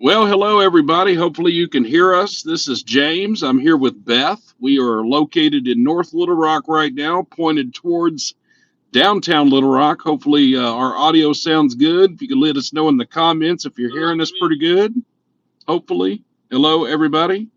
Well, hello, everybody. Hopefully, you can hear us. This is James. I'm here with Beth. We are located in North Little Rock right now, pointed towards downtown Little Rock. Hopefully, our audio sounds good. If you can let us know in the comments if you're hearing us pretty good. Hopefully. Hello, everybody.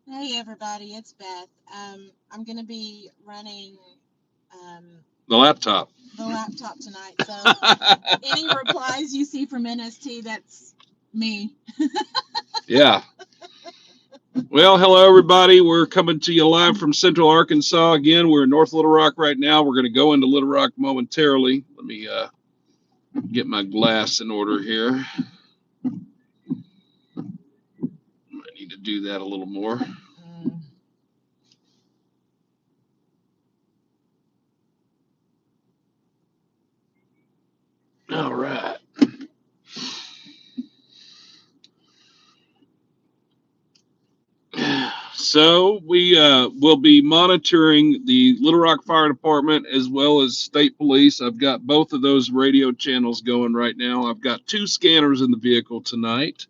Hey everybody, it's Beth. I'm gonna be running The laptop. the laptop tonight, so any replies you see from NST, that's me. Yeah. Well, hello, everybody. We're coming to you live from Central Arkansas. Again, we're in North Little Rock right now. We're going to go into Little Rock momentarily. Let me get my glass in order here. I need to do that a little more. All right. So we will be monitoring the Little Rock Fire Department as well as State Police. I've got both of those radio channels going right now. I've got 2 scanners in the vehicle tonight,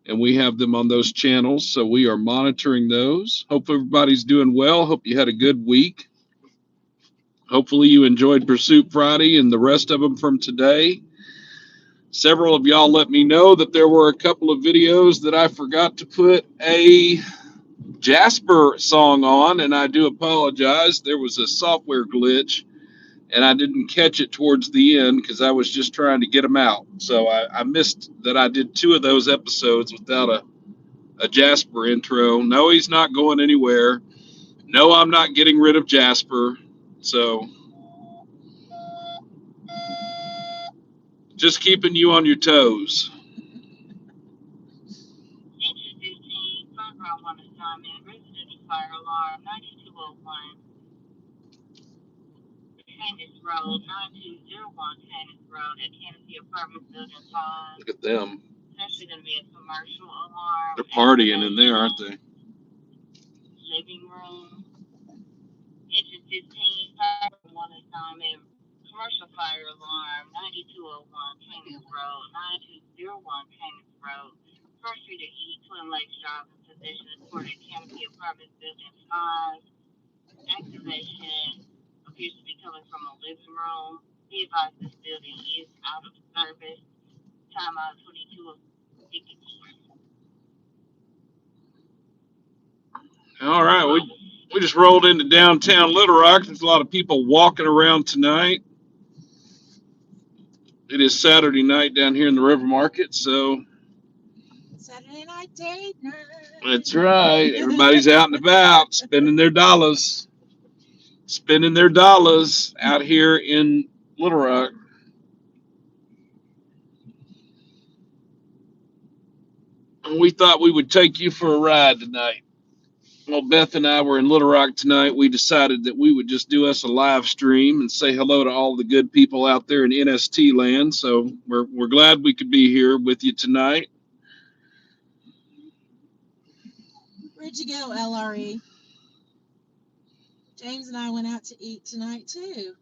and we have them on those channels. So we are monitoring those. Hope everybody's doing well. Hope you had a good week. Hopefully you enjoyed Pursuit Friday and the rest of them from today. Several of y'all let me know that there were a couple of videos that I forgot to put a Jasper song on, and I do apologize. There was a software glitch, and I didn't catch it towards the end because I was just trying to get them out. So I missed that I did 2 of those episodes without a Jasper intro. No, he's not going anywhere. No, I'm not getting rid of Jasper. So just keeping you on your toes. Look at them. They're partying in there, aren't they? All right, we just rolled into downtown Little Rock. There's a lot of people walking around tonight. It is Saturday night down here in the River Market, so Saturday night date night. That's right. Everybody's out and about, spending their dollars out here in Little Rock. And we thought we would take you for a ride tonight. Well, Beth and I were in Little Rock tonight. We decided that we would just do us a live stream and say hello to all the good people out there in NST land. So we're glad we could be here with you tonight. Where'd you go, LRE? James and I went out to eat tonight too.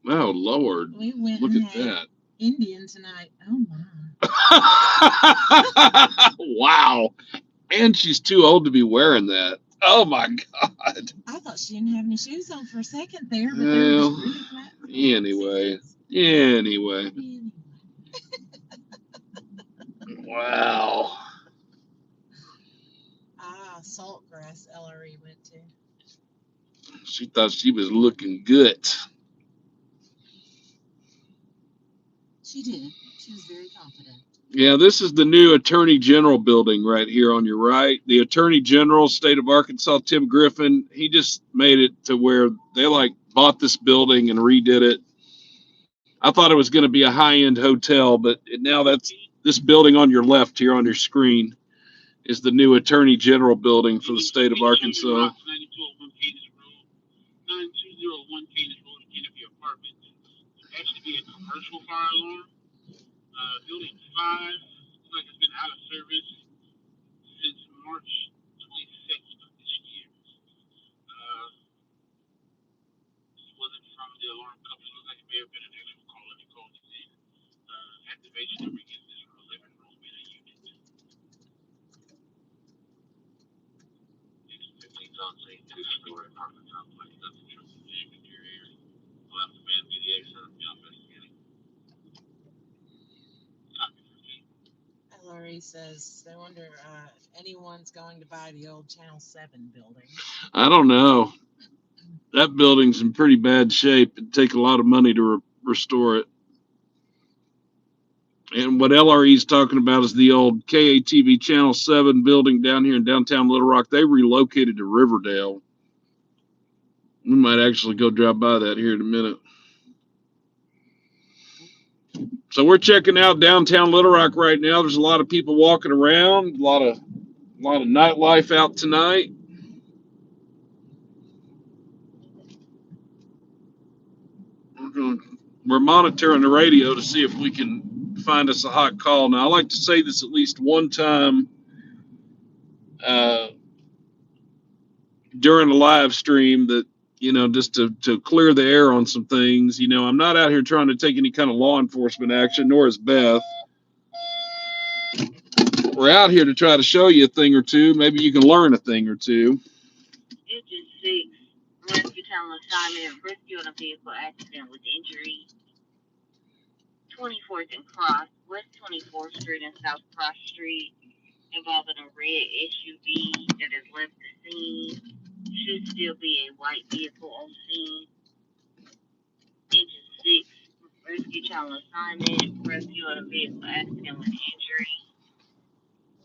Oh Lord! We went. Look and at had that. Indian tonight. Oh my. Wow. And she's too old to be wearing that. Oh my God. I thought she didn't have any shoes on for a second there, but they were just really flat. Anyway. Wow. Saltgrass LRE went to. She thought she was looking good. She did. She was very confident. Yeah, this is the new Attorney General building right here on your right. The Attorney General, State of Arkansas, Tim Griffin, he just made it to where they bought this building and redid it. I thought it was going to be a high-end hotel, but now that's this building on your left here on your screen is the new Attorney General building for the state of Arkansas. Larry says, I wonder if anyone's going to buy the old Channel 7 building. I don't know. That building's in pretty bad shape. It'd take a lot of money to restore it. And what LRE's talking about is the old KATV Channel 7 building down here in downtown Little Rock. They relocated to Riverdale. We might actually go drive by that here in a minute. So we're checking out downtown Little Rock right now. There's a lot of people walking around, a lot of nightlife out tonight. We're monitoring the radio to see if we can find us a hot call. Now, I like to say this at least one time during a live stream that, just to clear the air on some things. I'm not out here trying to take any kind of law enforcement action, nor is Beth. We're out here to try to show you a thing or two. Maybe you can learn a thing or two. Engine 6, rescue channel assignment, rescue on a vehicle accident with injury. 24th and Cross, West 24th Street and South Cross Street, involving a red SUV that has left the scene. Should still be a white vehicle on scene. Engine 6, rescue channel assignment, rescue on a vehicle accident with injury.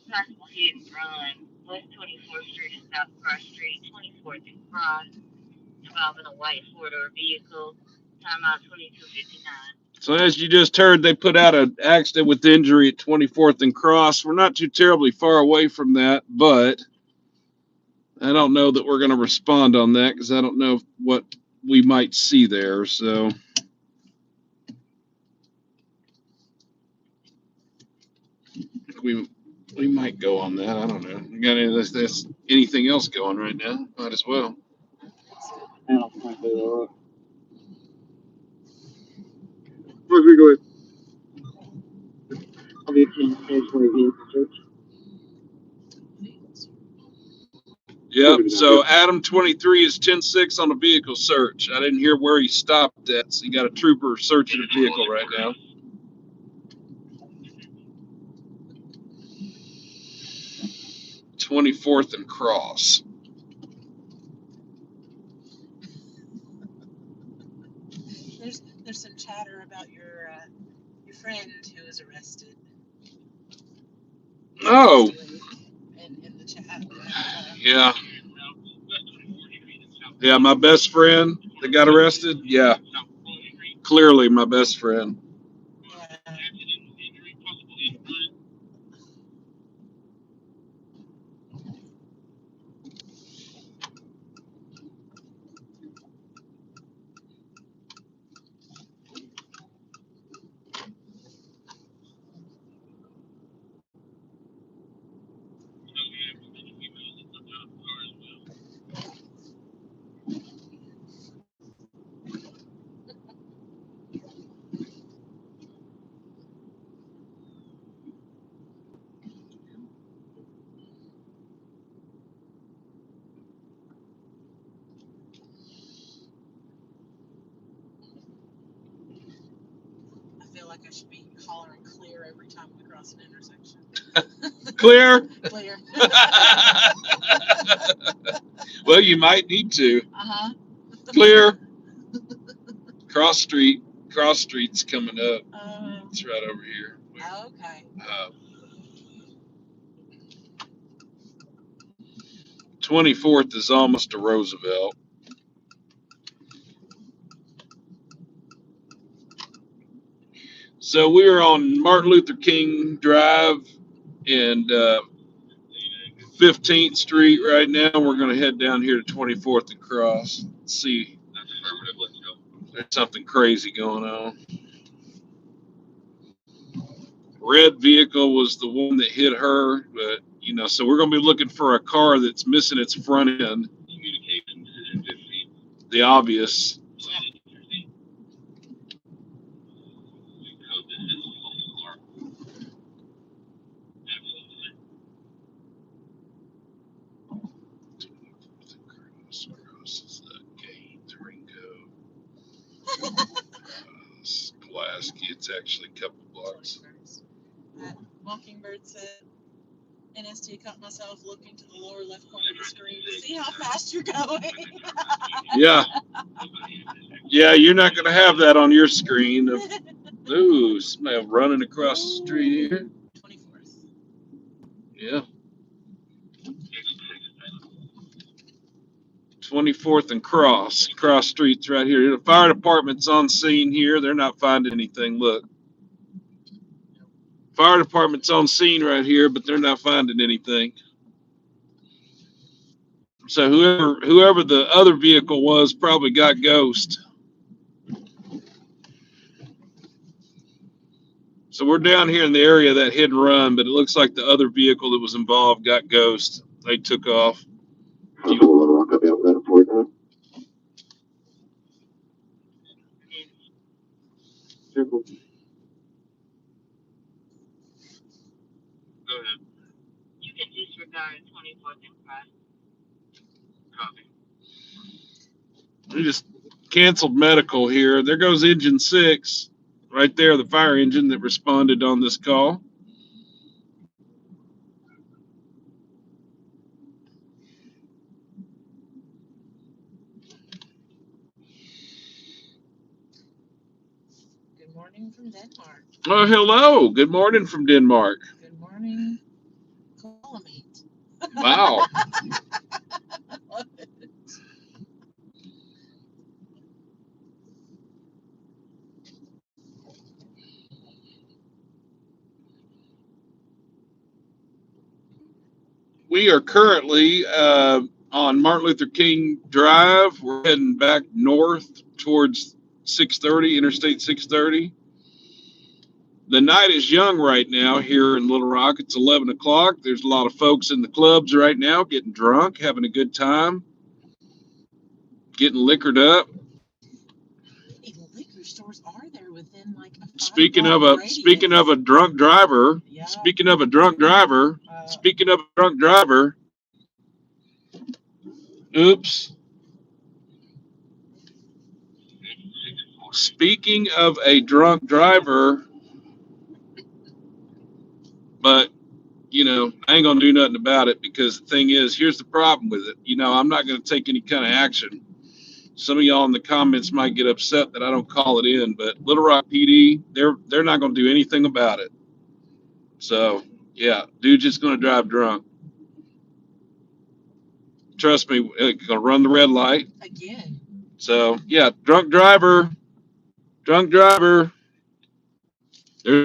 Possible hit and run, West 24th Street and South Cross Street, 24th and Cross, involving a white four-door vehicle. Timeout 22:59. So as you just heard, they put out an accident with injury at 24th and Cross. We're not too terribly far away from that, but I don't know that we're going to respond on that because I don't know what we might see there. So we might go on that. I don't know. You got anything else going right now? Might as well. Where's we going? Yep. So Adam 23 is 10-6 on the vehicle search. I didn't hear where he stopped at. So you got a trooper searching the vehicle right now. '24th and Cross. There's some chatter about your friend who was arrested. Oh. In the chat. Yeah. Yeah, my best friend that got arrested. Yeah. Clearly my best friend. I feel like I should be hollering clear every time we cross an intersection. Clear? Clear. Well, you might need to. Uh-huh. Clear. Cross Street's coming up. It's right over here. Okay. 24th is almost to Roosevelt. So we're on Martin Luther King Drive and 15th Street right now. We're going to head down here to 24th and Cross. Let's see if there's something crazy going on. red vehicle was the one that hit her, but so we're going to be looking for a car that's missing its front end. The obvious. Crosses the gate, Ringo. Pulaski. It's actually a couple blocks. Mockingbird said, NST caught myself looking to the lower left corner of the screen to see how fast you're going. Yeah. Yeah, you're not going to have that on your screen. Ooh, somebody running across the street here. 24th. Yeah. 24th and Cross streets right here. The fire department's on scene here. They're not finding anything. Look. Fire department's on scene right here, but they're not finding anything. So whoever the other vehicle was probably got ghost. So we're down here in the area of that hit and run, but it looks like the other vehicle that was involved got ghost. They took off. Go ahead. You can disregard 24th and Cross. Copy. We just canceled medical here. There goes engine 6 right there, the fire engine that responded on this call. Good morning from Denmark. Oh, hello. Good morning from Denmark. Good morning, Calamite. Wow. Love it. We are currently on Martin Luther King Drive. We're heading back north towards 630, Interstate 630. The night is young right now here in Little Rock. It's 11 o'clock. There's a lot of folks in the clubs right now getting drunk, having a good time, getting liquored up. Hey, liquor stores are there within like a 5 Speaking of block a radius. speaking of a drunk driver, Yeah. speaking of a drunk driver, oops. Speaking of a drunk driver, but I ain't gonna do nothing about it, because the thing is, here's the problem with it. I'm not gonna take any kind of action. Some of y'all in the comments might get upset that I don't call it in, but Little Rock PD, they're not gonna do anything about it. So yeah, dude's just gonna drive drunk. Trust me, it's gonna run the red light Again. So yeah, drunk driver. There's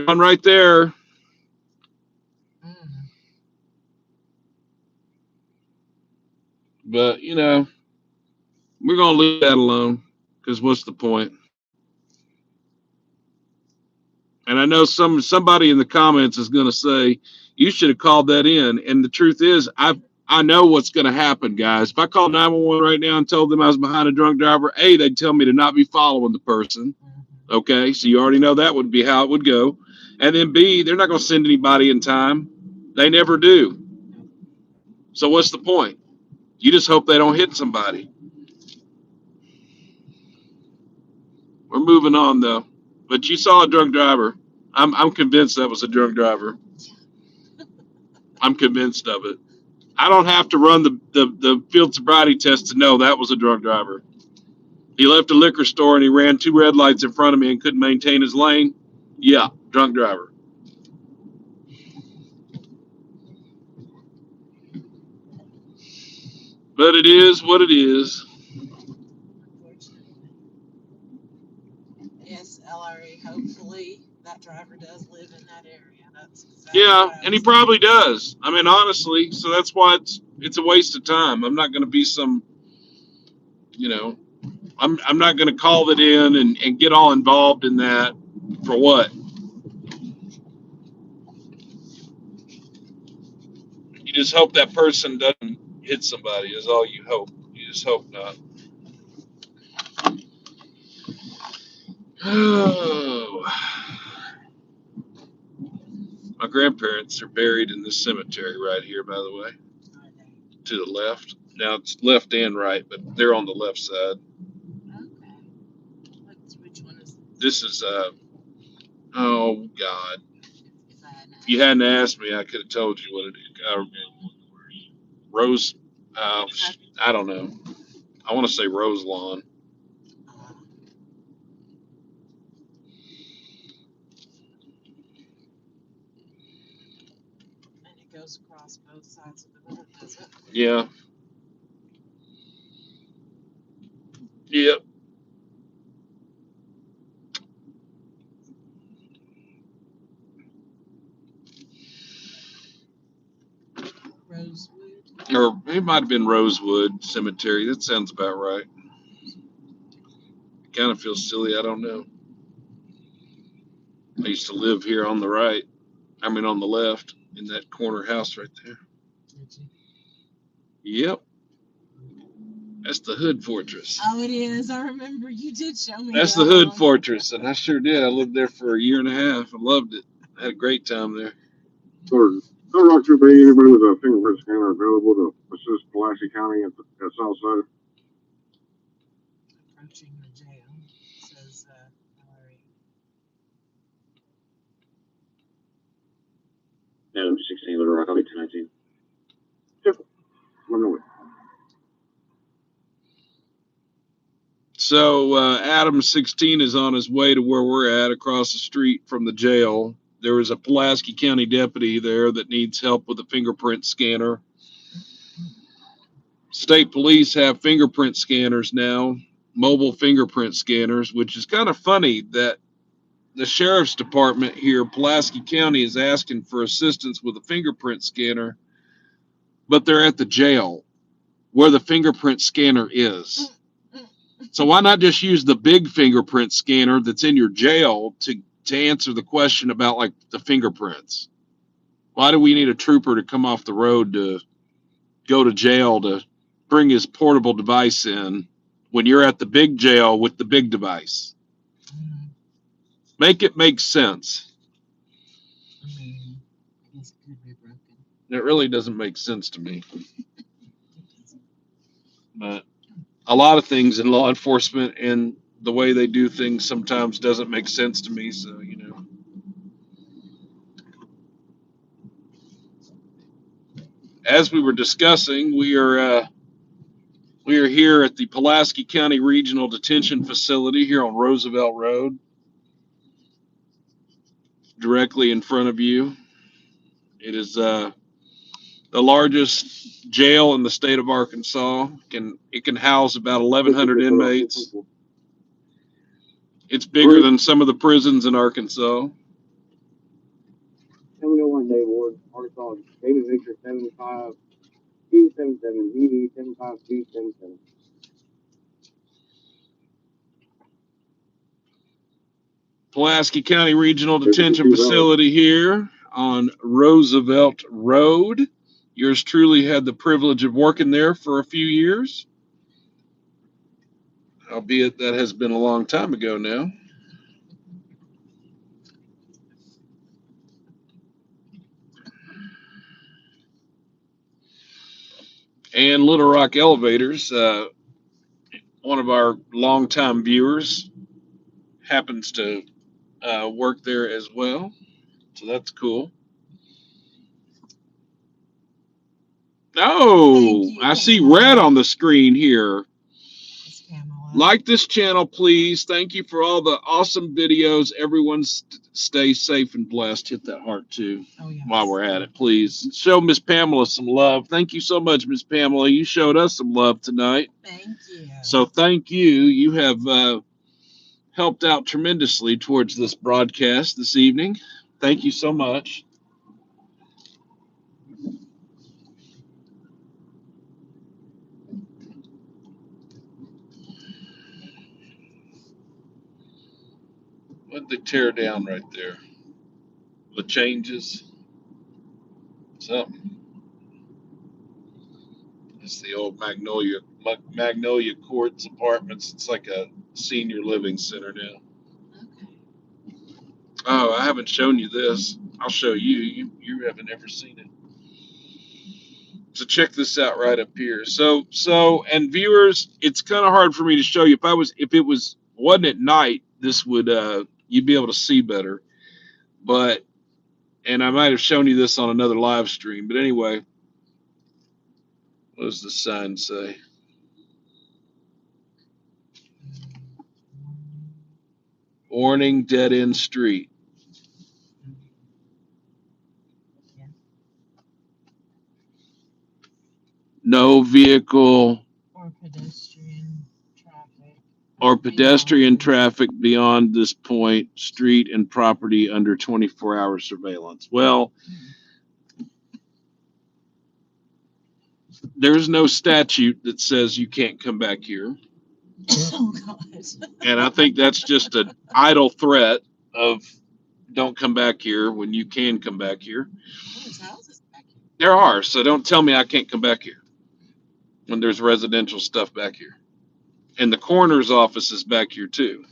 one right there. Mm. But we're gonna leave that alone, because what's the point? And I know somebody in the comments is gonna say you should have called that in. And the truth is, I know what's gonna happen, guys. If I call 911 right now and told them I was behind a drunk driver, A, they'd tell me to not be following the person. Okay, so you already know that would be how it would go. And then B, they're not gonna send anybody in time. They never do. So what's the point? You just hope they don't hit somebody. We're moving on though. But you saw a drunk driver. I'm convinced that was a drunk driver. I'm convinced of it. I don't have to run the field sobriety test to know that was a drunk driver. He left a liquor store and he ran 2 red lights in front of me and couldn't maintain his lane. Yeah, drunk driver. But it is what it is. Yes, LRE, hopefully that driver does live in that area. That's exactly Yeah, what I and he was probably thinking. does. I mean, honestly, so that's why it's a waste of time. I'm not going to be some, I'm not going to call it in and get all involved in that for what? You just hope that person doesn't hit somebody. Is all you hope. You just hope not. Oh, my grandparents are buried in this cemetery right here, by the way, to the left. Now it's left and right, but they're on the left side. Okay. Which one is This is oh God. if I hadn't If you asked? hadn't asked me, I could have told you what it is. Rose, I don't know. I want to say Rose Lawn. And it goes across both sides of the road, does it? Yeah. Yep. Rosewood. Or it might have been Rosewood Cemetery. That sounds about right. Kind of feels silly. I don't know. I used to live here on the right. I mean, on the left in that corner house right there. Did you? Yep. That's the Hood Fortress. Oh, it is. I remember you did show me. That's the Hood Fortress, and I sure did. I lived there for a year and a half. I loved it. I had a great time there. So, no rock troop, anybody with a fingerprint scanner available to assist Pulaski County at south side? Approaching the jail, says Larry. Adam 16, Little Rock, I'll be 1019. Yep. One away. So Adam 16 is on his way to where we're at, across the street from the jail. There is a Pulaski County deputy there that needs help with a fingerprint scanner. State police have fingerprint scanners now, mobile fingerprint scanners, which is kind of funny that the sheriff's department here, Pulaski County, is asking for assistance with a fingerprint scanner, but they're at the jail where the fingerprint scanner is. So why not just use the big fingerprint scanner that's in your jail to answer the question about like the fingerprints? Why do we need a trooper to come off the road to go to jail to bring his portable device in when you're at the big jail with the big device? Make it make sense. I mean, I guess it could be broken. It really doesn't make sense to me. But a lot of things in law enforcement and the way they do things sometimes doesn't make sense to me. So, you know. As we were discussing, we are here at the Pulaski County Regional Detention Facility here on Roosevelt Road, directly in front of you. It is the largest jail in the state of Arkansas. It can house about 1,100 inmates. It's bigger than some of the prisons in Arkansas. 701 Dave Ward, Arkansas, David Victor 75 277, DV 75277. Pulaski County Regional Detention Facility here on Roosevelt Road. Yours truly had the privilege of working there for a few years, albeit that has been a long time ago now. And Little Rock Elevators, one of our longtime viewers happens to work there as well. So that's cool. Oh, I see red on the screen here. Like this channel, please. Thank you for all the awesome videos. Everyone stay safe and blessed. Hit that heart too. Oh, yes. While we're at it, please. Show Miss Pamela some love. Thank you so much, Miss Pamela. You showed us some love tonight. Thank you. So thank you. You have helped out tremendously towards this broadcast this evening. Thank you so much. What did they tear down right there? The changes? Something. It's the old Magnolia Courts Apartments. It's like a senior living center now. Okay. Oh, I haven't shown you this. I'll show you. You haven't ever seen it. So check this out right up here. And viewers, it's kind of hard for me to show you. If it wasn't at night, this would you'd be able to see better. And I might have shown you this on another live stream. But anyway, what does the sign say? Warning, dead end street. No vehicle or pedestrian traffic beyond this point, street and property under 24-hour surveillance. Well, there's no statute that says you can't come back here. Oh, God. And I think that's just an idle threat of don't come back here when you can come back here. There's houses back here. There are, so don't tell me I can't come back here when there's residential stuff back here. And the coroner's office is back here too.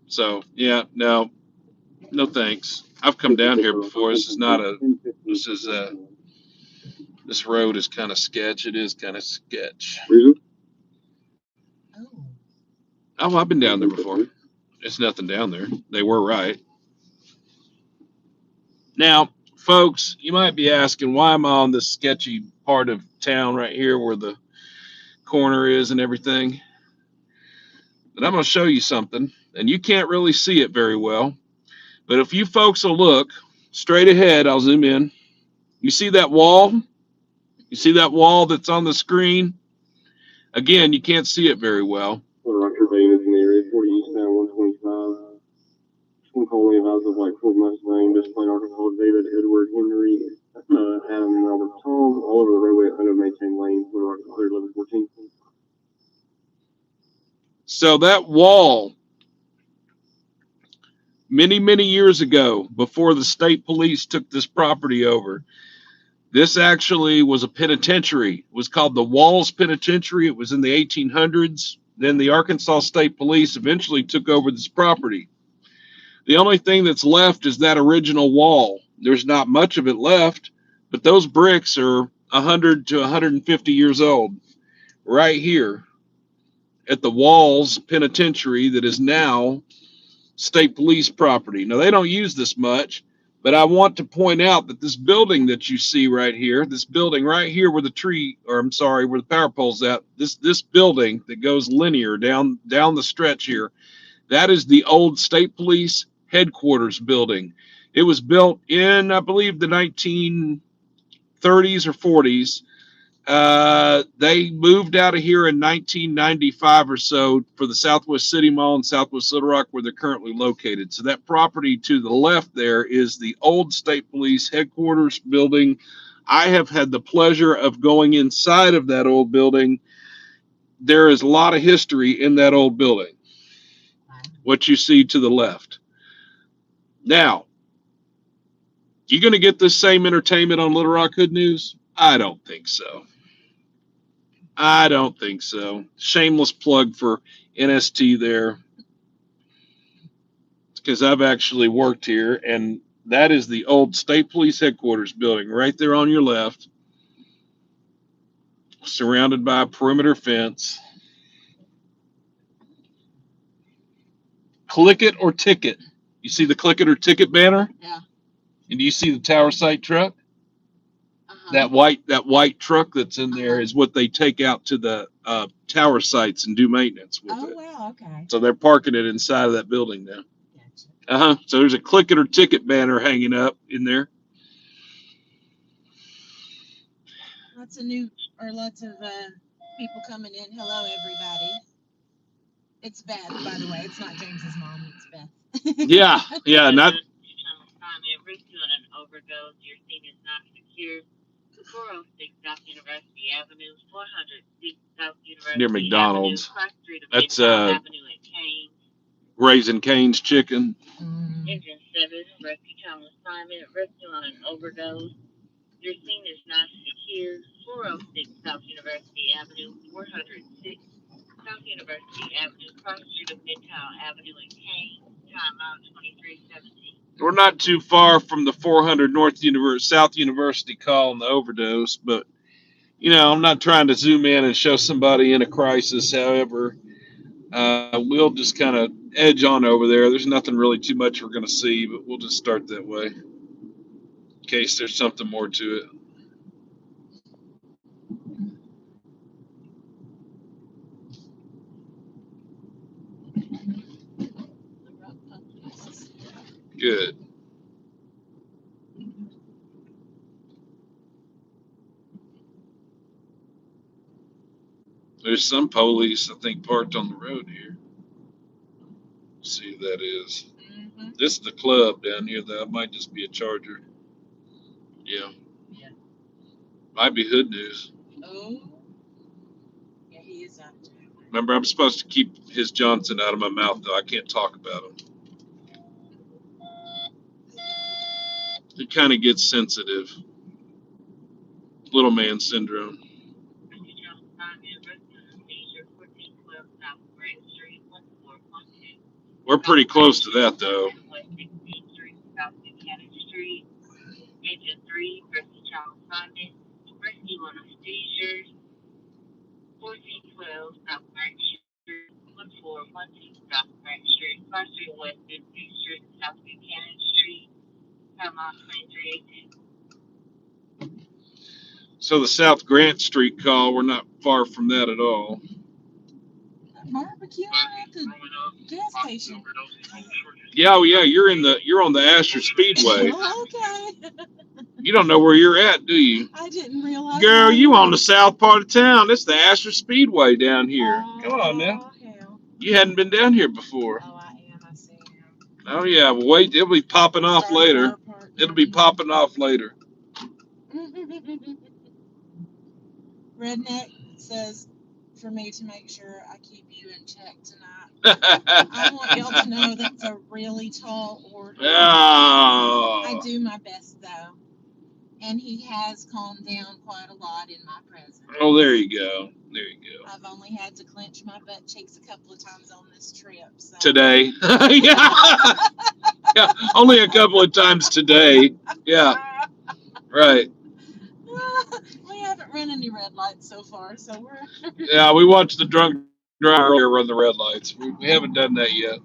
So, yeah, no thanks. I've come down here before. This road is kind of sketch. It is kind of sketch. Oh, I've been down there before. It's nothing down there. They were right. Now, folks, you might be asking, why am I on this sketchy part of town right here where the corner is and everything? But I'm going to show you something, and you can't really see it very well. But if you folks will look straight ahead, I'll zoom in. You see that wall? You see that wall that's on the screen? Again, you can't see it very well. Roger Vein is in the area, 40 Eastbound 125. One calling advised of like Fort Mustang, just plain Arkansas, David, Edward, Henry, Adam, Robert, Tom, all over the roadway at 100 Maintain Lane, for 1114. So that wall, many, many years ago, before the state police took this property over, this actually was a penitentiary. It was called the Walls Penitentiary. It was in the 1800s. Then the Arkansas State Police eventually took over this property. The only thing that's left is that original wall. There's not much of it left, but those bricks are 100 to 150 years old. Right here at the Walls Penitentiary that is now state police property. Now, they don't use this much, but I want to point out that this building that you see right here, this building right here where where the power pole's at, this building that goes linear down the stretch here, that is the old state police headquarters building. It was built in, I believe, the 1930s or 40s. They moved out of here in 1995 or so for the Southwest City Mall in Southwest Little Rock, where they're currently located. So that property to the left there is the old state police headquarters building. I have had the pleasure of going inside of that old building. There is a lot of history in that old building, what you see to the left. Now, you going to get this same entertainment on Little Rock Hood News? I don't think so. I don't think so. Shameless plug for NST there, because I've actually worked here, and that is the old state police headquarters building right there on your left, surrounded by a perimeter fence. Click it or ticket. You see the click it or ticket banner? Yeah. And do you see the tower site truck? That white truck that's in there is what they take out to the tower sites and do maintenance with it. Oh, wow, okay. So they're parking it inside of that building now. Gotcha. So there's a click it or ticket banner hanging up in there. Lots of people coming in. Hello, everybody. It's Beth, by the way. It's not James's mom. It's Beth. Yeah. Not. Rescue on an overdose. Your scene is not secure. 406 South University Avenue, 406 South University Near McDonald's. Avenue, cross street of That's Midtown Avenue and Kane. Raising Cane's Chicken. Engine 7, rescue time assignment, rescue on an overdose. Your scene is not secure. 406 South University Avenue, 406 South University Avenue, cross street of Midtown Avenue in Kane. Timeout 2317. We're not too far from the 400 South University call and the overdose, but I'm not trying to zoom in and show somebody in a crisis. However, we'll just kind of edge on over there. There's nothing really too much we're going to see, but we'll just start that way in case there's something more to it. Good. There's some police, I think, parked on the road here. Let's see who that is. Mm-hmm. This is the club down here. That might just be a Charger. Yeah. Might be Hood News. Oh. Yeah, he is out there. Remember, I'm supposed to keep his Johnson out of my mouth, though. I can't talk about him. He kind of gets sensitive. Little man syndrome. We're pretty close to that, though. Agent 3, versus child assignment, rescue on a seizure, 1412 South Grant Street, 1412 South Grant Street, 5 Street West 15th Street, South Buchanan Street, timeout 2318. So the South Grant Street call, we're not far from that at all. Barbecue at the gas station. Yeah, you're on the Asher Speedway. Oh, okay. You don't know where you're at, do you? I didn't realize. Girl, you on the south part of town. It's the Asher Speedway down here. Come on now. Hell. You hadn't been down here before. Oh, I am. I see him. Oh yeah, well, wait, it'll be popping off later. It'll be popping off later. Redneck says for me to make sure I keep you in check tonight. Oh. I want y'all to know that's a really tall order. I do my best though. And he has calmed down quite a lot in my presence. Oh, there you go. There you go. I've only had to clench my butt cheeks a couple of times on this trip. So. Today. Yeah, only a couple of times today. Yeah, right. We haven't run any red lights so far, so we're. Yeah, we watched the drunk driver run the red lights. We haven't done that yet.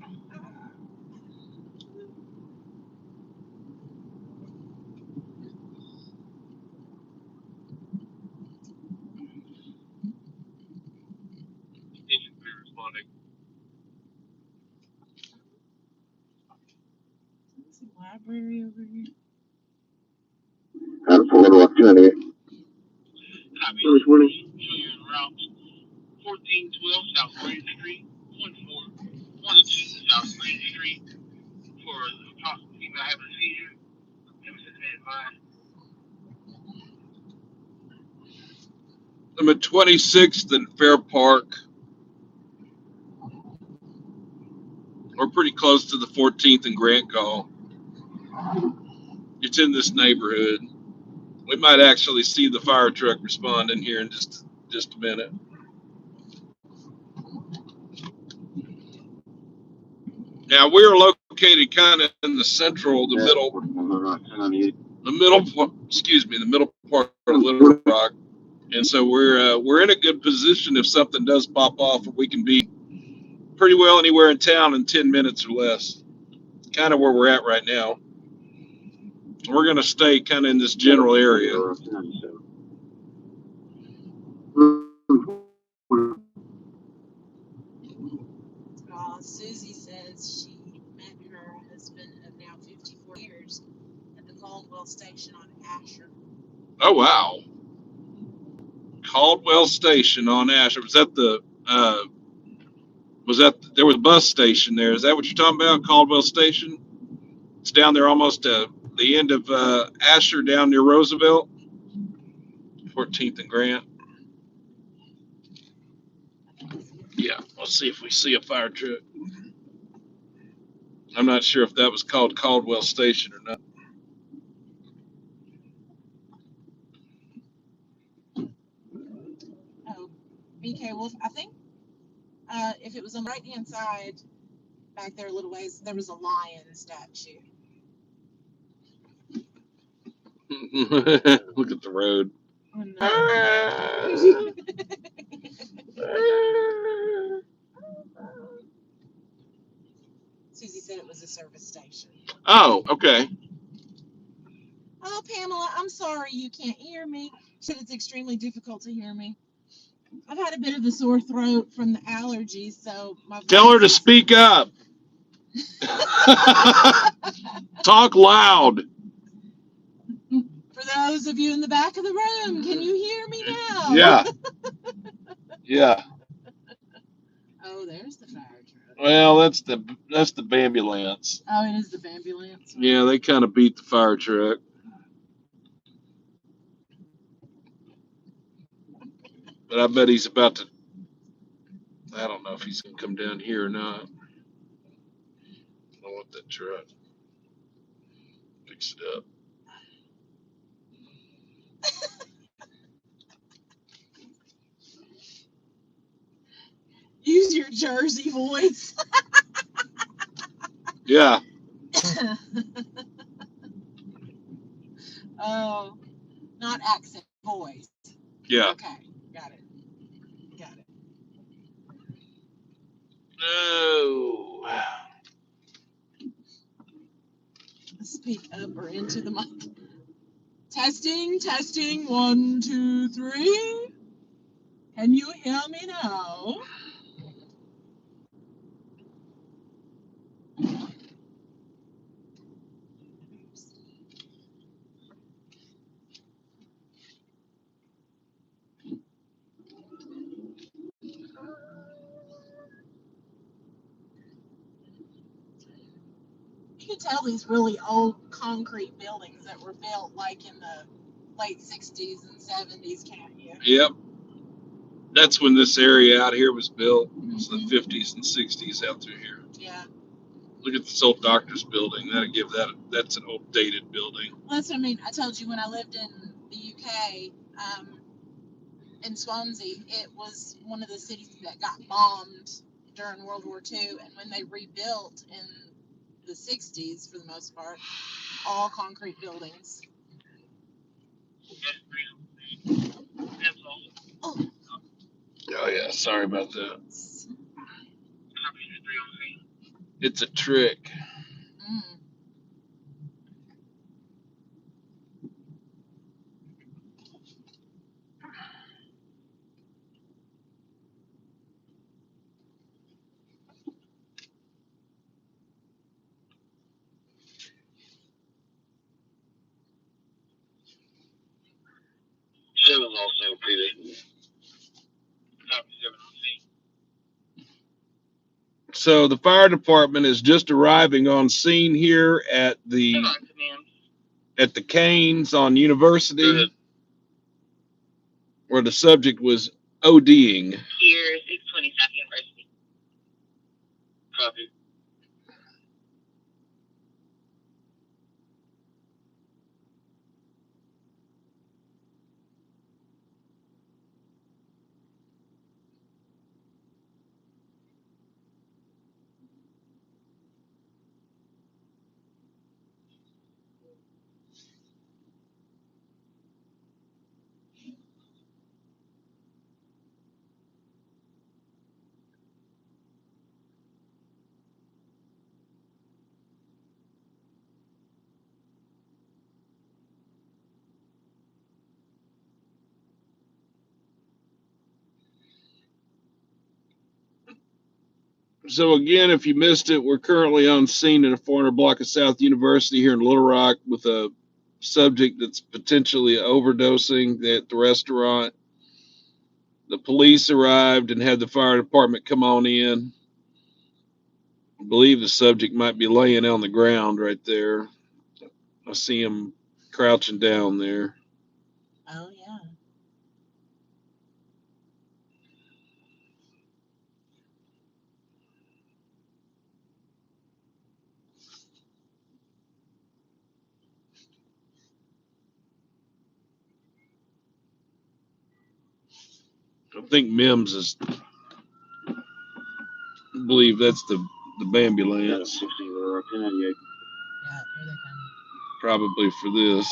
There's a library over here. That's a little opportunity. Which one is? 1412 South Grant Street, 1412 South Grant Street, for the possible female having a seizure. I'm at 26th and Fair Park. We're pretty close to the 14th and Grant call. It's in this neighborhood. We might actually see the fire truck respond in here in just a minute. Now we're located kind of in the central, the middle part of Little Rock, and so we're in a good position if something does pop off. We can be pretty well anywhere in town in 10 minutes or less. Kind of where we're at right now. We're going to stay kind of in this general area. Susie says she met her husband of now 54 years at the Caldwell station on Asher. Oh, wow. Caldwell Station on Asher. Was that there was a bus station there? Is that what you're talking about, Caldwell Station? It's down there almost to the end of Asher down near Roosevelt, 14th and Grant. Yeah, let's see if we see a fire truck. I'm not sure if that was called Caldwell Station or not. Well, I think if it was on the right hand side, back there a little ways, there was a lion statue. Look at the road. Oh, no. Susie said it was a service station. Oh, okay. Oh, Pamela, I'm sorry you can't hear me. She said it's extremely difficult to hear me. I've had a bit of a sore throat from the allergies, so my voice Tell her to speak up. Talk loud. For those of you in the back of the room, can you hear me now? Yeah. Yeah. Oh, there's the fire truck. Well, that's the ambulance. Oh, it is the ambulance. Yeah, they kind of beat the fire truck. But I bet he's about to. I don't know if he's gonna come down here or not. I don't want that truck. Fix it up. Use your Jersey voice. Yeah. Oh, not accent, voice. Yeah. Okay, got it. No. Speak up or into the mic. Testing, 1, 2, 3. Can you hear me now? You can tell these really old concrete buildings that were built like in the late 60s and 70s, can't you? Yep. That's when this area out here was built. It was the Mhm. 50s and 60s out through here. Yeah. Look at this old doctor's building. That's an old dated building. Well, that's what I mean. I told you when I lived in the UK, in Swansea, it was one of the cities that got bombed during World War II, and when they rebuilt in the 60s, for the most part, all concrete buildings. Oh, Oh yeah, sorry about that. It's a trick. mm. So the fire department is just arriving on scene here at the Canes on University, where the subject was ODing. Here, 620 South University. Copy. So again, if you missed it, we're currently on scene in a 400 block of South University here in Little Rock with a subject that's potentially overdosing at the restaurant. The police arrived and had the fire department come on in. I believe the subject might be laying on the ground right there. I see him crouching down there. Oh, yeah. I think Mims is, I believe that's the ambulance. Yeah, here they come. Probably for this.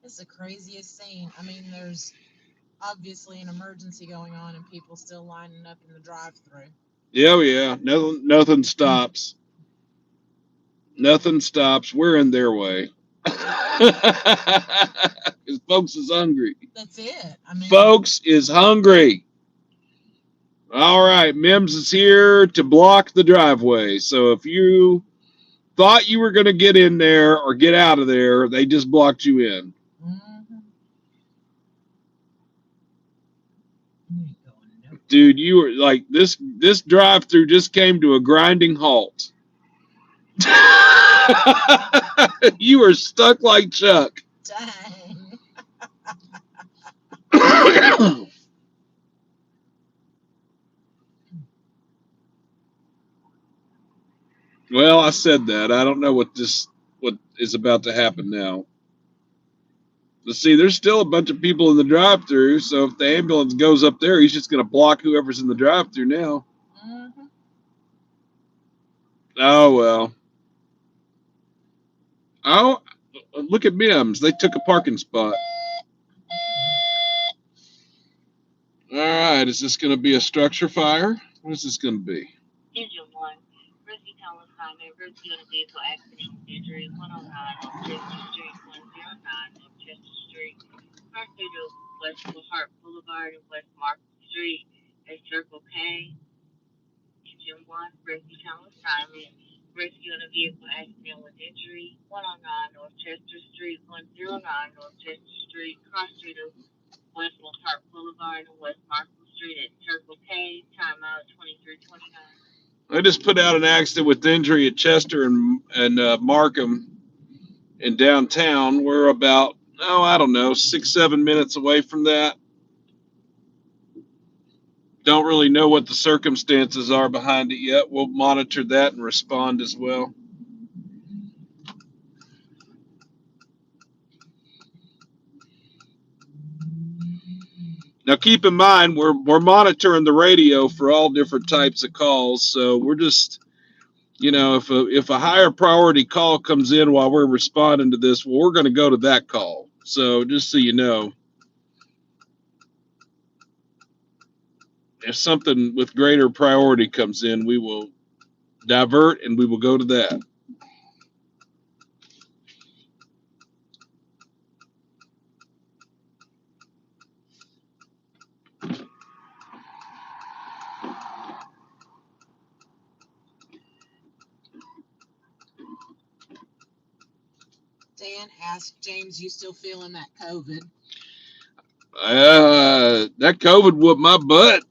It's the craziest scene. I mean, there's obviously an emergency going on and people still lining up in the drive-through. Yeah, yeah. Nothing stops. Nothing stops. We're in their way. Because folks is hungry. That's it. I mean, Folks is hungry. All right, Mims is here to block the driveway. So if you thought you were going to get in there or get out of there, they just blocked you in. Dude, you were like this drive-through just came to a grinding halt. You were stuck like Chuck. dang. Well, I said that. I don't know what is about to happen now. Let's see, there's still a bunch of people in the drive-through, so if the ambulance goes up there, he's just going to block whoever's in the drive-through now. Oh, well. Oh, look at Mims. They took a parking spot. All right, is this going to be a structure fire? What is this going to be? Engine 1, rescue town assignment, rescue in a vehicle accident with injury, 109 on Chester Street, 109 on Chester Street, crossing to West Hart Boulevard and West Market Street at Circle K. Engine 1, rescue town assignment, rescue in a vehicle accident with injury, 109 North Chester Street, 109 North Chester Street, cross street of West Hart Boulevard and West Market Street at Circle K, timeout 23:29. I just put out an accident with injury at Chester and Markham in downtown. We're about, I don't know, 6-7 minutes away from that. Don't really know what the circumstances are behind it yet. We'll monitor that and respond as well. Now, keep in mind, we're monitoring the radio for all different types of calls. So we're just, if a higher priority call comes in while we're responding to this, well, we're going to go to that call. So just so you know, if something with greater priority comes in, we will divert and we will go to that. Dan asked James, you still feeling that COVID? That COVID whooped my butt.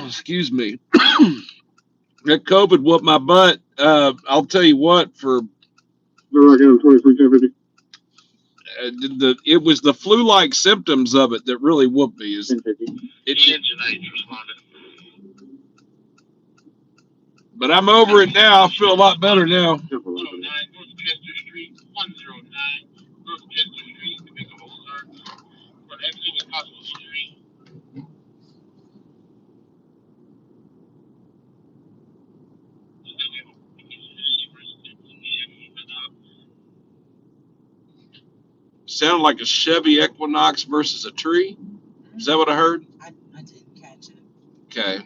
Excuse me. That COVID whooped my butt. I'll tell you what, it was the flu-like symptoms of it that really whooped me. But I'm over it now. I feel a lot better now. Sounded like a Chevy Equinox versus a tree. Is that what I heard? I didn't catch it. Okay.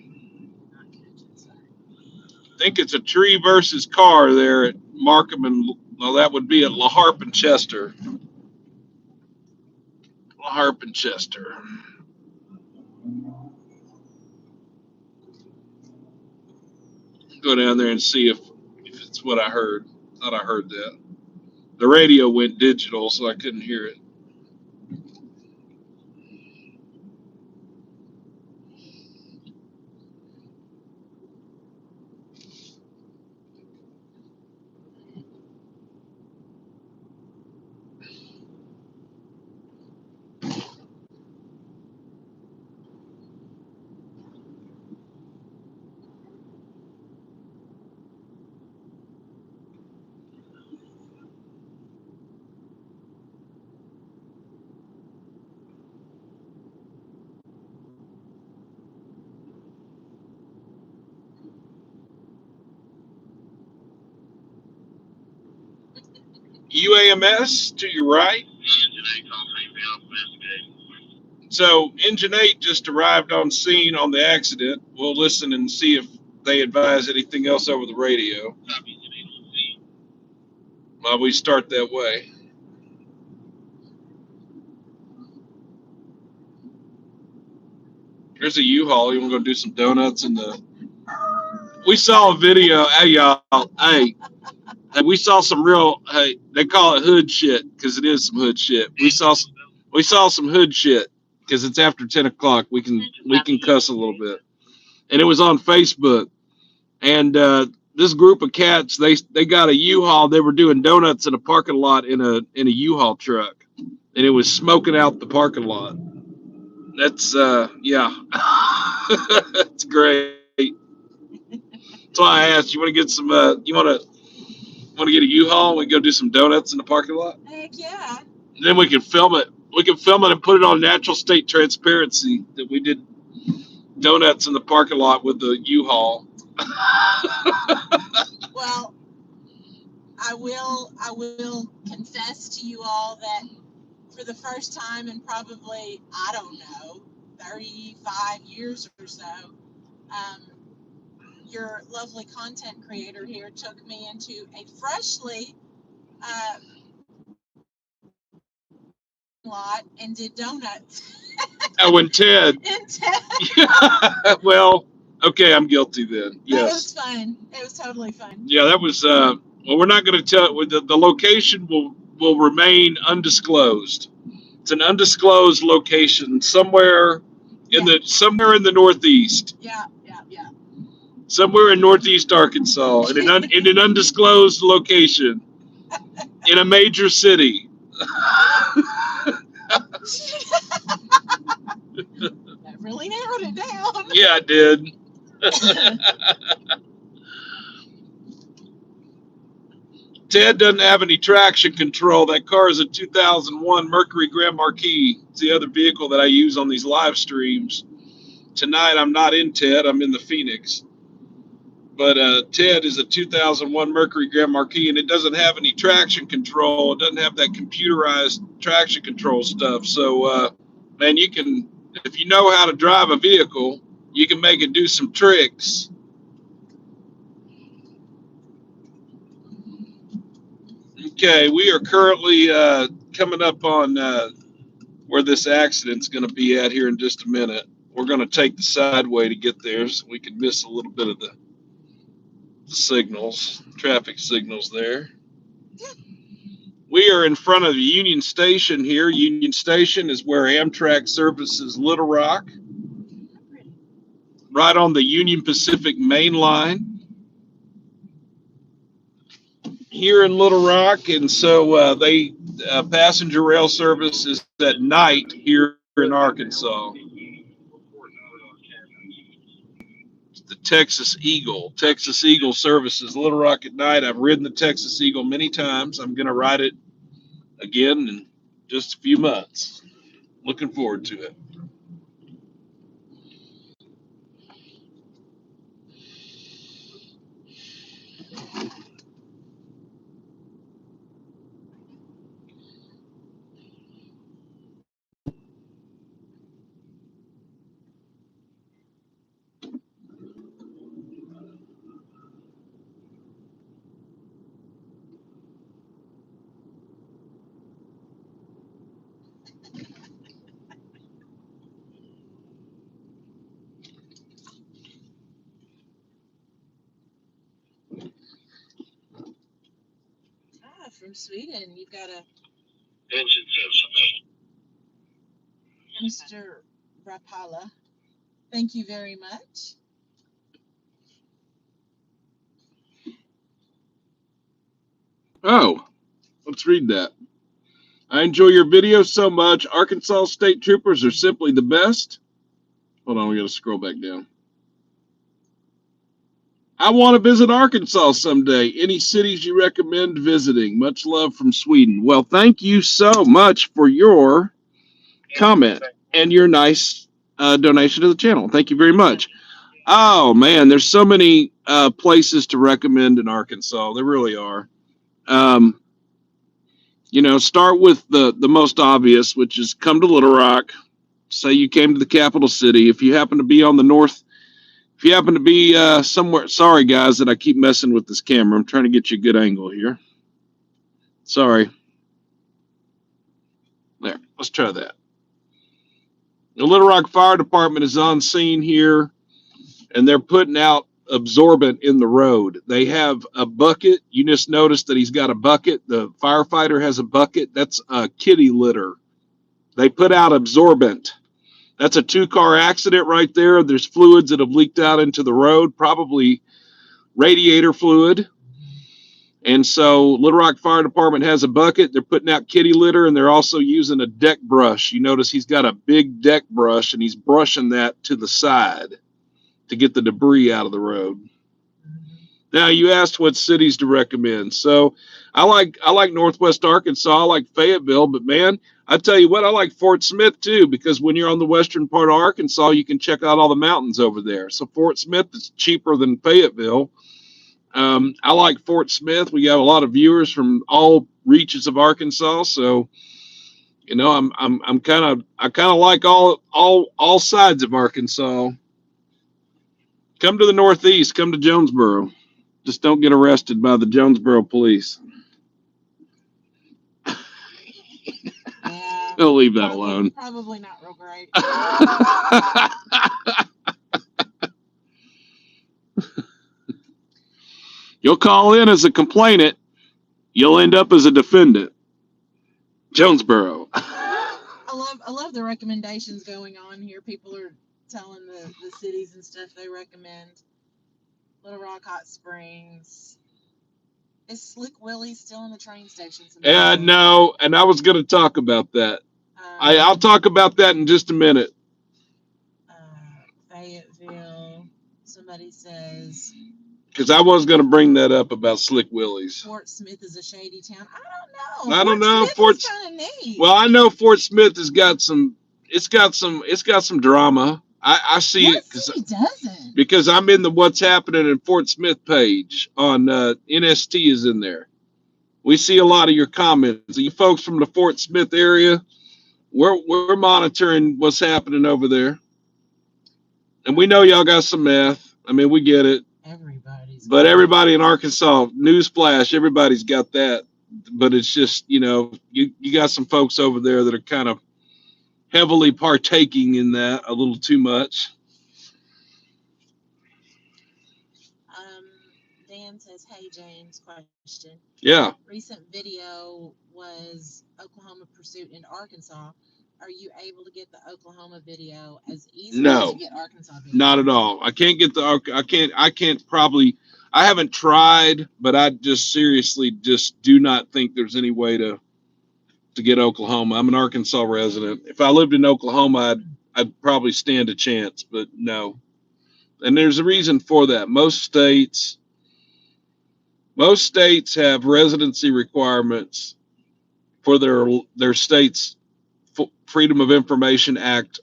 I think it's a tree versus car there at Markham and, well, that would be at La Harpe and Chester. La Harpe and Chester. Go down there and see if it's what I heard. Thought I heard that. The radio went digital, so I couldn't hear it. UAMS to your right. So Engine 8 just arrived on scene on the accident. We'll listen and see if they advise anything else over the radio. While we start that way. There's a U-Haul. You want to go do some donuts in the... We saw a video. Hey, y'all. Hey, we saw some real... Hey, they call it hood shit because it is some hood shit. We saw some hood shit because it's after 10 o'clock. We can cuss a little bit. And it was on Facebook. And this group of cats, they got a U-Haul. They were doing donuts in a parking lot in a U-Haul truck. And it was smoking out the parking lot. That's yeah. That's great. That's why I asked. You want to get some? You want to get a U-Haul? We go do some donuts in the parking lot. Heck yeah. And then we can film it. We can film it and put it on Natural State Transparency that we did donuts in the parking lot with the U-Haul. Well, I will confess to you all that for the first time in probably, I don't know, 35 years or so, your lovely content creator here took me into a freshly lot and did donuts. Oh, and Ted. And Ted. Well, okay, I'm guilty then. Yes. It was fun. It was totally fun. Yeah, that was. Well, we're not going to tell. The location will remain undisclosed. It's an undisclosed location somewhere in the Northeast. Yeah. Somewhere in Northeast Arkansas, in an undisclosed location, in a major city. That really narrowed it down. Yeah, I did. Ted doesn't have any traction control. That car is a 2001 Mercury Grand Marquis. It's the other vehicle that I use on these live streams. Tonight, I'm not in Ted. I'm in the Phoenix. But Ted is a 2001 Mercury Grand Marquis, and it doesn't have any traction control. It doesn't have that computerized traction control stuff. So, man, you can, if you know how to drive a vehicle, you can make it do some tricks. Okay, we are currently coming up on where this accident's going to be at here in just a minute. We're going to take the sideway to get there so we can miss a little bit of the signals, traffic signals there. We are in front of the Union Station here. Union Station is where Amtrak services Little Rock, right on the Union Pacific Main Line here in Little Rock. And so they passenger rail service is at night here in Arkansas. The Texas Eagle. Texas Eagle services Little Rock at night. I've ridden the Texas Eagle many times. I'm going to ride it again in just a few months. Looking forward to it. From Sweden, you've got a Mr. Rapala. Thank you very much. Oh, let's read that. I enjoy your videos so much. Arkansas State Troopers are simply the best. Hold on, we got to scroll back down. I want to visit Arkansas someday. Any cities you recommend visiting? Much love from Sweden. Well, thank you so much for your comment and your nice donation to the channel. Thank you very much. Oh, man, there's so many places to recommend in Arkansas. There really are. Start with the most obvious, which is come to Little Rock. Say you came to the capital city. If you happen to be on the north, if you happen to be somewhere, sorry guys that I keep messing with this camera. I'm trying to get you a good angle here. Sorry. There, let's try that. The Little Rock Fire Department is on scene here, and they're putting out absorbent in the road. They have a bucket. You just noticed that he's got a bucket. The firefighter has a bucket. That's a kitty litter. They put out absorbent. That's a 2-car accident right there. There's fluids that have leaked out into the road, probably radiator fluid. And so Little Rock Fire Department has a bucket. They're putting out kitty litter, and they're also using a deck brush. You notice he's got a big deck brush, and he's brushing that to the side to get the debris out of the road. Now, you asked what cities to recommend. So I like Northwest Arkansas. I like Fayetteville, but man, I tell you what, I like Fort Smith too, because when you're on the western part of Arkansas, you can check out all the mountains over there. So Fort Smith is cheaper than Fayetteville. I like Fort Smith. We got a lot of viewers from all reaches of Arkansas, so I kind of like all sides of Arkansas. Come to the Northeast. Come to Jonesboro. Just don't get arrested by the Jonesboro police. Yeah, They'll leave that alone. Probably not real great. You'll call in as a complainant. You'll end up as a defendant. Jonesboro. I love the recommendations going on here. People are telling the cities and stuff they recommend. Little Rock, Hot Springs. Is Slick Willie still in the train station? Yeah, no, and I was going to talk about that. I'll talk about that in just a minute. Fayetteville. Somebody says. Because I was going to bring that up about Slick Willie's. Fort Smith is a shady town. I don't know. Fort Smith is kind of neat. Well, I know Fort Smith has got some. It's got some drama. I see it because I'm in the What's Happening in Fort Smith page on NST is in there. We see a lot of your comments. You folks from the Fort Smith area, we're monitoring what's happening over there, and we know y'all got some meth. I mean, we get it. But everybody in Arkansas, newsflash, everybody's got that. But it's just, you got some folks over there that are kind of heavily partaking in that a little too much. Dan says, hey, James, question. Yeah. Recent video was Oklahoma pursuit in Arkansas. Are you able to get the Oklahoma video as easily as you get Arkansas video? Not at all. I can't probably, I haven't tried, but I just seriously just do not think there's any way to get Oklahoma. I'm an Arkansas resident. If I lived in Oklahoma, I'd probably stand a chance, but no. And there's a reason for that. Most states have residency requirements for their state's Freedom of Information Act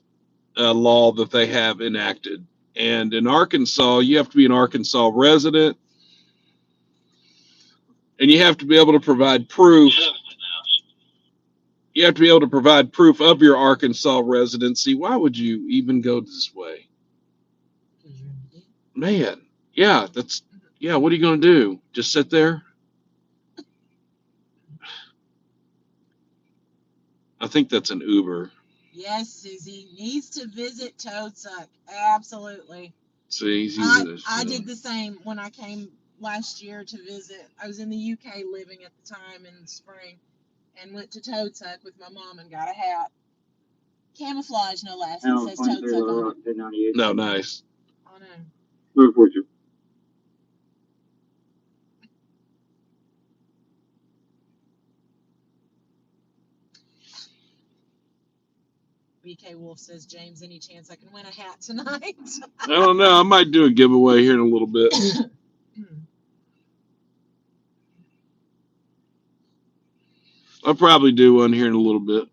law that they have enacted. And in Arkansas, you have to be an Arkansas resident, and you have to be able to provide proof. You have to be able to provide proof of your Arkansas residency. Why would you even go this way? Man, yeah, what are you going to do? Just sit there? I think that's an Uber. Yes, Susie needs to visit Toadsuck. Absolutely. See, I did the same when I came last year to visit. I was in the UK living at the time in the spring and went to Toadsuck with my mom and got a hat. Camouflage, no less. It says Toadsuck on it. No, nice. Oh, no. Move with you. BK Wolf says, James, any chance I can win a hat tonight? I don't know. I might do a giveaway here in a little bit. I'll probably do one here in a little bit.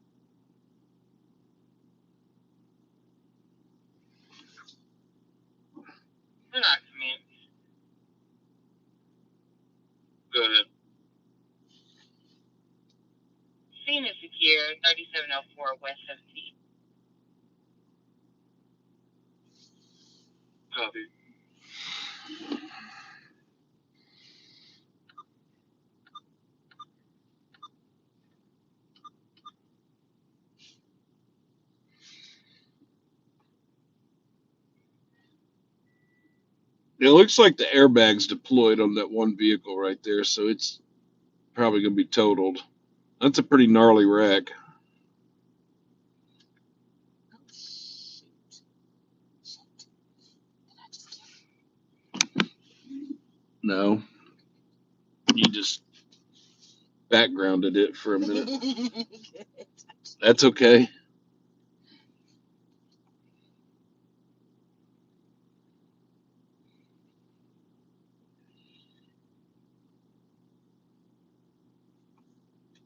Go ahead. 3704 West 17th. Copy. It looks like the airbag's deployed on that one vehicle right there, so it's probably going to be totaled. That's a pretty gnarly wreck. Oh, shoot. Shoot. Did I just No, you just backgrounded it for a minute. Good. That's okay.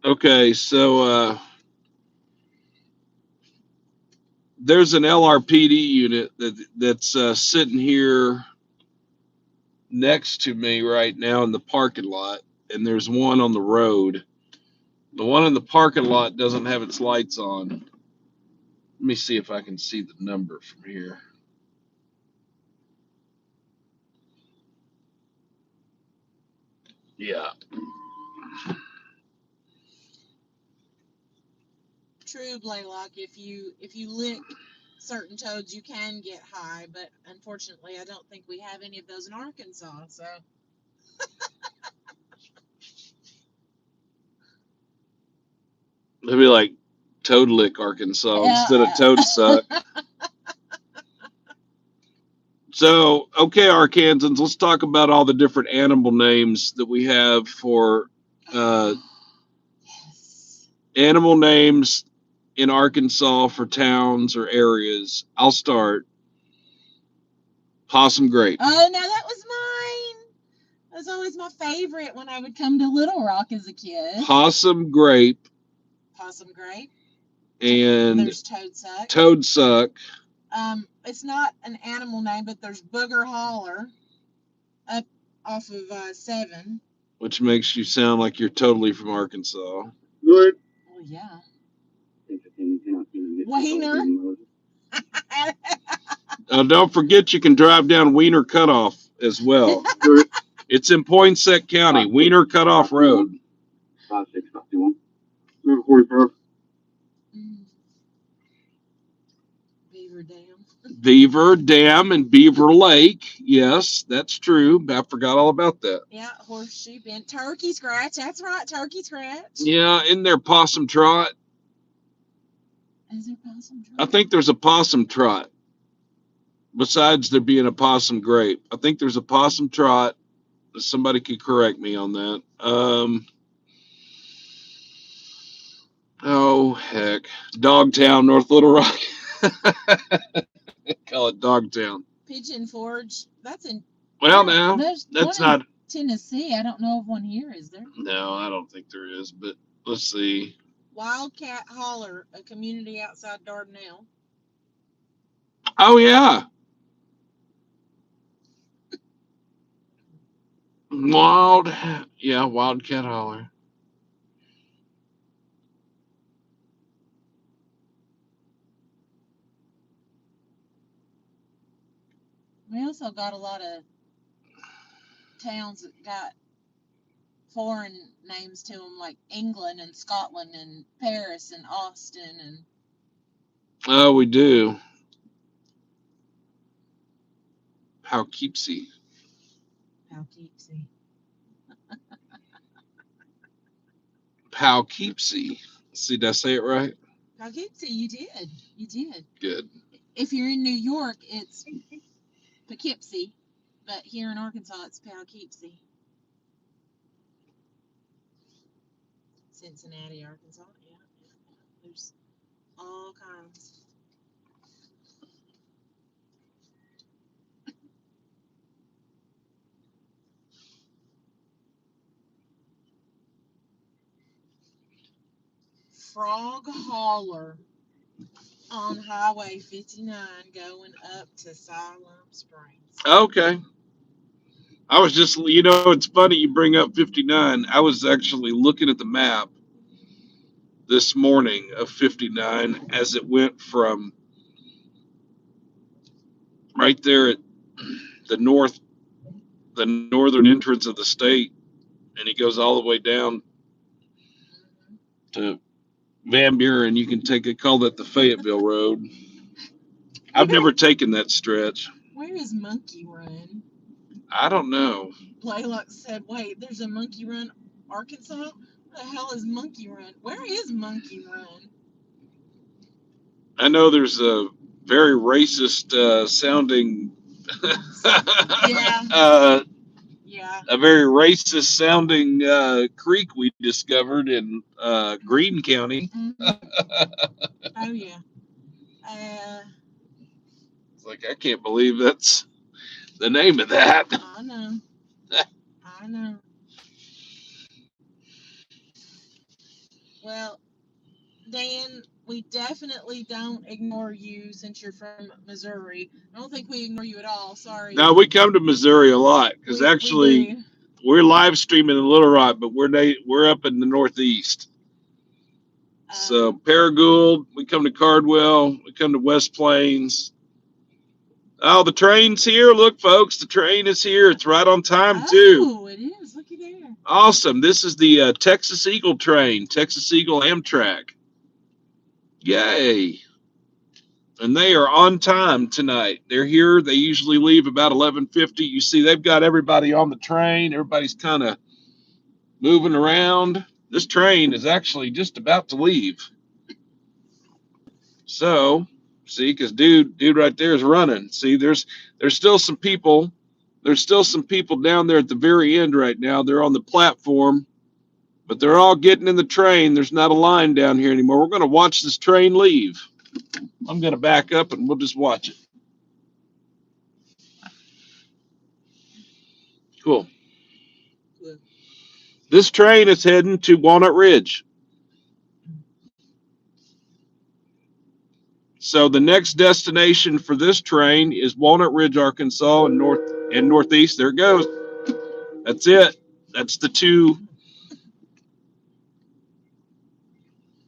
Okay, so there's an LRPD unit that's sitting here next to me right now in the parking lot, and there's one on the road. The one in the parking lot doesn't have its lights on. Let me see if I can see the number from here. Yeah. True, Blaylock. If you lick certain toads, you can get high, but unfortunately, I don't think we have any of those in Arkansas. So Maybe like Toad Lick, Arkansas instead of Toad Suck. So, okay, Arkansans, let's talk about all the different animal names that we have for yes. animal names in Arkansas for towns or areas. I'll start. Possum grape. Oh no, that was mine. That was always my favorite when I would come to Little Rock as a kid. Possum grape. Possum grape. And there's Toad Suck. Toad Suck. It's not an animal name, but there's Booger Holler up off of 7. Which makes you sound like you're totally from Arkansas. Good. Well, yeah. Wiener. Don't forget you can drive down Wiener Cutoff as well. Good. It's in Poinsett County, Wiener Cutoff Road. 5651. 745. Beaver Dam. Beaver Dam and Beaver Lake. Yes, that's true. I forgot all about that. Yeah, Horseshoe Bend. Turkey Scratch. That's right, Turkey Scratch. Yeah, in there Possum Trot. Is there Possum Trot? I think there's a Possum Trot. Besides there being a Possum Grape. I think there's a Possum Trot. Somebody could correct me on that. Oh, heck. Dogtown, North Little Rock. Call it Dogtown. Pigeon Forge. That's in. Well, yeah, now, there's that's one in not. Tennessee. I don't know of one here, is there? No, I don't think there is, but let's see. Wildcat Holler, a community outside Dardanelle. Oh, yeah. Wildcat Holler. We also got a lot of towns that got foreign names to them, like England and Scotland and Paris and Austin and. Oh, we do. Poughkeepsie. Poughkeepsie. Poughkeepsie. See, did I say it right? Poughkeepsie, you did. You did. Good. If you're in New York, it's Poughkeepsie, but here in Arkansas, it's Poughkeepsie. Cincinnati, Arkansas. Yeah. There's all kinds. Frog Holler on Highway 59 going up to Siloam Springs. Okay. I was just, it's funny you bring up 59. I was actually looking at the map this morning of 59 as it went from right there at the northern entrance of the state, and he goes all the way down to Van Buren. You can call that the Fayetteville Road. I've never taken that stretch. Where is Monkey Run? I don't know. Blaylock said, wait, there's a Monkey Run, Arkansas? What the hell is Monkey Run? Where is Monkey Run? I know there's a very racist sounding Yeah. Yeah. a very racist sounding creek we discovered in Greene County. Oh yeah. It's like, I can't believe that's the name of that. I know. I know. Well, Dan, we definitely don't ignore you since you're from Missouri. I don't think we ignore you at all. Sorry. No, we come to Missouri a lot because actually we're live streaming in Little Rock, but we're up in the Northeast. So Paragould, we come to Cardwell, we come to West Plains. Oh, the train's here. Look, folks, the train is here. It's right on time, too. Oh, it is. Looky there. Awesome. This is the Texas Eagle train, Texas Eagle Amtrak. Yay. And they are on time tonight. They're here. They usually leave about 11:50. You see, they've got everybody on the train. Everybody's kind of moving around. This train is actually just about to leave. So, see, because dude right there is running. See, there's still some people. There's still some people down there at the very end right now. They're on the platform, but they're all getting in the train. There's not a line down here anymore. We're going to watch this train leave. I'm going to back up and we'll just watch it. Cool. This train is heading to Walnut Ridge. So the next destination for this train is Walnut Ridge, Arkansas, and northeast. There it goes. That's it. That's the two.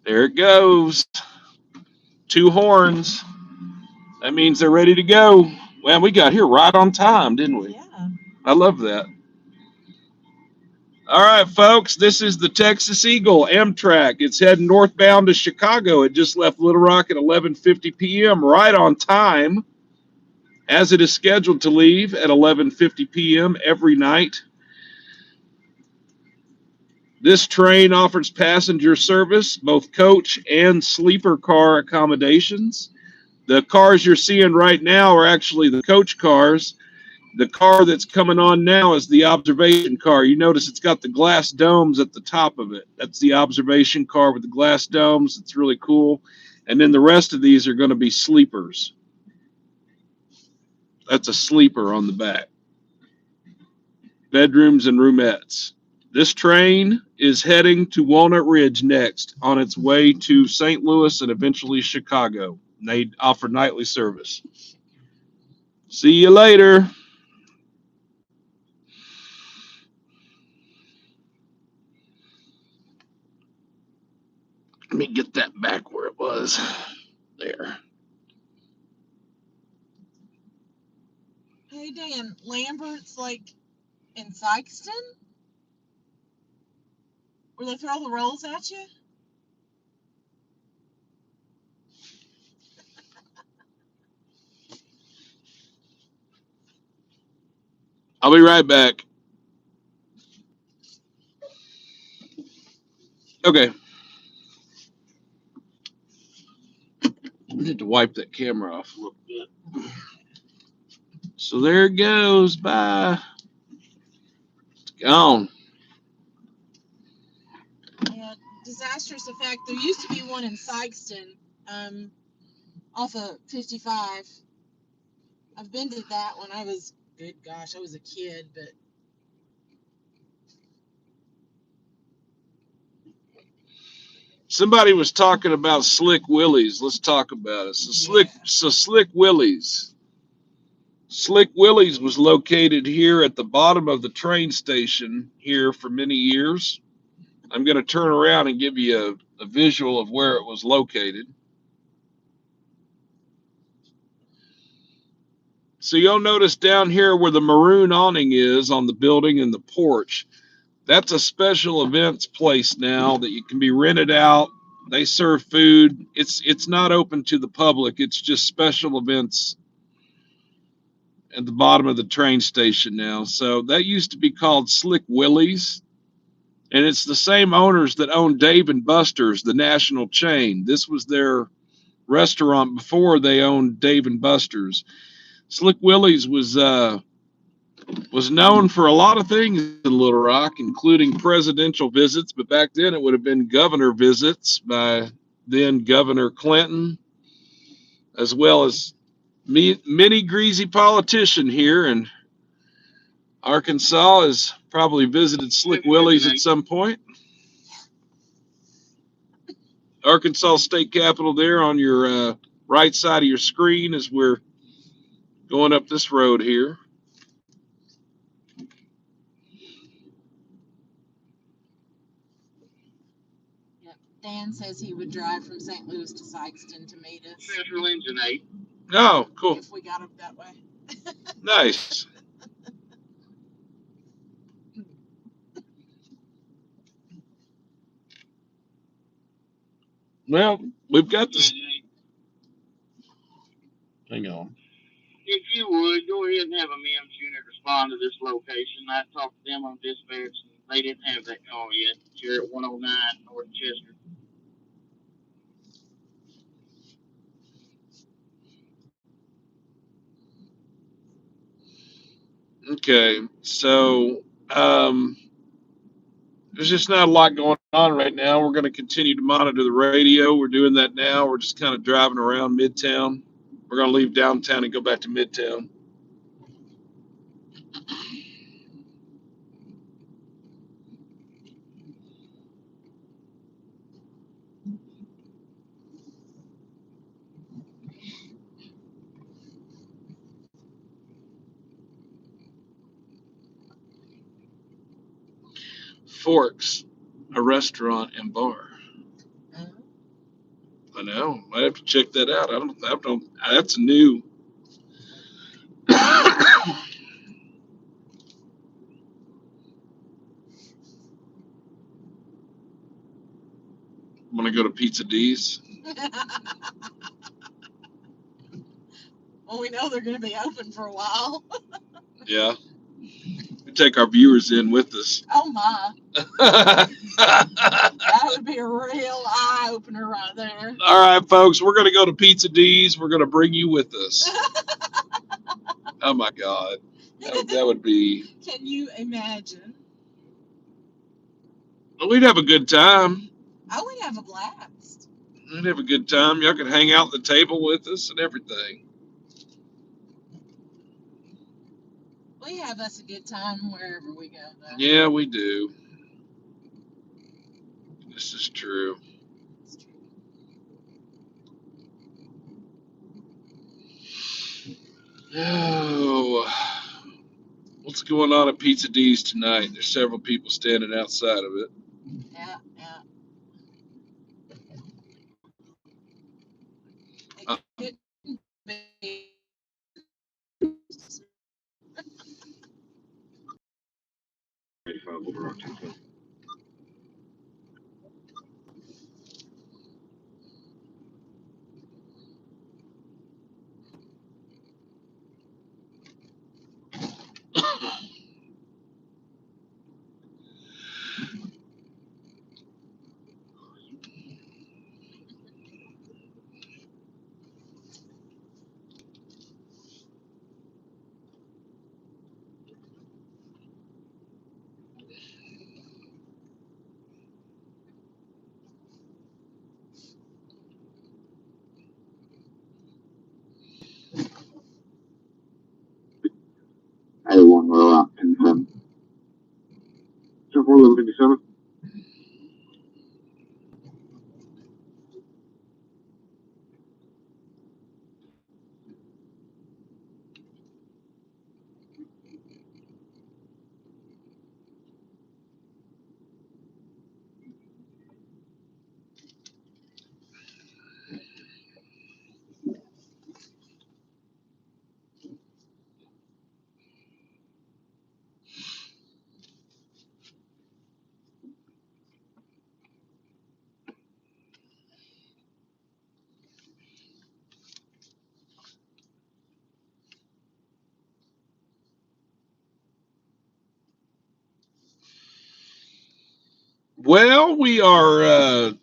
There it goes. Two horns. That means they're ready to go. Well, we got here right on time, didn't we? Yeah. I love that. All right, folks, this is the Texas Eagle Amtrak. It's heading northbound to Chicago. It just left Little Rock at 11:50 p.m., right on time, as it is scheduled to leave at 11:50 p.m. every night. This train offers passenger service, both coach and sleeper car accommodations. The cars you're seeing right now are actually the coach cars. The car that's coming on now is the observation car. You notice it's got the glass domes at the top of it. That's the observation car with the glass domes. It's really cool. And then the rest of these are going to be sleepers. That's a sleeper on the back. Bedrooms and roomettes. This train is heading to Walnut Ridge next on its way to St. Louis and eventually Chicago. They offer nightly service. See you later. Let me get that back where it was. There. Hey, Dan, Lambert's like in Sykeston? Where they throw the rolls at you? I'll be right back. Okay. I need to wipe that camera off a little bit. So there it goes. Bye. It's gone. Yeah, disastrous effect. There used to be one in Sykeston, off of 55. I've been to that one. I was a kid, but Somebody was talking about Slick Willie's. Let's talk about it. Slick Willie's. Slick Willie's was located here at the bottom of the train station here for many years. I'm going to turn around and give you a visual of where it was located. So you'll notice down here where the maroon awning is on the building and the porch, that's a special events place now that you can be rented out. They serve food. It's not open to the public. It's just special events at the bottom of the train station now. So that used to be called Slick Willie's, and it's the same owners that own Dave and Buster's, the national chain. This was their restaurant before they owned Dave and Buster's. Slick Willie's was known for a lot of things in Little Rock, including presidential visits, but back then it would have been governor visits by then Governor Clinton, as well as many greasy politician here in Arkansas has probably visited Slick Willie's at some point. Arkansas State Capitol there on your right side of your screen as we're going up this road here. Yep. Dan says he would drive from St. Louis to Sikeston to meet us. Central Engine 8. Oh, cool. If we got up that way. Nice. Well, we've got this. Hang on. If you would, go ahead and have a MEMS unit respond to this location. I talked to them on dispatch, and they didn't have that call yet. You're at 109 North Chester. Okay, so there's just not a lot going on right now. We're going to continue to monitor the radio. We're doing that now. We're just kind of driving around Midtown. We're going to leave downtown and go back to Midtown. Forks, a restaurant and bar. I know. I have to check that out. I don't. That's new. I'm gonna go to Pizza D's. Well, we know they're going to be open for a while. Yeah. We take our viewers in with us. Oh my. That would be a real eye opener right there. All right, folks, we're going to go to Pizza D's. We're going to bring you with us. Oh my God. That would be. Can you imagine? Well, we'd have a good time. Oh, we'd have a blast. We'd have a good time. Y'all could hang out at the table with us and everything. We have us a good time wherever we go, though. Yeah, we do. This is true. Oh, what's going on at Pizza D's tonight? There's several people standing outside of it. Yeah, yeah. It couldn't be. Well, we are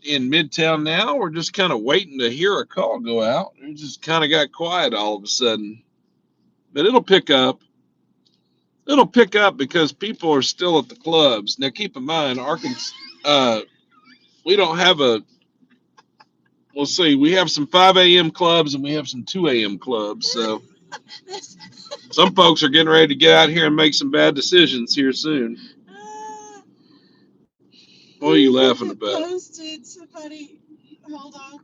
in Midtown now. We're just kind of waiting to hear a call go out. It just kind of got quiet all of a sudden. But it'll pick up. It'll pick up because people are still at the clubs. Now, keep in mind, Arkansas, we don't have a, we'll see, we have some 5 a.m. clubs and we have some 2 a.m. clubs. So some folks are getting ready to get out here and make some bad decisions here soon. What are you laughing about? Posted somebody. Hold on.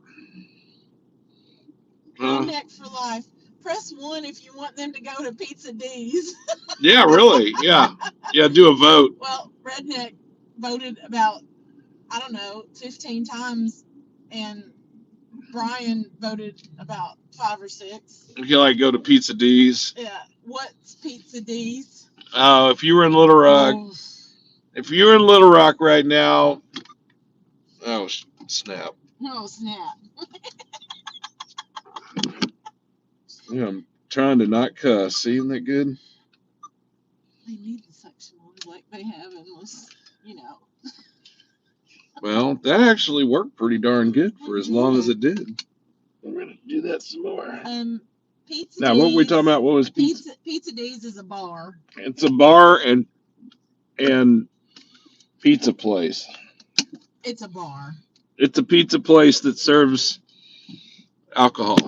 Huh? Redneck for life. Press 1 if you want them to go to Pizza D's. Yeah, really. Yeah. Yeah, do a vote. Well, Redneck voted about, I don't know, 15 times, and Brian voted about 5 or 6. You can like go to Pizza D's. Yeah. What's Pizza D's? Oh, if you were in Little Rock, Oh, if you're in Little Rock right now, oh snap. no, snap. Yeah, I'm trying to not cuss. See, isn't that good? They need the section ones like they have in this, Well, that actually worked pretty darn good for as long as it did. I'm gonna do that some more. Pizza Now, D's. what were we talking about? What was pizza? Pizza D's is a bar. It's a bar and pizza place. It's a bar. It's a pizza place that serves alcohol.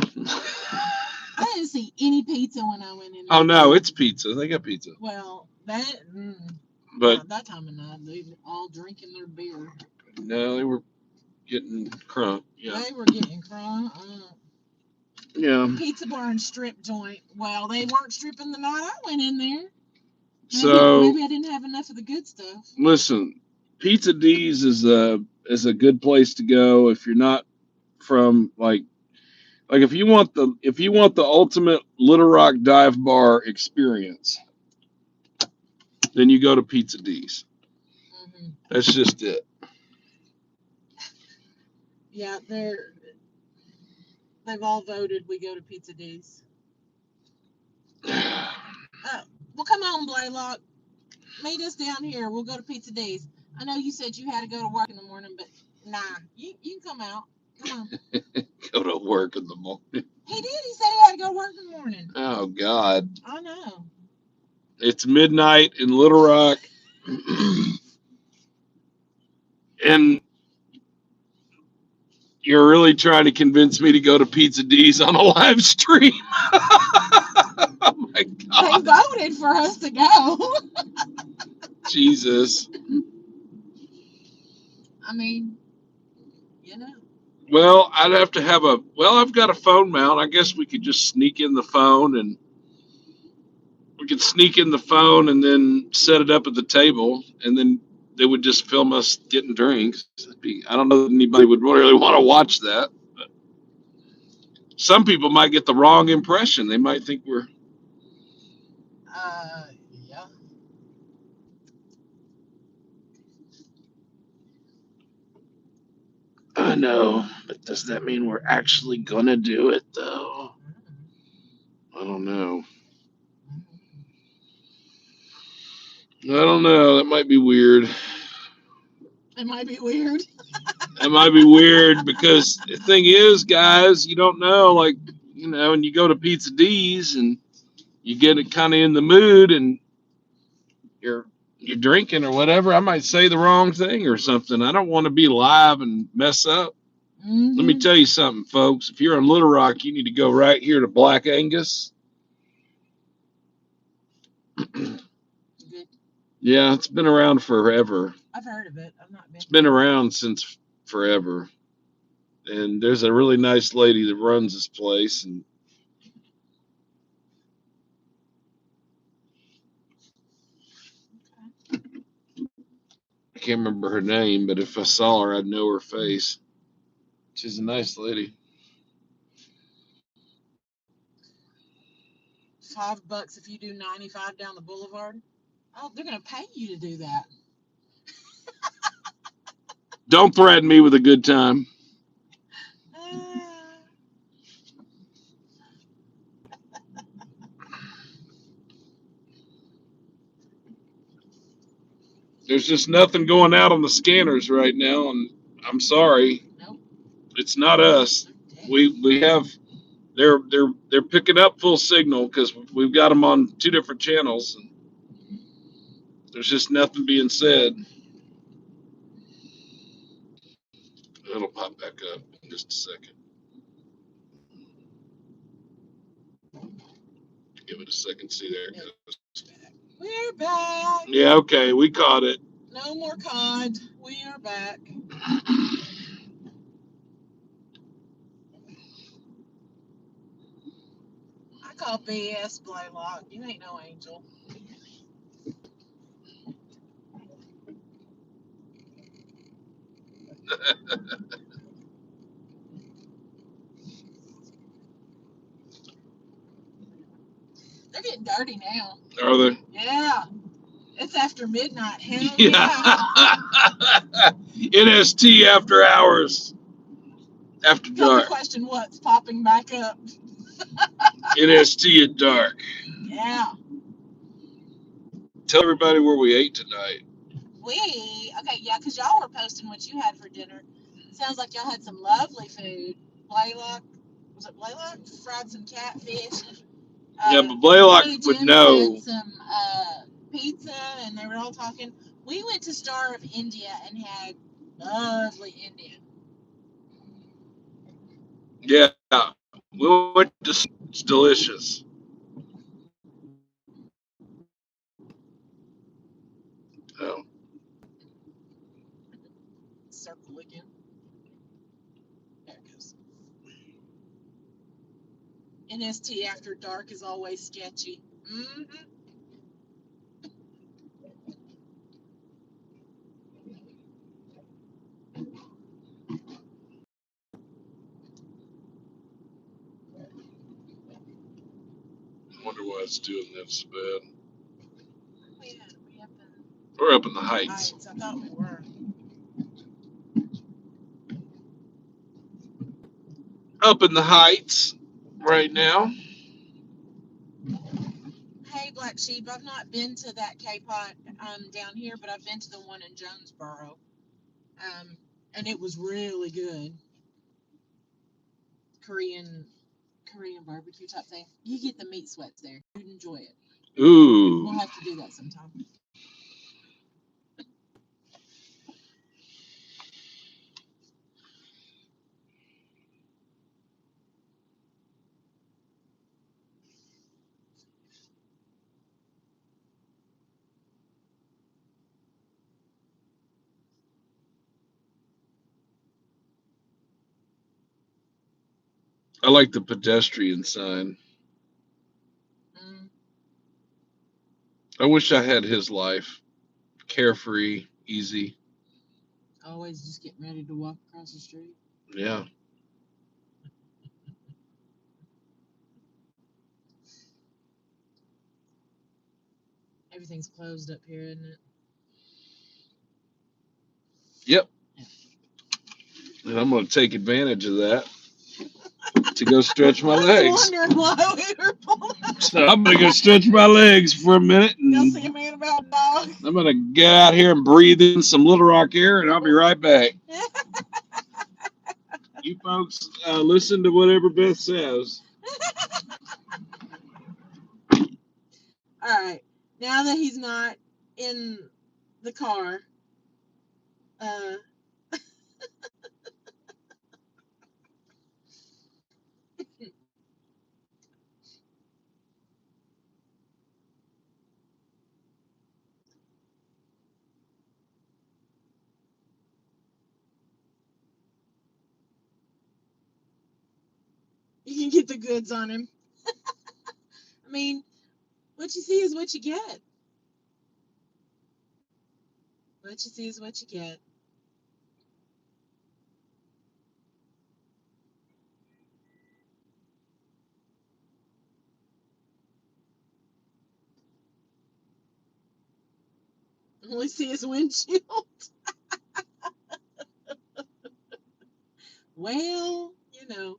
I didn't see any pizza when I went in there. Oh no, it's pizza. They got pizza. Well, that. But not that time of night, they were all drinking their beer. no, they were getting crunk. Yeah. They were getting crunk. Yeah. Pizza bar and strip joint. Well, they weren't stripping the night I went in there. Maybe I didn't have enough of the good stuff. Listen, Pizza D's is a good place to go if you're not from like if you want the ultimate Little Rock dive bar experience, then you go to Pizza D's. Mm-hmm. That's just it. Yeah, they've all voted we go to Pizza D's. Well, come on, Blaylock. Meet us down here. We'll go to Pizza D's. I know you said you had to go to work in the morning, but nah, you can come out. Come on. Go to work in the morning. He did. He said he had to go to work in the morning. Oh, God. I know. It's midnight in Little Rock. And you're really trying to convince me to go to Pizza D's on a live stream. Oh, my God. They voted for us to go. Jesus. I mean, Well, I'd have to have I've got a phone mount. I guess we could just sneak in the phone and then set it up at the table, and then they would just film us getting drinks. I don't know that anybody would really want to watch that. But some people might get the wrong impression. They might think we're. Yeah. I know, but does that mean we're actually gonna do it though? I don't know. That might be weird. It might be weird. It might be weird because the thing is, guys, you don't know, and you go to Pizza D's and you get it kind of in the mood and you're drinking or whatever. I might say the wrong thing or something. I don't want to be live and mess up. Mm-hmm. Let me tell you something, folks. If you're in Little Rock, you need to go right here to Black Angus. Yeah, it's been around forever. I've heard of it. I've not been. It's been around since forever. And there's a really nice lady that runs this place, and I can't remember her name, but if I saw her, I'd know her face. She's a nice lady. $5 if you do 95 down the boulevard. Oh, they're gonna pay you to do that. Don't threaten me with a good time. There's just nothing going out on the scanners right now, and I'm sorry, Nope. it's not us. We have they're picking up full signal because we've got them on two different channels, and there's just nothing being said. It'll pop back up in just a second. Give it a second. See, there it goes. We're back. Yeah, okay, we caught it. No more COD. We are back. I call BS, Blaylock. You ain't no angel. They're getting dirty now. Are they? Yeah. It's after midnight. Hell yeah. NST after hours. After Call the dark. question, what's popping back up? NST at dark. Yeah. Tell everybody where we ate tonight. Okay, yeah, because y'all were posting what you had for dinner. Sounds like y'all had some lovely food. Blaylock, was it Blaylock? Fried some catfish. And, Yeah, but Blaylock Billy would Jim know. had some pizza, and they were all talking. We went to Star of India and had lovely Indian. Yeah, we went to. It's delicious. Oh. Circle again. There it goes. NST after dark is always sketchy. Mm-hmm. I wonder why it's doing this bad. We We're up in the Heights. I thought we were. Up in the Heights right now. Hey, Black Sheep, I've not been to that K-Pot down here, but I've been to the one in Jonesboro. And it was really good. Korean barbecue type thing. You get the meat sweats there. You'd enjoy it. Ooh. We'll have to do that sometime. I like the pedestrian sign. I wish I had his life. Carefree, easy. Always just getting ready to walk across the street. Yeah. Everything's closed up here, isn't it? Yep. And I'm going to take advantage of that to go stretch my legs. I was wondering why we were pulling up. So I'm going to go stretch my legs for a minute. Y'all And see a man about dog? I'm going to get out here and breathe in some Little Rock air, and I'll be right back. You folks listen to whatever Beth says. All right. Now that he's not in the car, you can get the goods on him. I mean, what you see is what you get. What you see is what you get. Only see his windshield. Well, you know.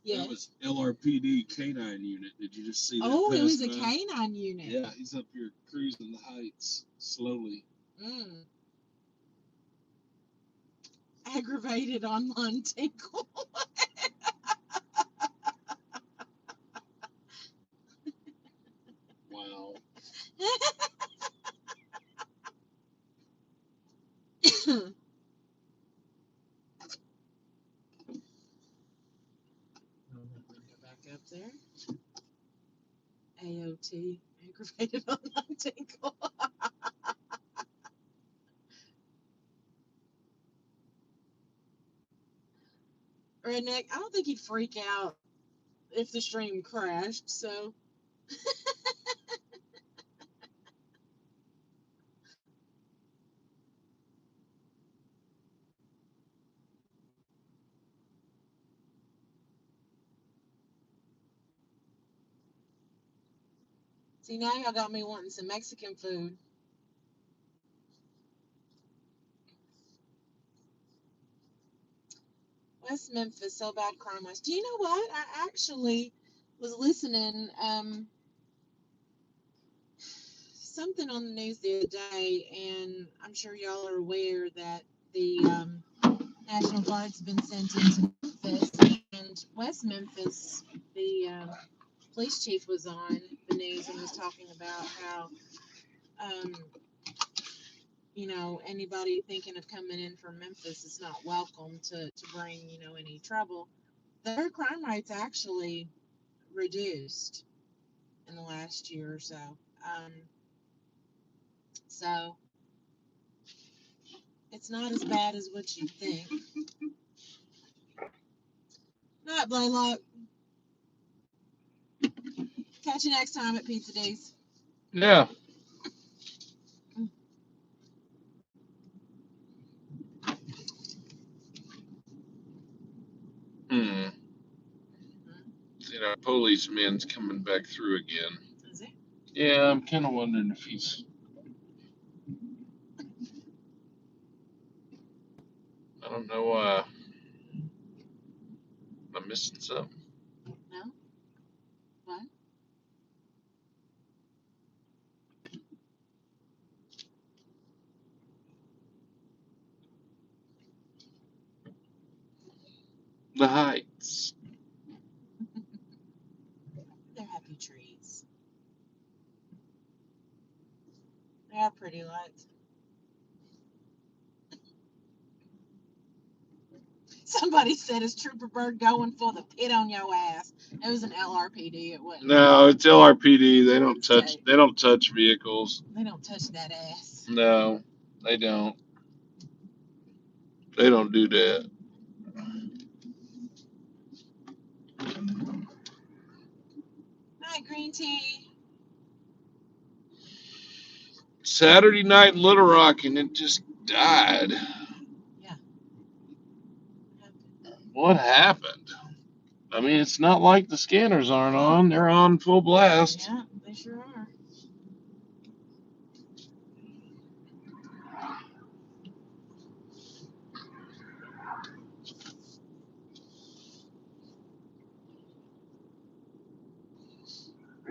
Yeah. That was LRPD K9 unit. Did you just see that? Oh, it was a pass by? canine unit. Yeah, he's up here cruising the heights slowly. Aggravated online tinkle. Wow. Go back up there. AOT, aggravated online tinkle. Redneck, I don't think he'd freak out if the stream crashed, so. See, now y'all got me wanting some Mexican food. West Memphis, so bad crime wise. Do you know what? I actually was listening, something on the news the other day, and I'm sure y'all are aware that the National Guard's been sent into Memphis, and West Memphis, the police chief was on the news and was talking about how, anybody thinking of coming in from Memphis is not welcome to bring, any trouble. Their crime rate's actually reduced in the last year or so. So it's not as bad as what you think. Not Blaylock. Catch you next time at Pizza Days. Yeah. Policeman's coming back through again. Is it? Yeah, I'm kind of wondering if he's. I don't know why. I'm missing something. No? What? The heights. They're happy trees. They are pretty lights. Somebody said, "Is Trooper Bird going for the pit on your ass?" It was an LRPD. It wasn't. No, it's LRPD. They don't touch. They don't touch vehicles. They don't touch that ass. No, they don't. They don't do that. Night, green tea. Saturday night in Little Rock, and it just died. Yeah. What happened? I mean, it's not like the scanners aren't on. They're on full blast. Yeah, they sure are.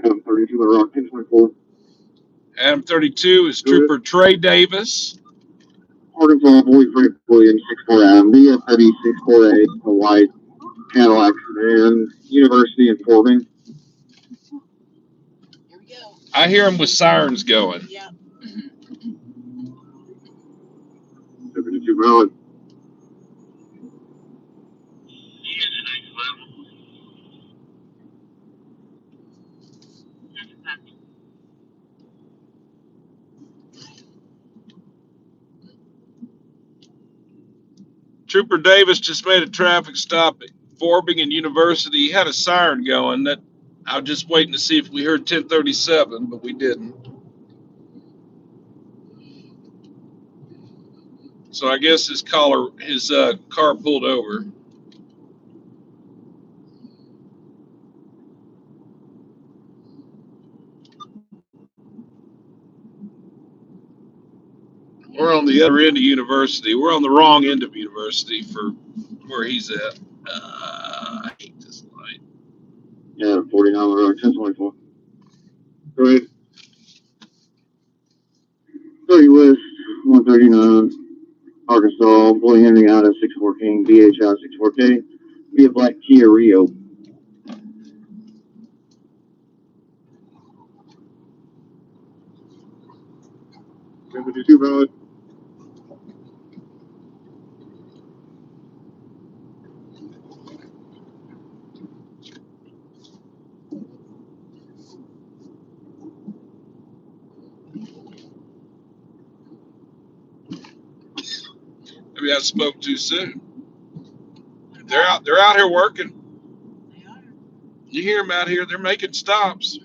Adam 32 Little Rock, 1024. Adam 32 is Trooper Trey Davis. Arkansas, boyfriend, William, 64 Adam, BF 3648, a white Cadillac sedan, University informing. Here we go. I hear him with sirens going. Yep. 72 valid. Trooper Davis just made a traffic stop at Forbing and University. He had a siren going. That I was just waiting to see if we heard 1037, but we didn't. So I guess his car pulled over. We're on the other end of University. We're on the wrong end of University for where he's at. I hate this light. 149 or 1024. Go ahead. 30 West, 139, Arkansas, Boy Henry out of 614, BH out 64K, via Black Kia Rio. 1052 valid. Maybe I spoke too soon. They're out here working. They are. You hear them out here, they're making stops.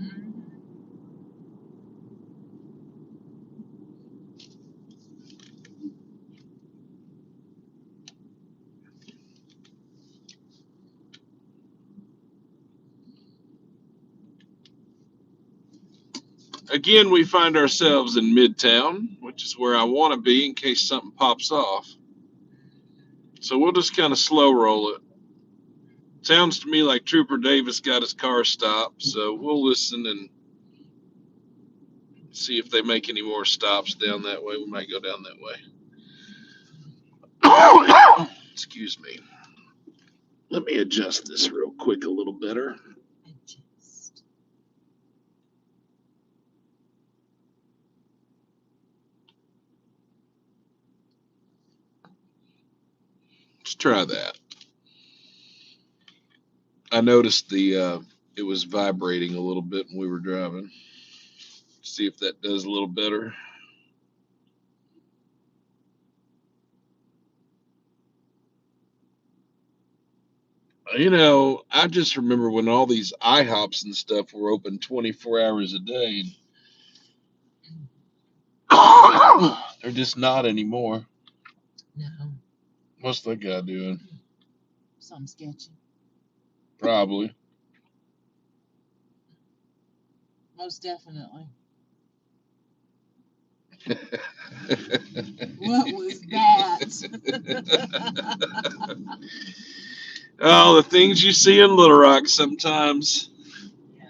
Again, we find ourselves in Midtown, which is where I want to be in case something pops off. So we'll just kind of slow roll it. Sounds to me like Trooper Davis got his car stopped, so we'll listen and see if they make any more stops down that way. We might go down that way. Excuse me. Let me adjust this real quick a little better. Let's try that. I noticed it was vibrating a little bit when we were driving. See if that does a little better. You know, I just remember when all these IHOPs and stuff were open 24 hours a day. They're just not anymore. No. What's that guy doing? Something sketchy. Probably. Most definitely. What was that? Oh, the things you see in Little Rock sometimes. Yeah.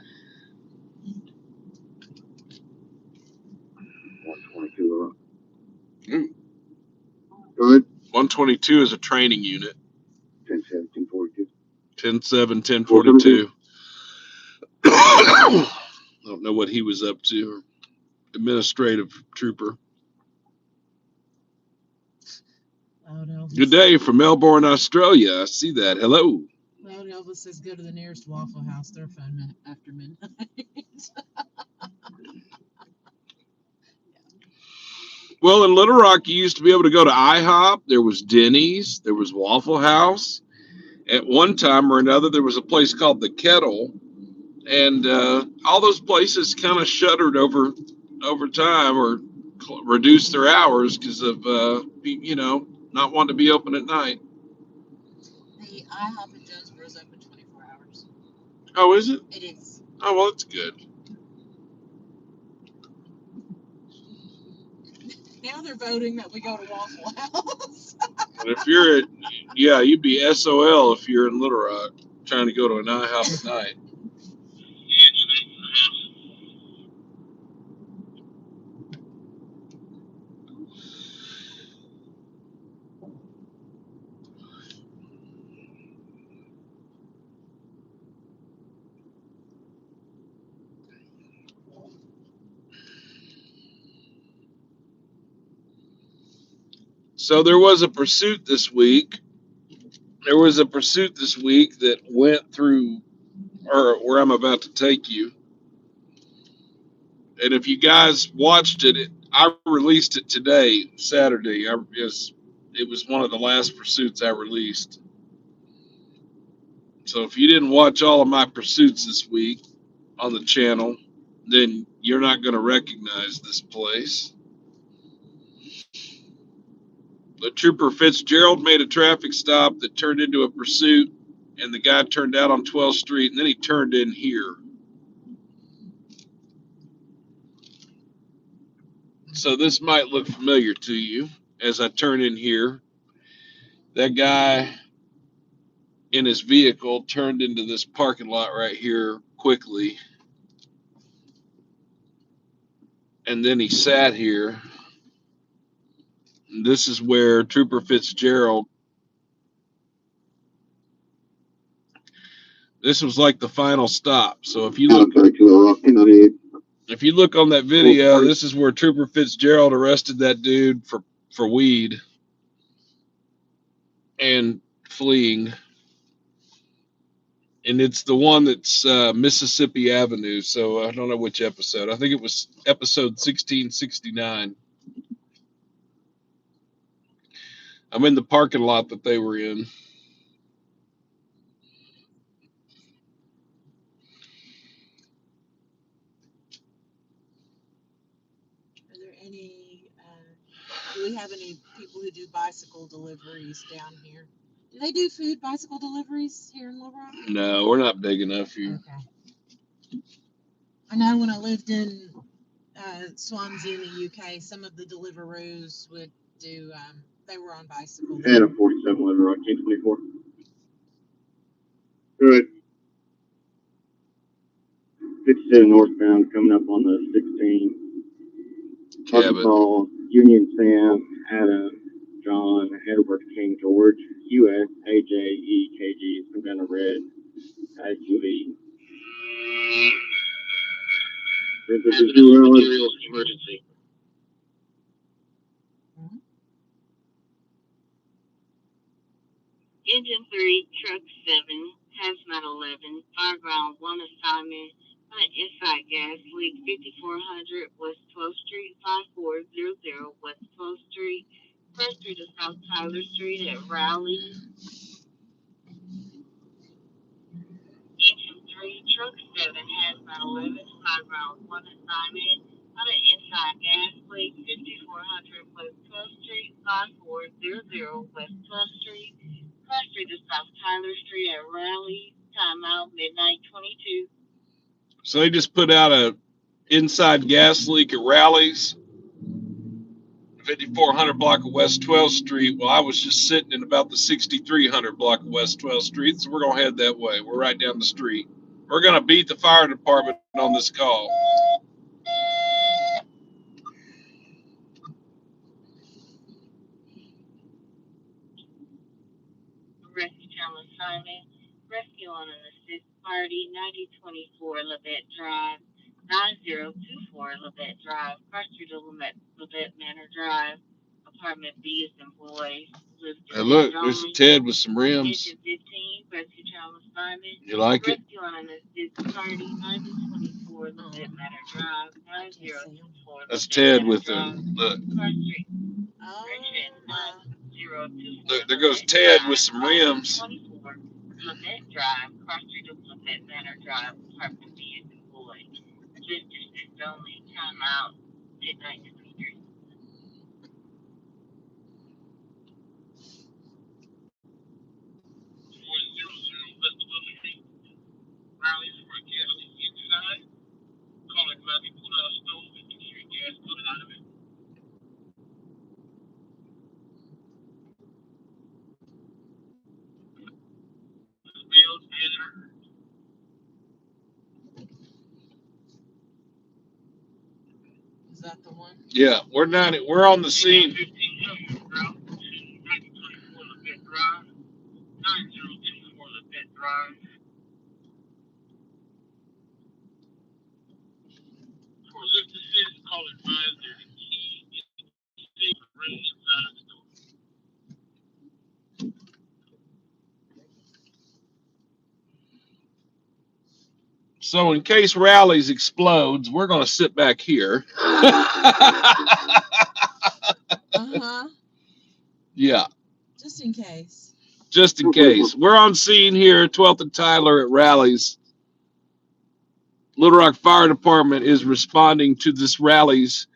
122. Go ahead. 122 is a training unit. 10-7, 1042. 10-7, 1042. I don't know what he was up to. Administrative trooper. Loud Elvis. Good day from Melbourne, Australia. I see that. Hello. Loud Elvis says go to the nearest Waffle House. They're fun after midnight. Well, in Little Rock, you used to be able to go to IHOP. There was Denny's. There was Waffle House. At one time or another, there was a place called The Kettle. And all those places kind of shuttered over time or reduced their hours because of, not wanting to be open at night. The IHOP in Jonesboro is open 24 hours. Oh, is it? It is. Oh, well, that's good. Now they're voting that we go to Waffle House. If you're you'd be SOL if you're in Little Rock trying to go to an IHOP at night. So there was a pursuit this week. That went through, or where I'm about to take you. And if you guys watched it, I released it today, Saturday. It was one of the last pursuits I released. So if you didn't watch all of my pursuits this week on the channel, then you're not going to recognize this place. But Trooper Fitzgerald made a traffic stop that turned into a pursuit, and the guy turned out on 12th Street, and then he turned in here. So this might look familiar to you as I turn in here. That guy in his vehicle, turned into this parking lot right here quickly, and then he sat here. And this is where Trooper Fitzgerald. This was like the final stop. So if you look on that video, this is where Trooper Fitzgerald arrested that dude for weed and fleeing. And it's the one that's Mississippi Avenue. So I don't know which episode. I think it was episode 1669. I'm in the parking lot that they were in. Are there any, do we have any people who do bicycle deliveries down here? Do they do food bicycle deliveries here in Little Rock? No, we're not big enough here. Okay. I know when I lived in Swansea in the UK, some of the Deliveroos would do, they were on bicycles. And a 47 Little Rock, 1024. Good. 57 northbound coming up on the 16. Arkansas, Union Sam, Adam, John, Edward King George, US, AJ, EKG, some kind of red, SUV. Materials emergency. Engine 3, Truck 7, Hazmat 11, Fireground 1 assignment, inside gas leak 5400 West 12th Street, 5400 West 12th Street, First Street to South Tyler Street at Raleigh. Engine 3, Truck 7, Hazmat 11, Fireground 1 assignment, inside gas leak 5400 West 12th Street, 5400 West 12th Street, First Street to South Tyler Street at Raleigh. Timeout midnight 22. So they just put out a inside gas leak at Rally's, 5400 block of West 12th Street. Well, I was just sitting in about the 6300 block of West 12th Street, so we're going to head that way. We're right down the street. We're going to beat the fire department on this call. Rescue channel assignment. Rescue on an assist party, 9024 Levette Drive, 9024 Levette Drive, First Street to Levette Manor Drive, apartment B is in boy. Hey, look, there's Ted with some rims. Engine 15, rescue channel assignment. You like it? Rescue on an assist party, 9024 Levette Manor Drive, 9024 That's Levette Ted Manor with Drive, the look. First Street. There goes Ted with some rims. 24 Levette Drive, Cross Street to Levette Manor Drive, apartment B is employed. This district only, time out, midnight 23. Riley's for gas inside. Calling Levy, pull out a stove and get gas, put it out of it. Is that the one? Yeah, we're not. We're on the scene. 1500, bro. 9024 Levette Drive. 9024 Levette Drive. For lift assist, call advisor. Key is right inside the door. So in case Rally's explodes, we're going to sit back here. Yeah. Just in case. Just in case. We're on scene here, 12th and Tyler at Rally's. Little Rock Fire Department is responding to this Rally's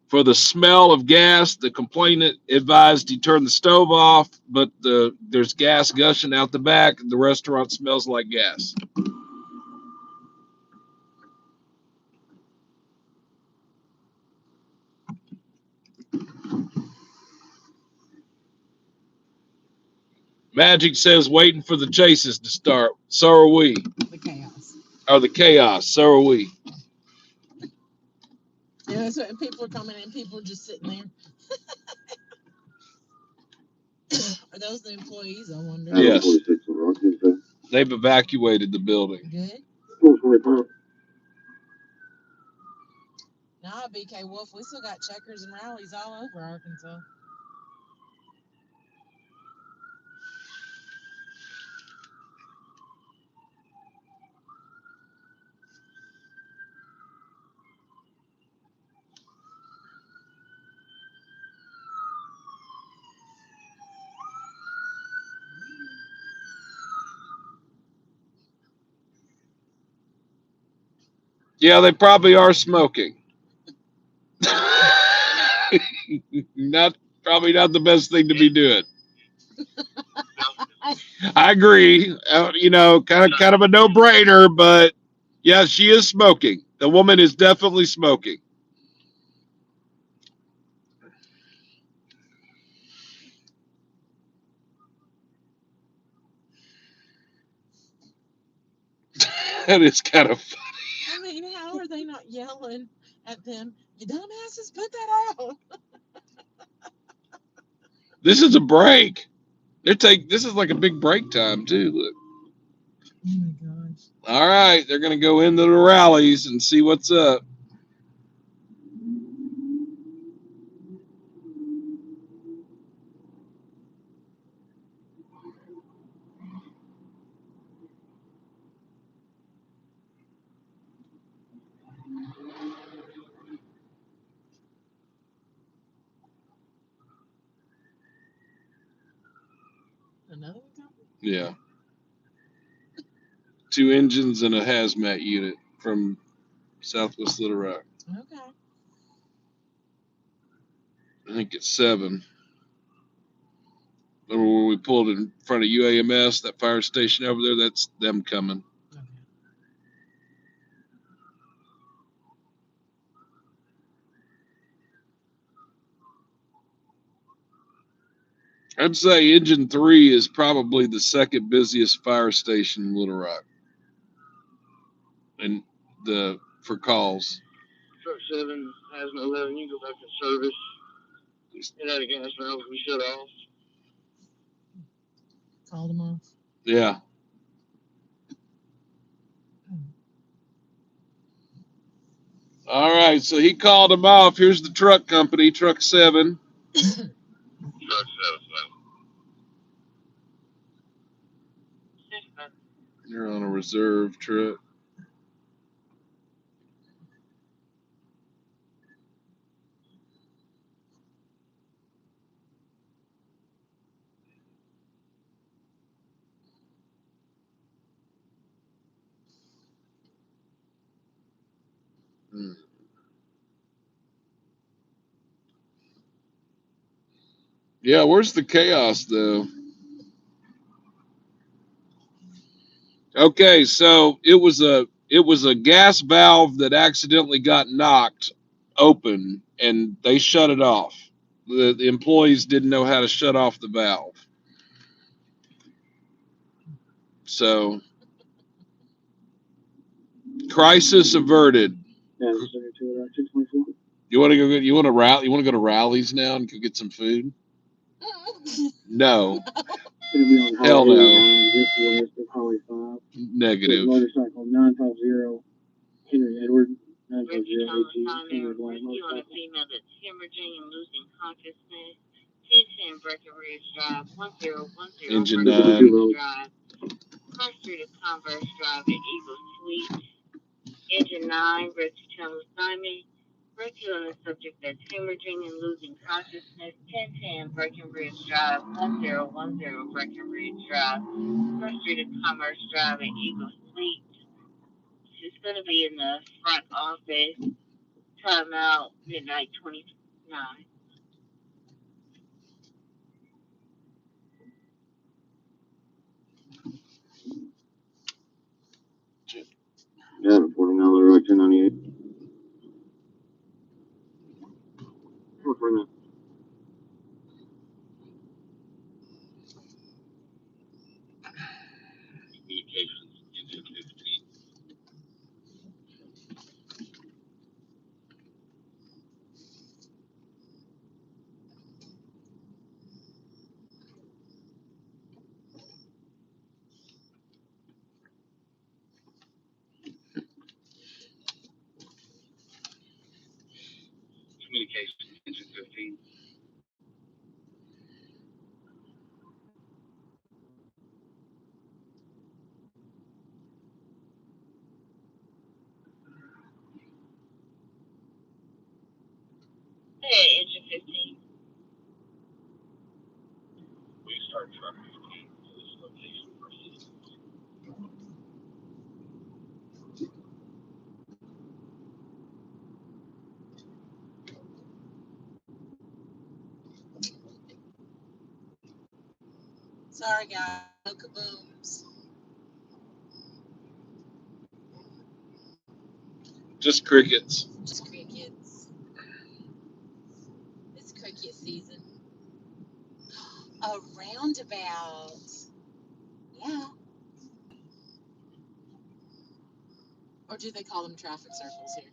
for the smell of gas. The complainant advised he turn the stove off, but there's gas gushing out the back. The restaurant smells like gas. Magic says waiting for the chases to start. So are we. The chaos. Or the chaos. So are we. Yeah, that's what people are coming in. People are just sitting there. Are those the employees? I wonder. Yes. They've evacuated the building. Good. Nah, BK Wolf, we still got checkers and rallies all over Arkansas. Yeah, they probably are smoking. Probably not the best thing to be doing. I agree. Kind of a no-brainer, but yeah, she is smoking. The woman is definitely smoking. That is kind of funny. I mean, how are they not yelling at them? You dumbasses, put that out. This is a break. This is like a big break time too. Look. Oh my gosh. All right, they're gonna go into the rallies and see what's up. Another one coming? Yeah. 2 engines and a hazmat unit from Southwest Little Rock. Okay. I think it's 7. Remember when we pulled in front of UAMS, that fire station over there? That's them coming. Okay. I'd say Engine 3 is probably the second busiest fire station in Little Rock. And for calls. Truck 7 has an 11. You can go back to service. It had a gas valve. We shut off. Called them off. Yeah. All right, so he called him off. Here's the truck company, Truck 7. Truck 7. You're on a reserve truck. Yeah, where's the chaos though? Okay, so it was a gas valve that accidentally got knocked open and they shut it off. The employees didn't know how to shut off the valve. So crisis averted. You want to go? You want to rally? You want to go to rallies now and go get some food? No. Hell no. Negative. Motorcycle 950 Henry Edward. Rescue on assignment. Rescue on a female that's hemorrhaging and losing consciousness. 1010 Breckenridge Drive. 1010 Engine Breckenridge 9. Drive. Cross Street of Converse Drive at Eagle Suite. Engine 9, rescue on assignment. Rescue on a subject that's hemorrhaging and losing consciousness. 1010 Breckenridge Drive. 1010 Breckenridge Drive. Cross Street of Commerce Drive at Eagle Suite. She's going to be in the front office. Timeout midnight 29. Yeah, reporting now, Leroy 1098. communication, engine 15. Hey, engine 15. We start truck 15 to this location for assistance. Sorry, guys. No kabooms. Just crickets. Just crickets. It's cricket season. A roundabout. Yeah. Or do they call them traffic circles here?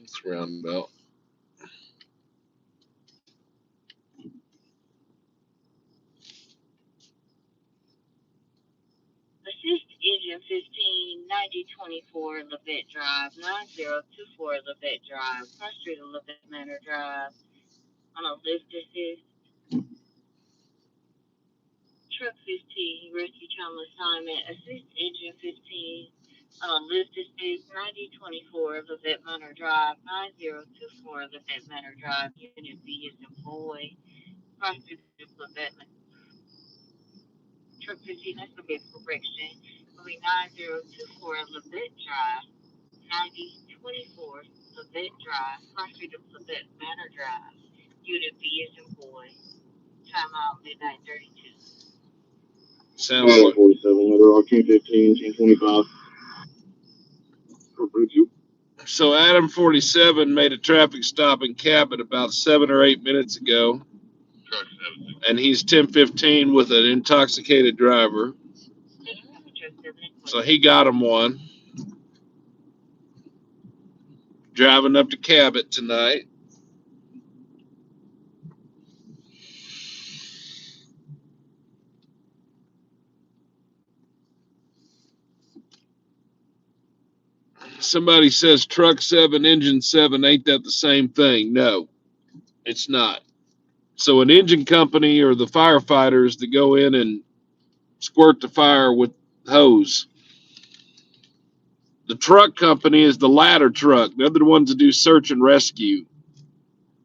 It's roundabout. Assist engine 15, 9024 Levette Drive, 9024 Levette Drive, Cross Street of Levette Manor Drive, on a lift assist. Truck 15, rescue channel assignment, assist engine 15, on a lift assist, 9024 Levette Manor Drive, 9024 Levette Manor Drive, unit B is in boy, Cross Street of Levette Manor. Truck 15, that's going to be a correction. It'll be 9024 Levette Drive, 9024 Levette Drive, Cross Street of Levette Manor Drive, unit B is in boy, time out midnight 32. Sounds like 47, letter rock, chain 15, chain 25. so. Adam 47 made a traffic stop in Cabot about 7 or 8 minutes ago, Truck 7. and he's 10:15 with an intoxicated driver. So he got him one. Driving up to Cabot tonight. Somebody says truck 7, engine 7. Ain't that the same thing? No, it's not. So an engine company or the firefighters that go in and squirt the fire with hose. The truck company is the ladder truck. They're the ones that do search and rescue.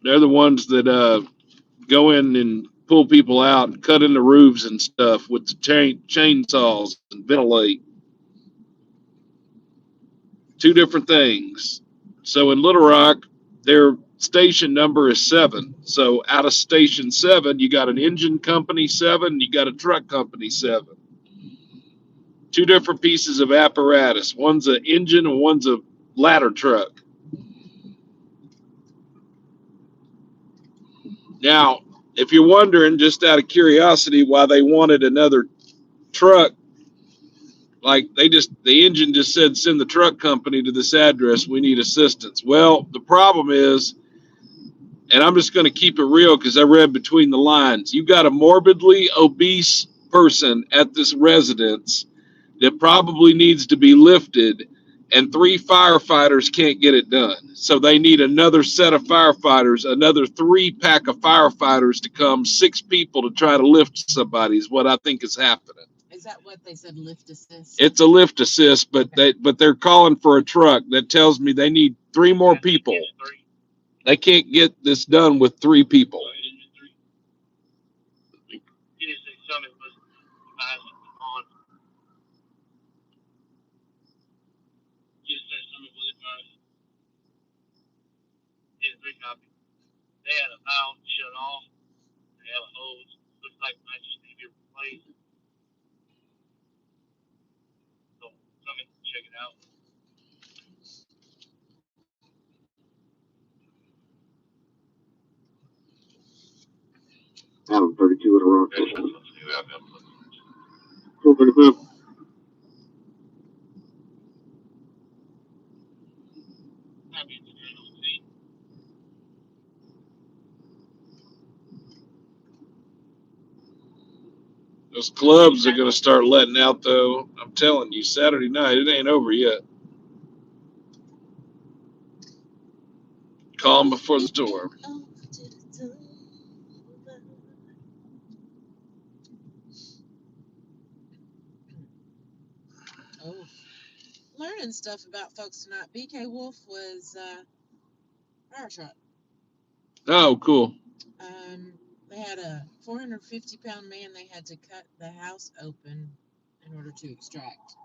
They're the ones that go in and pull people out and cut in the roofs and stuff with the chainsaws and ventilate. Two different things. So in Little Rock, their station number is 7. So out of station 7, you got an engine company 7, you got a truck company 7. Two different pieces of apparatus. One's an engine and one's a ladder truck. Now, if you're wondering, just out of curiosity, why they wanted another truck, like the engine just said, send the truck company to this address. We need assistance. Well, the problem is, and I'm just going to keep it real because I read between the lines. You got a morbidly obese person at this residence that probably needs to be lifted, and 3 firefighters can't get it done. So they need another set of firefighters, another 3-pack of firefighters to come, 6 people to try to lift somebody is what I think is happening. Is that what they said, lift assist? It's a lift assist, but they're calling for a truck. That tells me they need 3 more people. They can't get this done with 3 people. They had a valve shut off. They have a hose. Looks like it might just need to be replaced. So come in and check it out. Adam 32 at a rock. 435. Those clubs are going to start letting out, though. I'm telling you, Saturday night, it ain't over yet. Calm before the storm. Oh, learning stuff about folks tonight. BK Wolf was fire truck. Oh, cool. They had a 450-pound man they had to cut the house open in order to extract.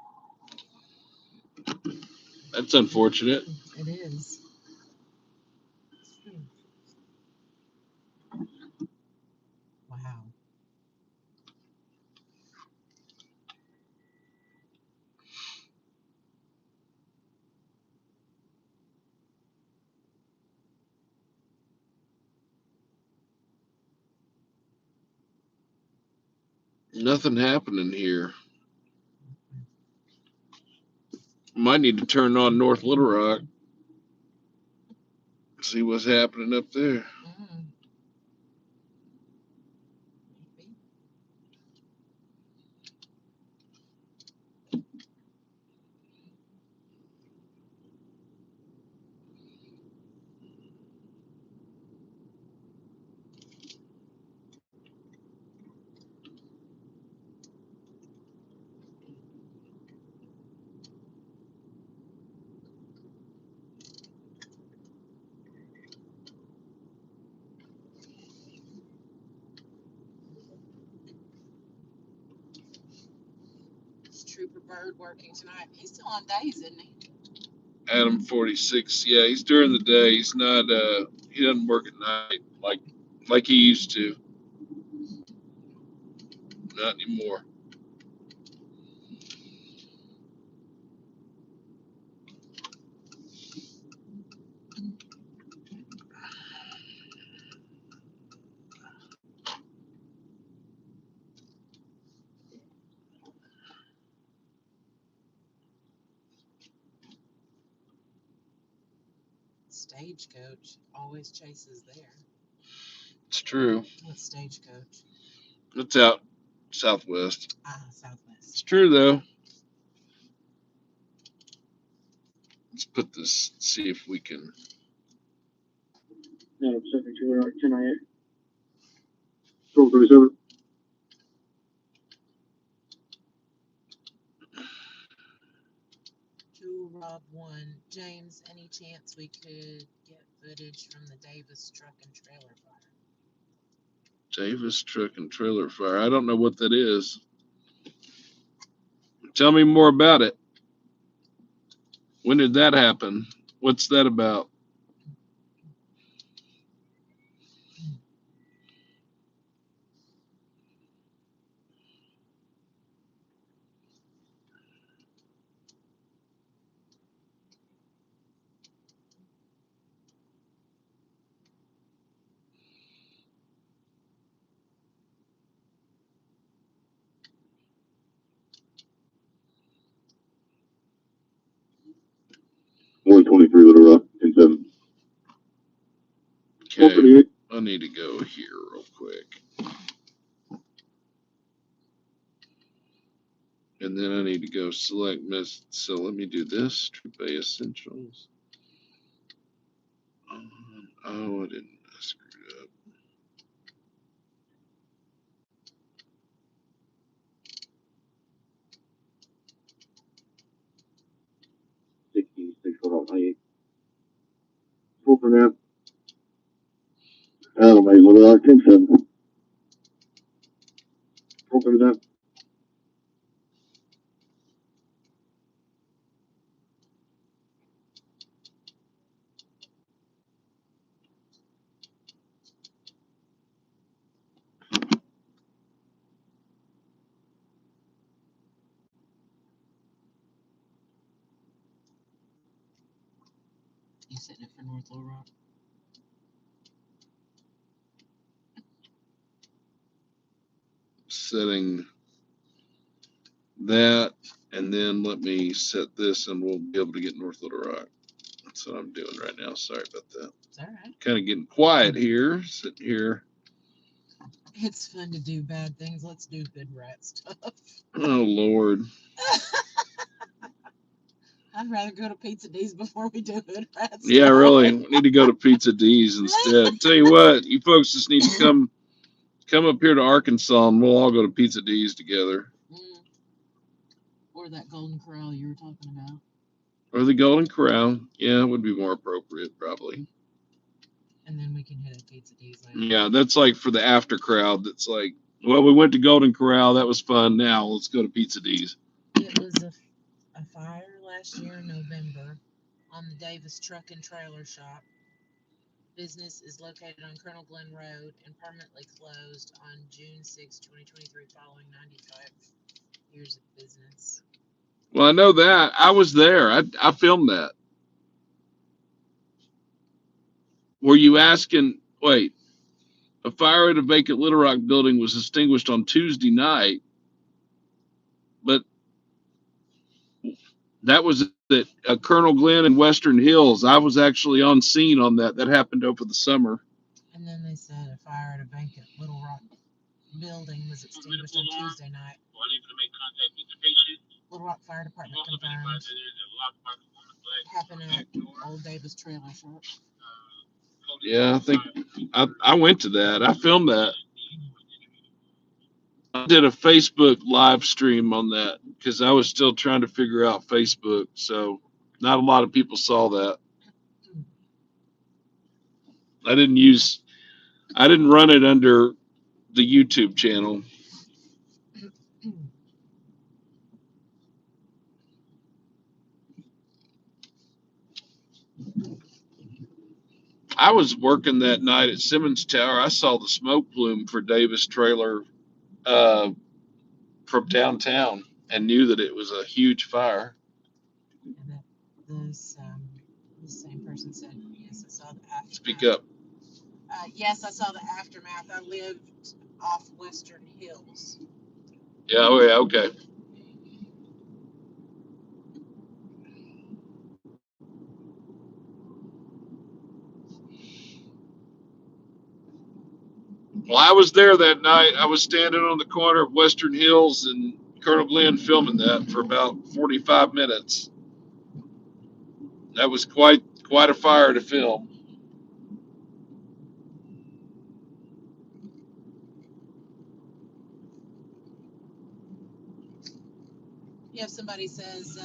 That's unfortunate. It is. Wow. Nothing happening here. Might need to turn on North Little Rock. See what's happening up there. Maybe. Is Trooper Bird working tonight? He's still on days, isn't he? Adam 46. Yeah, he's during the day. He's not. He doesn't work at night like he used to. Not anymore. Stagecoach always chases there. It's true. What's Stagecoach? It's out southwest. Southwest. It's true though. Let's put this. See if we can. Yeah, Pacific 1098. 1237. Rob 1. James, any chance we could get footage from the Davis truck and trailer fire? Davis truck and trailer fire. I don't know what that is. Tell me more about it. When did that happen? What's that about? Only 23 Little Rock and 7. Okay. I need to go here real quick. And then I need to go select miss. So let me do this. Troop A Essentials. Oh, I didn't. I screwed up. Full for now. Adam, Little Rock 10-7. Full for that. You setting it for North Little Rock? Setting that, and then let me set this, and we'll be able to get North Little Rock. That's what I'm doing right now. Sorry about that. It's all right. Kind of getting quiet here, sitting here. It's fun to do bad things. Let's do good rat stuff. Oh, Lord. I'd rather go to Pizza D's before we do Hood Rats. Yeah, really. We need to go to Pizza D's instead. Tell you what, you folks just need to come up here to Arkansas and we'll all go to Pizza D's together. Or that Golden Corral you were talking about. Or the Golden Corral. Yeah, it would be more appropriate, probably. And then we can hit a Pizza D's later. Yeah, that's like for the after crowd. That's like, well, we went to Golden Corral. That was fun. Now let's go to Pizza D's. It was a fire last year in November on the Davis Truck and Trailer Shop. Business is located on Colonel Glenn Road and permanently closed on June 6, 2023, following 95 years of business. Well, I know that. I was there. I filmed that. Were you asking? Wait, a fire at a vacant Little Rock building was extinguished on Tuesday night, but that was at Colonel Glenn and Western Hills. I was actually on scene on that. That happened over the summer. And then they said a fire at a vacant Little Rock building was extinguished on Tuesday night. Little Rock Fire Department confirmed. Happened at Old Davis Trailer Shop. Yeah, I think I went to that. I filmed that. I did a Facebook live stream on that because I was still trying to figure out Facebook. So not a lot of people saw that. I didn't run it under the YouTube channel. I was working that night at Simmons Tower. I saw the smoke plume for Davis Trailer from downtown and knew that it was a huge fire. And this same person said, yes, I saw the aftermath. Speak up. Yes, I saw the aftermath. I lived off Western Hills. Yeah, oh yeah, okay. Well, I was there that night. I was standing on the corner of Western Hills and Colonel Glenn filming that for about 45 minutes. That was quite a fire to film. Yeah, if somebody says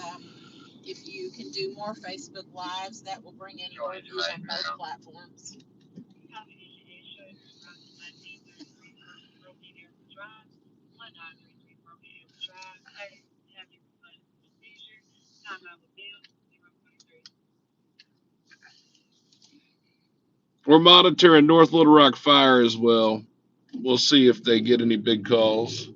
if you can do more Facebook Lives, that will bring in more views on both platforms. We're monitoring North Little Rock Fire as well. We'll see if they get any big calls.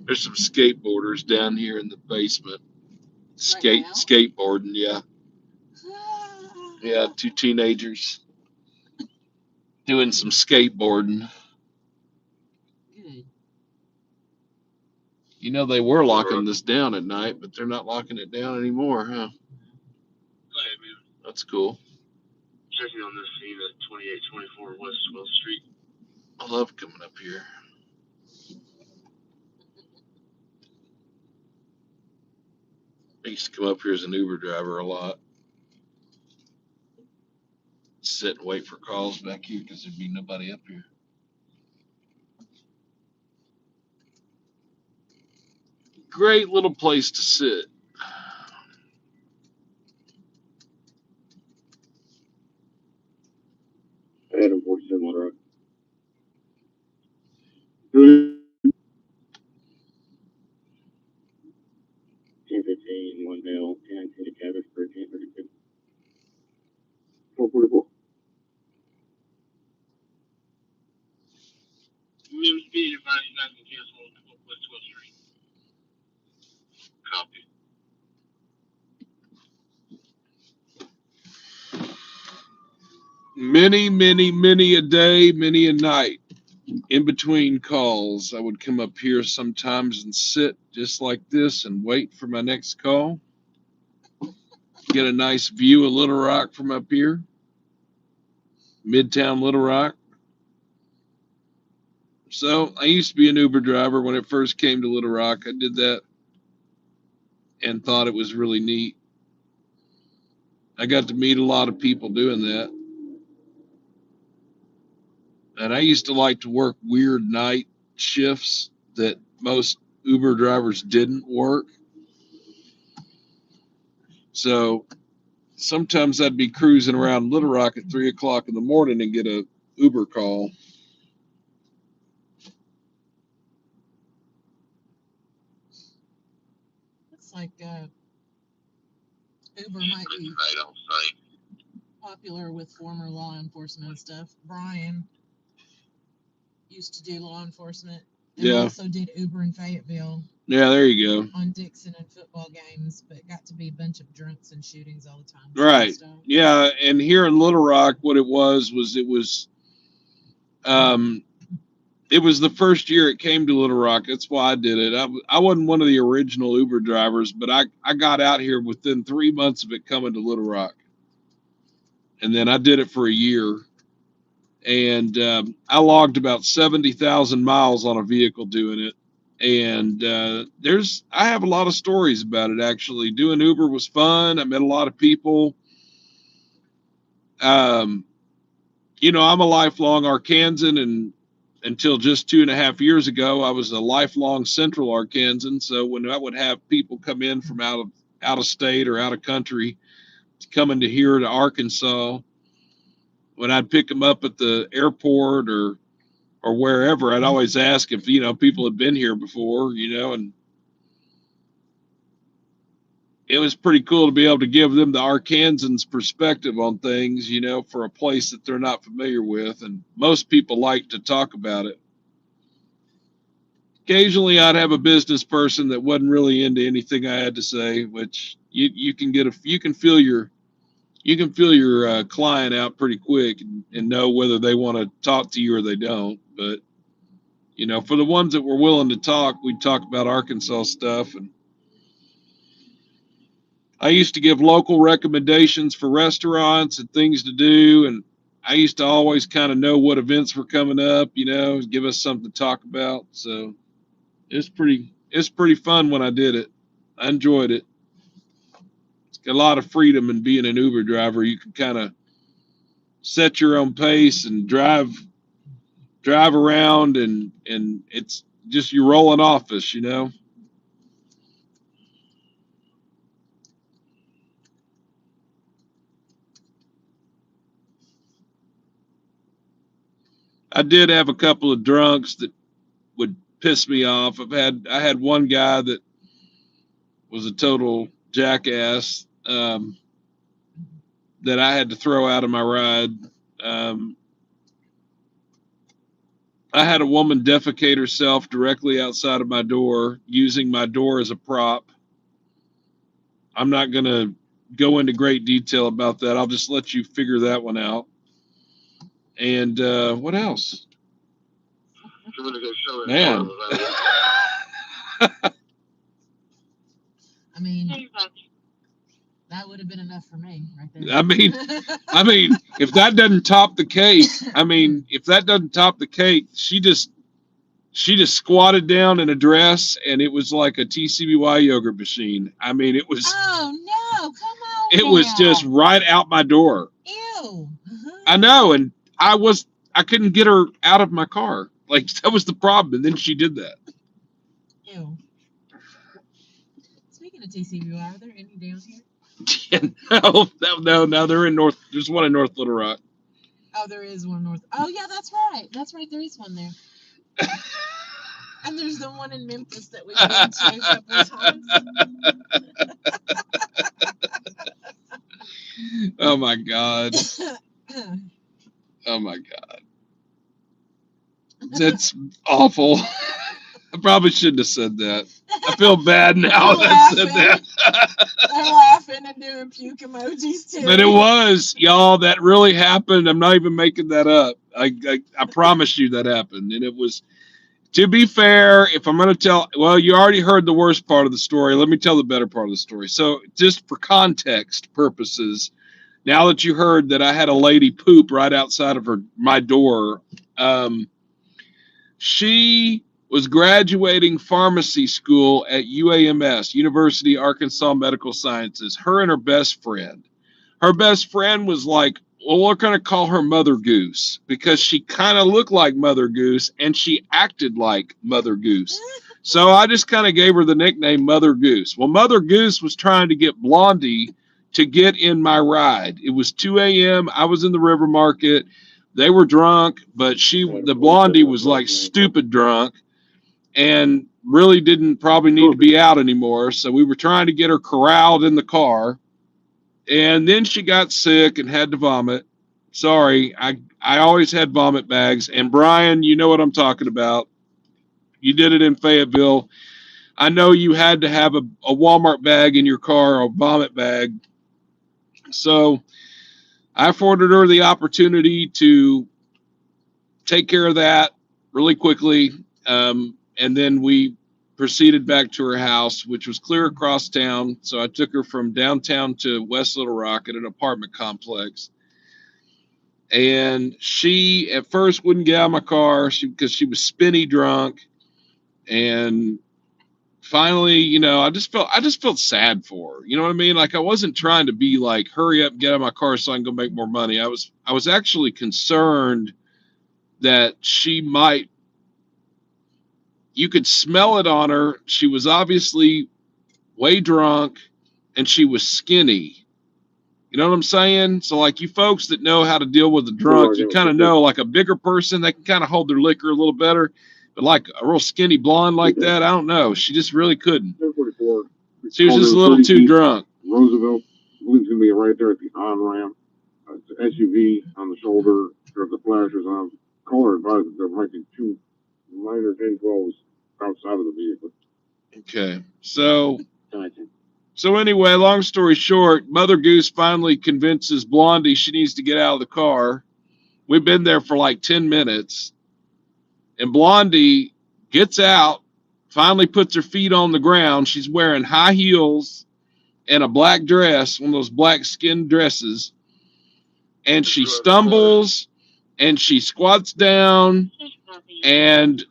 There's some skateboarders down here in the basement. Skateboarding, yeah. Yeah, two teenagers doing some skateboarding. Good. You know, they were locking this down at night, but they're not locking it down anymore, huh? That's cool. Checking on this scene at 2824 West 12th Street. I love coming up here. I used to come up here as an Uber driver a lot. Sit and wait for calls back here because there'd be nobody up here. Great little place to sit. Adam 47 Little Rock. 1015, one male, 10 to the cabbage for 1032. 444. Minimum speed advice not to cancel West 12th Street. Copy. Many a day, many a night. In between calls, I would come up here sometimes and sit just like this and wait for my next call. Get a nice view of Little Rock from up here. Midtown Little Rock. So I used to be an Uber driver when it first came to Little Rock. I did that and thought it was really neat. I got to meet a lot of people doing that. And I used to like to work weird night shifts that most Uber drivers didn't work. So sometimes I'd be cruising around Little Rock at 3 o'clock in the morning and get a Uber call. Looks like Uber might be popular with former law enforcement and stuff. Brian used to do law enforcement and Yeah. also did Uber in Fayetteville Yeah, there you go. on Dixon and football games, but got to be a bunch of drunks and shootings all the time. Right. Yeah, and here in Little Rock, what it was it was the first year it came to Little Rock. That's why I did it. I wasn't one of the original Uber drivers, but I got out here within 3 months of it coming to Little Rock. And then I did it for a year. And I logged about 70,000 miles on a vehicle doing it. And I have a lot of stories about it, actually. Doing Uber was fun. I met a lot of people. I'm a lifelong Arkansan, and until just 2.5 years ago, I was a lifelong Central Arkansan. So when I would have people come in from out of state or out of country coming to here to Arkansas, when I'd pick them up at the airport or wherever, I'd always ask if people had been here before, and it was pretty cool to be able to give them the Arkansans' perspective on things, for a place that they're not familiar with. And most people like to talk about it. Occasionally, I'd have a business person that wasn't really into anything I had to say, which you can feel your client out pretty quick and know whether they want to talk to you or they don't. But for the ones that were willing to talk, we'd talk about Arkansas stuff. And I used to give local recommendations for restaurants and things to do, and I used to always kind of know what events were coming up, give us something to talk about. So it's pretty fun when I did it. I enjoyed it. It's got a lot of freedom in being an Uber driver. You can kind of set your own pace and drive around, and it's just you roll an office, I did have a couple of drunks that would piss me off. I had one guy that was a total jackass that I had to throw out of my ride. I had a woman defecate herself directly outside of my door, using my door as a prop. I'm not going to go into great detail about that. I'll just let you figure that one out. And what else? Man. I mean, that would have been enough for me right there. I mean, if that doesn't top the cake, she just squatted down in a dress, and it was like a TCBY yogurt machine. I mean, it was. Oh no! Come on. It was just right out my door. Ew. I know, and I couldn't get her out of my car. Like, that was the problem, and then she did that. Ew. Speaking of TCBY, are there any down here? No, they're in North. There's one in North Little Rock. Oh, there is one north. Oh, yeah, that's right. There is one there. And there's the one in Memphis that we've been to a couple of times. Oh my God. Oh my God. That's awful. I probably shouldn't have said that. I feel bad now that I said that. They're laughing and doing puke emojis too. But it was, y'all, that really happened. I'm not even making that up. I promise you that happened. And it was, to be fair, if I'm going to tell, well, you already heard the worst part of the story. Let me tell the better part of the story. So just for context purposes, now that you heard that I had a lady poop right outside of my door, She was graduating pharmacy school at UAMS, University of Arkansas Medical Sciences. Her and her best friend. Her best friend was like, well, we're going to call her Mother Goose because she kind of looked like Mother Goose and she acted like Mother Goose. So I just kind of gave her the nickname Mother Goose. Well, Mother Goose was trying to get Blondie to get in my ride. It was 2 a.m. I was in the River Market. They were drunk, but the Blondie was like stupid drunk and really didn't probably need to be out anymore. So we were trying to get her corralled in the car. And then she got sick and had to vomit. Sorry, I always had vomit bags. And Brian, you know what I'm talking about. You did it in Fayetteville. I know you had to have a Walmart bag in your car, a vomit bag. So I afforded her the opportunity to take care of that really quickly. And then we proceeded back to her house, which was clear across town. So I took her from downtown to West Little Rock at an apartment complex. And she at first wouldn't get out of my car because she was spinny drunk. And finally, you know, I just felt sad for her. You know what I mean? Like I wasn't trying to be like, hurry up, get out of my car so I can go make more money. I was actually concerned that she might, you could smell it on her. She was obviously way drunk and she was skinny. You know what I'm saying? So like you folks that know how to deal with the drunk, you kind of know like a bigger person, they can kind of hold their liquor a little better. But like a real skinny blonde like that, I don't know. She just really couldn't. She was just a little too drunk. Roosevelt, Blue's gonna be right there at the on-ramp. SUV on the shoulder, there's the flashers on. Caller advised there might be 2 minor 10-12s outside of the vehicle. Okay, so anyway, long story short, Mother Goose finally convinces Blondie she needs to get out of the car. We've been there for like 10 minutes. And Blondie gets out, finally puts her feet on the ground. She's wearing high heels and a black dress, one of those black skin dresses. And she stumbles and she squats down and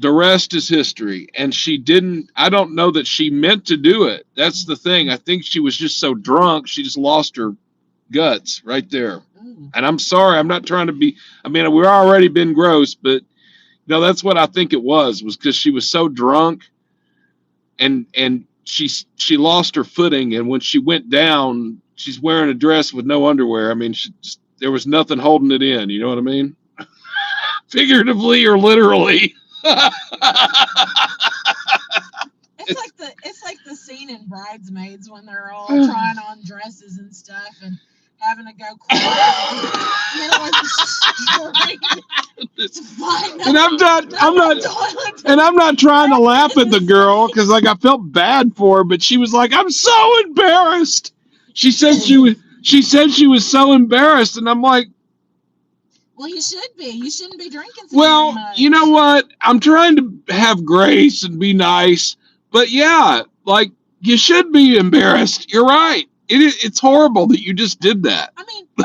the rest is history. And I don't know that she meant to do it. That's the thing. I think she was just so drunk, she just lost her guts right there. And I'm sorry, I'm not trying to be, we've already been gross, but no, that's what I think it was because she was so drunk and she lost her footing. And when she went down, she's wearing a dress with no underwear. There was nothing holding it in. You know what I mean? Figuratively or literally. It's like the scene in Bridesmaids when they're all trying on dresses and stuff and having to go crazy. I'm not trying to laugh at the girl because like I felt bad for her, but she was like, I'm so embarrassed. She said she was so embarrassed, and I'm like, well, you should be. You shouldn't be drinking so much. You know what? I'm trying to have grace and be nice, but yeah, like you should be embarrassed. You're right. It's horrible that you just did that. You were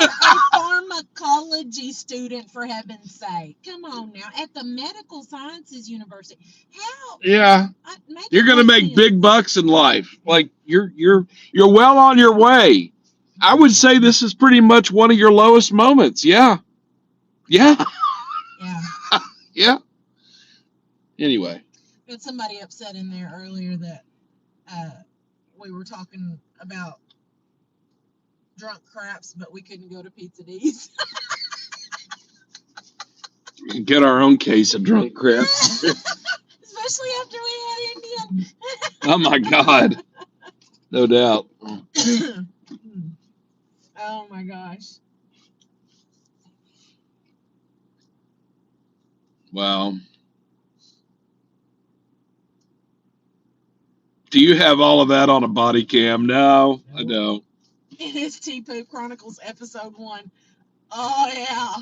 a pharmacology student, for heaven's sake. Come on now, at the Medical Sciences University. How? Yeah, you're gonna make big bucks in life. Like you're well on your way. I would say this is pretty much one of your lowest moments. Yeah. Anyway, we had somebody upset in there earlier that we were talking about drunk craps, but we couldn't go to Pizza D's. Get our own case of drunk craps. Especially after we had Indian. Oh my God. No doubt. Oh my gosh. Wow. Do you have all of that on a body cam? No, I don't. NST Poop Chronicles episode 1. Oh yeah.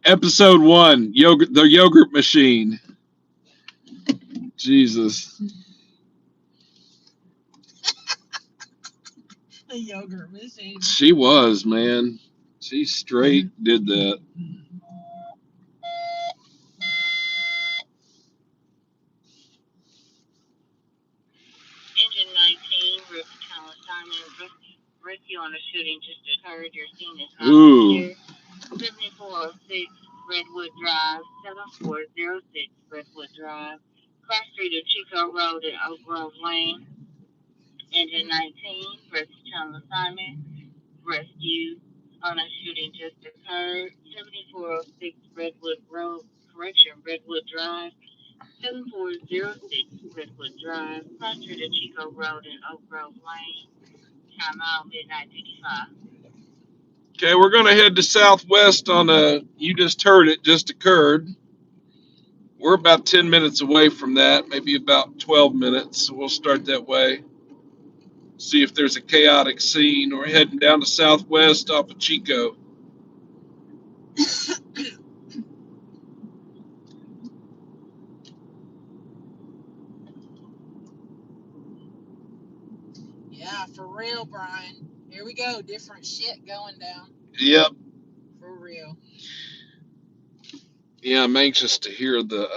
Episode 1, the yogurt machine. Jesus. The yogurt machine. She was, man. She straight did that. Engine 19, Midtown assignment. Rescue on a shooting just occurred. Your scene is not Ooh. clear. 7406 Redwood Drive, 7406 Redwood Drive, Cross Street of Chico Road and Oak Grove Lane. Engine 19, Midtown assignment. Rescue on a shooting just occurred. 7406 Redwood Road, Redwood Drive. 7406 Redwood Drive, Cross Street of Chico Road and Oak Grove Lane. Time out, midnight 55. Okay, we're going to head to Southwest on a, you just heard it, just occurred. We're about 10 minutes away from that, maybe about 12 minutes. So we'll start that way. See if there's a chaotic scene. We're heading down to Southwest off of Chico. Yeah, for real, Brian. Here we go. Different shit going down. Yep. For real. Yeah, I'm anxious to hear the,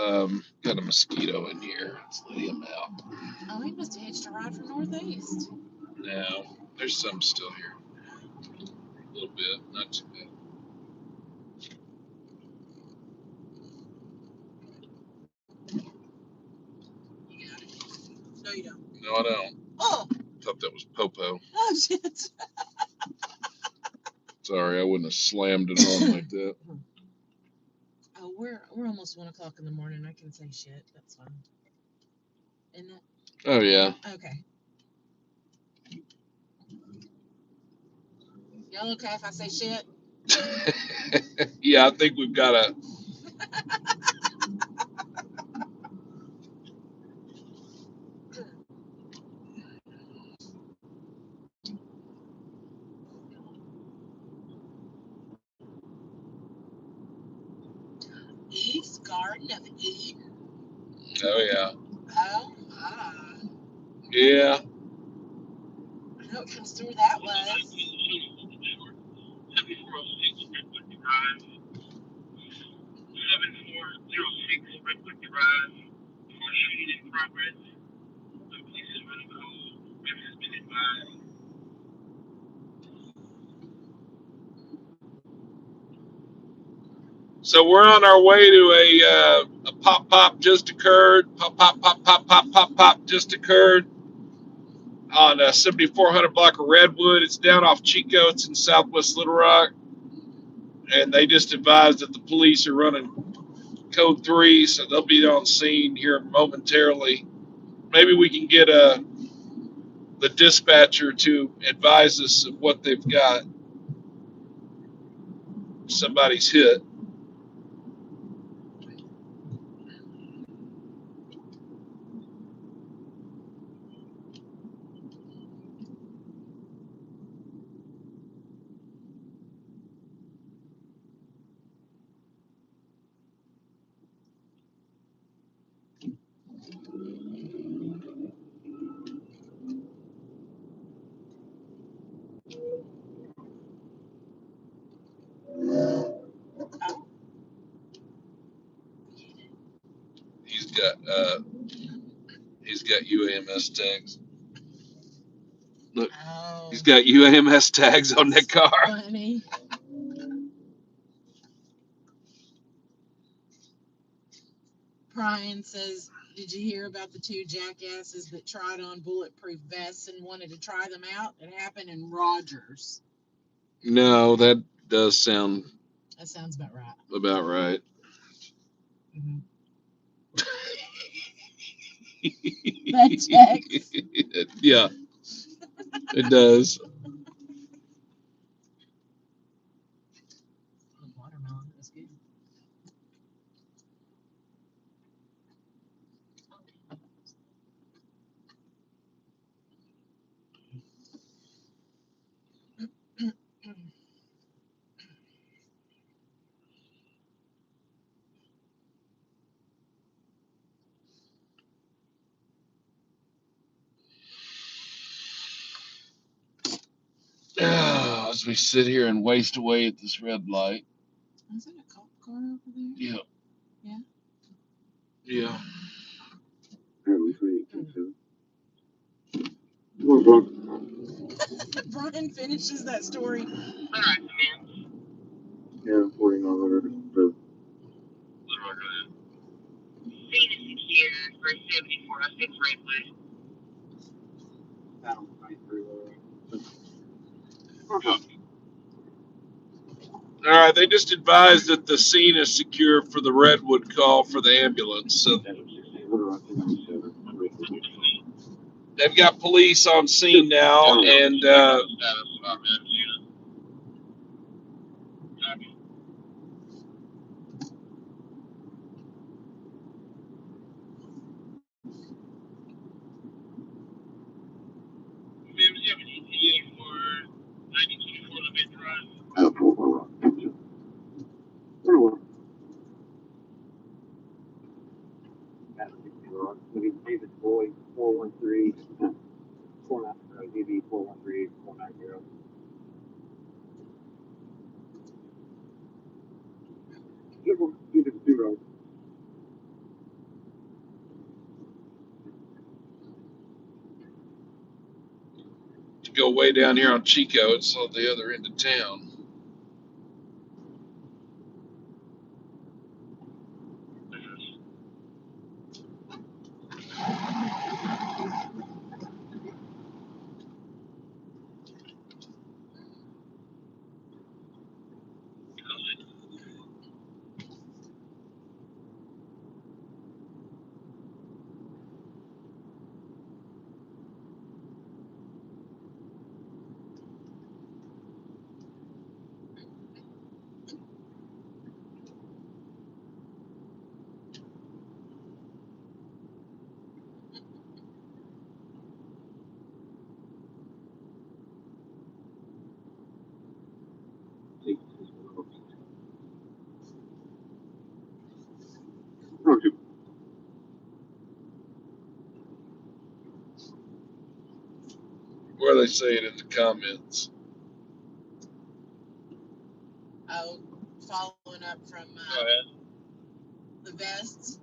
got a mosquito in here. Let's let him out. Oh, he must have hitched a ride from Northeast. No, there's some still here. A little bit, not too bad. You got it? No, you don't. No, I don't. Oh! Thought that was Popo. Oh, shit. Sorry, I wouldn't have slammed it on like that. Oh, we're almost 1 o'clock in the morning. I can say shit. That's fine. Isn't it? Oh, yeah. Okay. Y'all okay if I say shit? Yeah, I think we've got a. Eve's Garden of Eden. Oh, yeah. Oh, ah. Yeah. I know what kind of store that was. 7406 Redwood Drive. Shooting in progress. The police is running cold. Has been advised. So we're on our way to a pop just occurred. Pop just occurred on 7400 block of Redwood. It's down off Chico. It's in Southwest Little Rock. And they just advised that the police are running code 3, so they'll be on scene here momentarily. Maybe we can get the dispatcher to advise us of what they've got. Somebody's hit. Oh. He's got UAMS tags. Look, Oh. he's got UAMS tags on that car. Funny. Brian says, did you hear about the 2 jackasses that tried on bulletproof vests and wanted to try them out? It happened in Rogers. No, that does sound That sounds about right. about right. Mm-hmm. That checks. Yeah, it does. Watermelon is good. as we sit here and waste away at this red light. Is it a cop car over there? Yeah. Yeah. Yeah. Brian finishes that story. All right, man. Yeah, 4900. Scene is secure for 7406 Redwood. All right. They just advised that the scene is secure for the Redwood call for the ambulance. So they've got police on scene now, and David Boyd, 413, 490, 413, 490. Zero. to go way down here on Chico, it's on the other end of town. Where they say it in the comments. Oh, following up from the vests.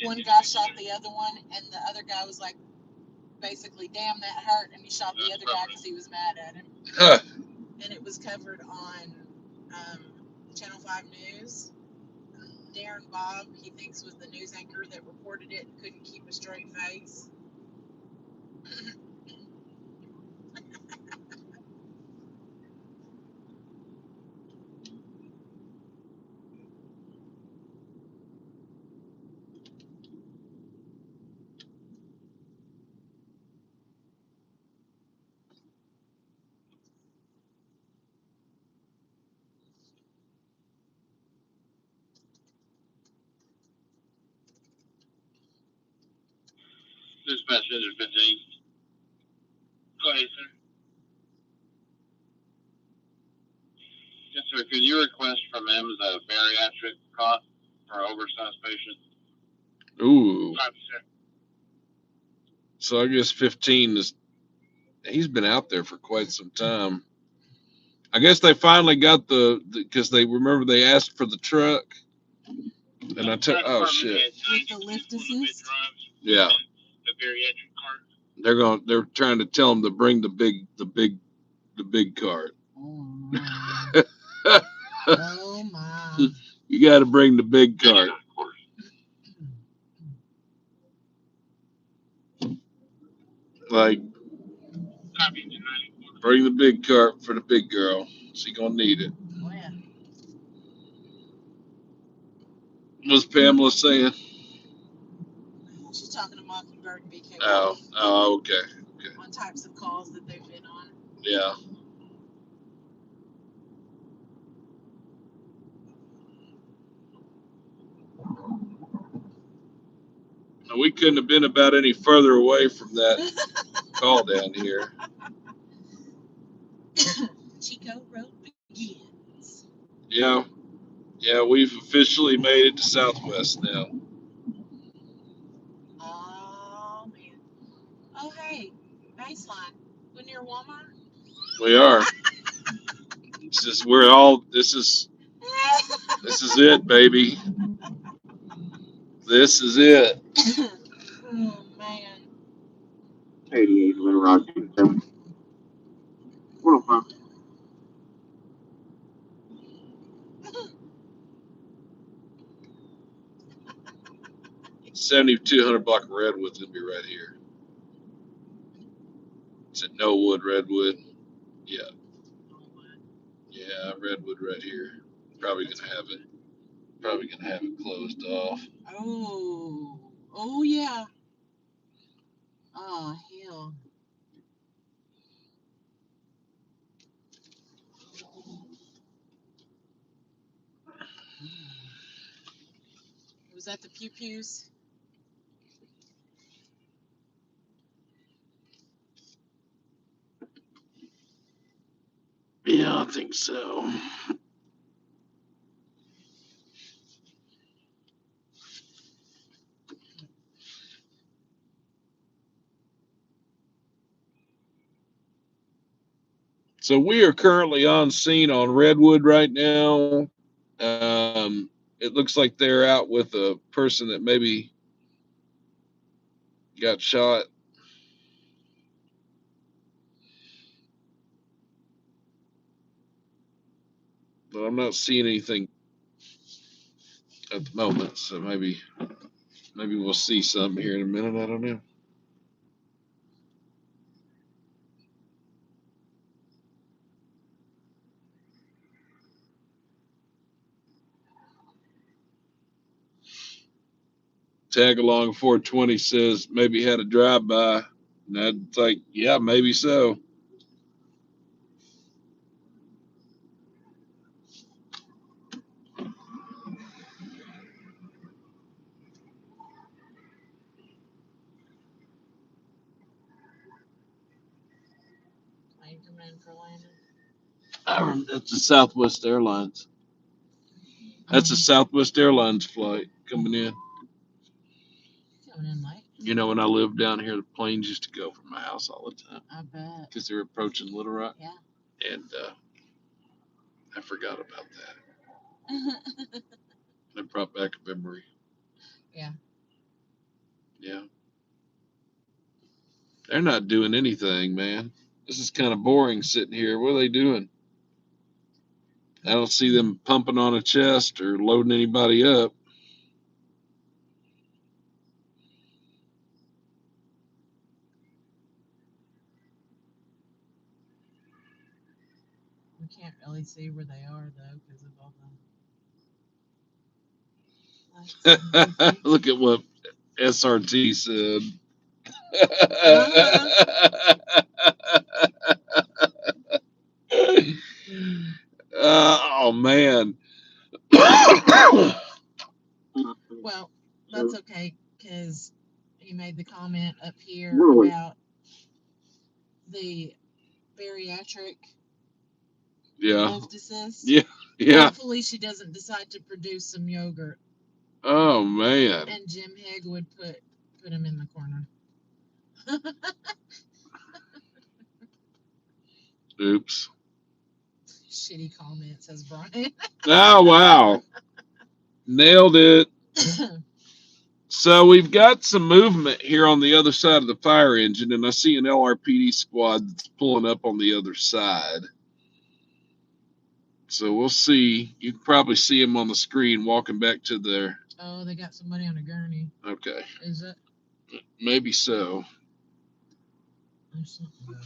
One guy shot the other one, and the other guy was like, basically, damn, that hurt, and he shot the other guy because he was mad at him. Huh. And it was covered on Channel 5 News. Darren Bob, he thinks, was the news anchor that reported it and couldn't keep a straight face. Dispatch 15. Go ahead, sir. Yes, sir. Could you request from EMS a bariatric cot for oversized patient? Ooh. Copy, sir. So I guess 15 is. He's been out there for quite some time. I guess they finally got because they remember they asked for the truck, and I took. Oh shit. With the lift assist? Yeah. The bariatric cart. They're trying to tell them to bring the big cart. Oh my. Oh my. You got to bring the big cart. Like, bring the big cart for the big girl. She gonna need it. Oh yeah. What's Pamela saying? She's talking to Mockingbird and BK. Oh, okay. On types of calls that they've been on. Yeah. We couldn't have been about any further away from that call down here. Chico Road begins. Yeah. Yeah, we've officially made it to Southwest now. Oh man. Oh hey, Baseline. We're near Walmart. We are. This is where all this is it, baby. This is it. Oh man. 88 Little Rock, 27. 105. 7200 block of Redwood's gonna be right here. It's at Knollwood, Redwood. Yeah. Yeah, Redwood right here. Probably gonna have it closed off. Oh yeah. Oh hell. Was that the pew pews? Yeah, I think so. So we are currently on scene on Redwood right now. It looks like they're out with a person that maybe got shot. But I'm not seeing anything at the moment, so maybe we'll see something here in a minute. I don't know. Tag along 420 says maybe had a drive by. And that's like, yeah, maybe so. Plane coming in for landing. That's the Southwest Airlines. That's a Southwest Airlines flight coming in. Coming in late. You know, when I lived down here, the planes used to go from my house all the time I bet. because they were approaching Little Rock. Yeah. And I forgot about that. It brought back a memory. Yeah. Yeah. They're not doing anything, man. This is kind of boring sitting here. What are they doing? I don't see them pumping on a chest or loading anybody up. We can't really see where they are though because of all the lights. Look at what SRT said. Oh man. Well, that's okay because he made the comment up here Really? about the bariatric Yeah. hostesses. Yeah. Yeah. Hopefully she doesn't decide to produce some yogurt. Oh man. And Jim Hegg would put him in the corner. Oops. Shitty comment, says Brian. Oh wow. Nailed it. So we've got some movement here on the other side of the fire engine, and I see an LRPD squad that's pulling up on the other side. So we'll see. You can probably see them on the screen walking back to their. Oh, they got somebody on a gurney. Okay. Is it? Maybe so. There's something going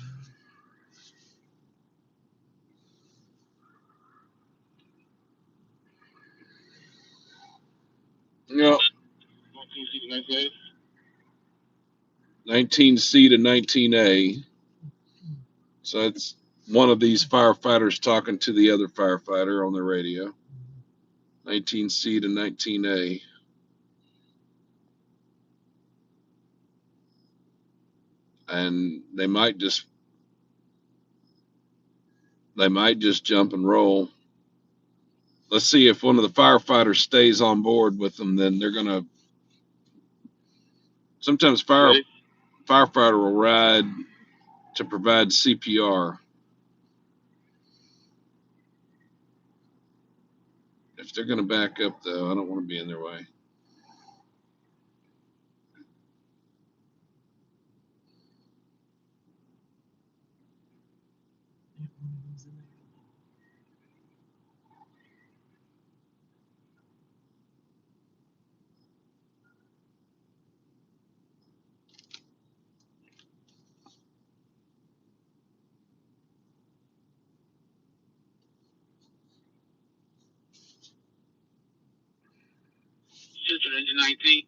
Yep. 19C to 19A. So it's one of these firefighters talking to the other firefighter on the radio. 19C to 19A. And they might just jump and roll. Let's see if one of the firefighters stays on board with them, then they're gonna. Sometimes firefighter will ride to provide CPR. If they're going to back up, though, I don't want to be in their way. Sister Engine 19.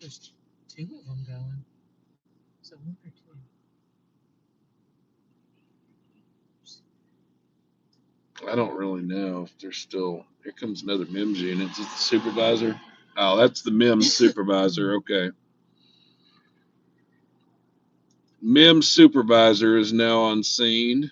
There's two of them going. So one or two. I don't really know if they're still. Here comes another MIMS unit. Is it the supervisor? Oh, that's the MIMS supervisor. Okay. MIMS supervisor is now on scene.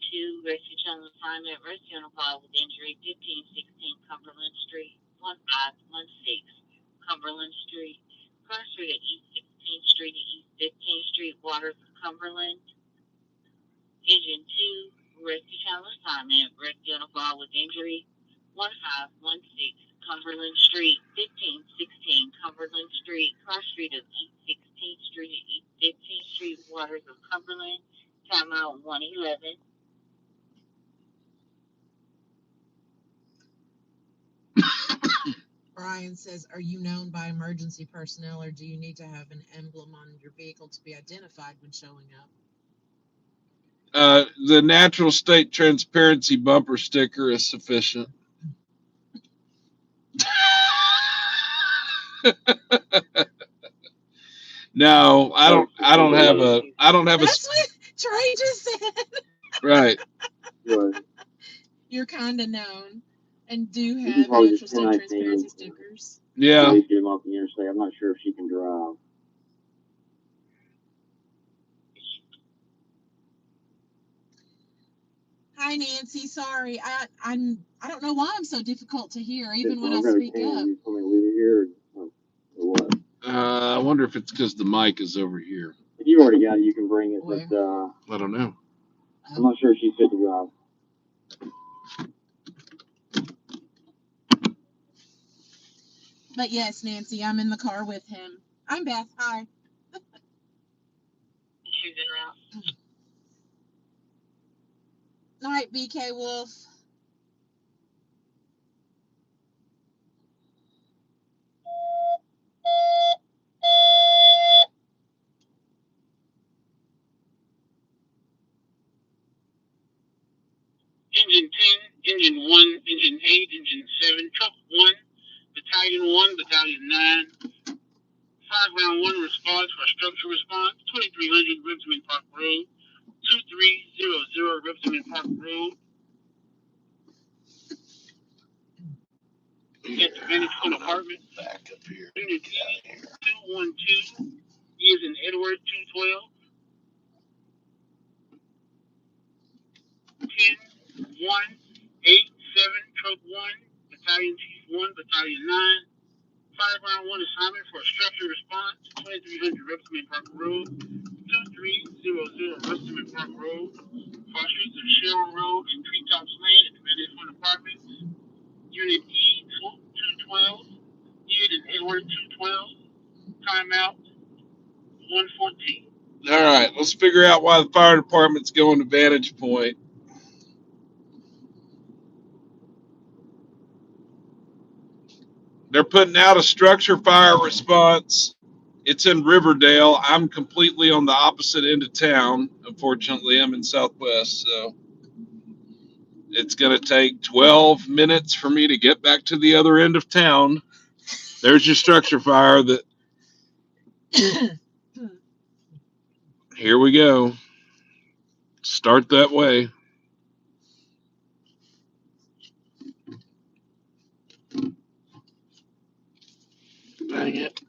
Two rescue channel assignment, rescue on a file with injury, 1516 Cumberland Street, 1516 Cumberland Street, cross street at East 16th Street to East 15th Street, Waters of Cumberland. Engine 2, rescue channel assignment, rescue on a file with injury, 1516 Cumberland Street, 1516 Cumberland Street, cross street of East 16th Street to East 15th Street, Waters of Cumberland. Timeout 111. Brian says, are you known by emergency personnel, or do you need to have an emblem on your vehicle to be identified when showing up? The natural state transparency bumper sticker is sufficient. No, I don't have a. That's what Trey just said. Right. Right. You're kind of known and do You can have probably natural just state 10-19 transparency stickers. Yeah. Get him off the interstate. I'm not sure if she can drive. Hi, Nancy. Sorry, I don't know why I'm so difficult to hear, even when I I've got a speak can. up. You told me to leave it here or what? I wonder if it's because the mic is over here. If you already got it, you can bring it. Where? But I don't know. I'm not sure if she's fit to drive. But yes, Nancy, I'm in the car with him. I'm Beth. Hi. She's en route. Night, BK Wolf. Engine 10, Engine 1, Engine 8, Engine 7, Truck 1, Battalion 1, Battalion 9, 5 round 1 response for structure response, 2300 Ripsman Park Road, 2300 Ripsman Park Road. At the Vantage Point Apartment. Back up here. Unit E 212, he is in Edward 212, 10 1 8 7 Truck 1, Battalion Chief 1, Battalion 9. 5 round 1 assignment for a structure response, 2300 Ripsman Park Road, 2300 Ripsman Park Road, cross streets of Cheryl Road and Treetops Lane at the Vantage Point Apartments. Unit E 212, Unit in Edward 212, timeout 114. All right, let's figure out why the fire department's going to Vantage Point. They're putting out a structure fire response. It's in Riverdale. I'm completely on the opposite end of town. Unfortunately, I'm in Southwest, so it's going to take 12 minutes for me to get back to the other end of town. There's your structure fire. Here we go. Start that way. Dang it.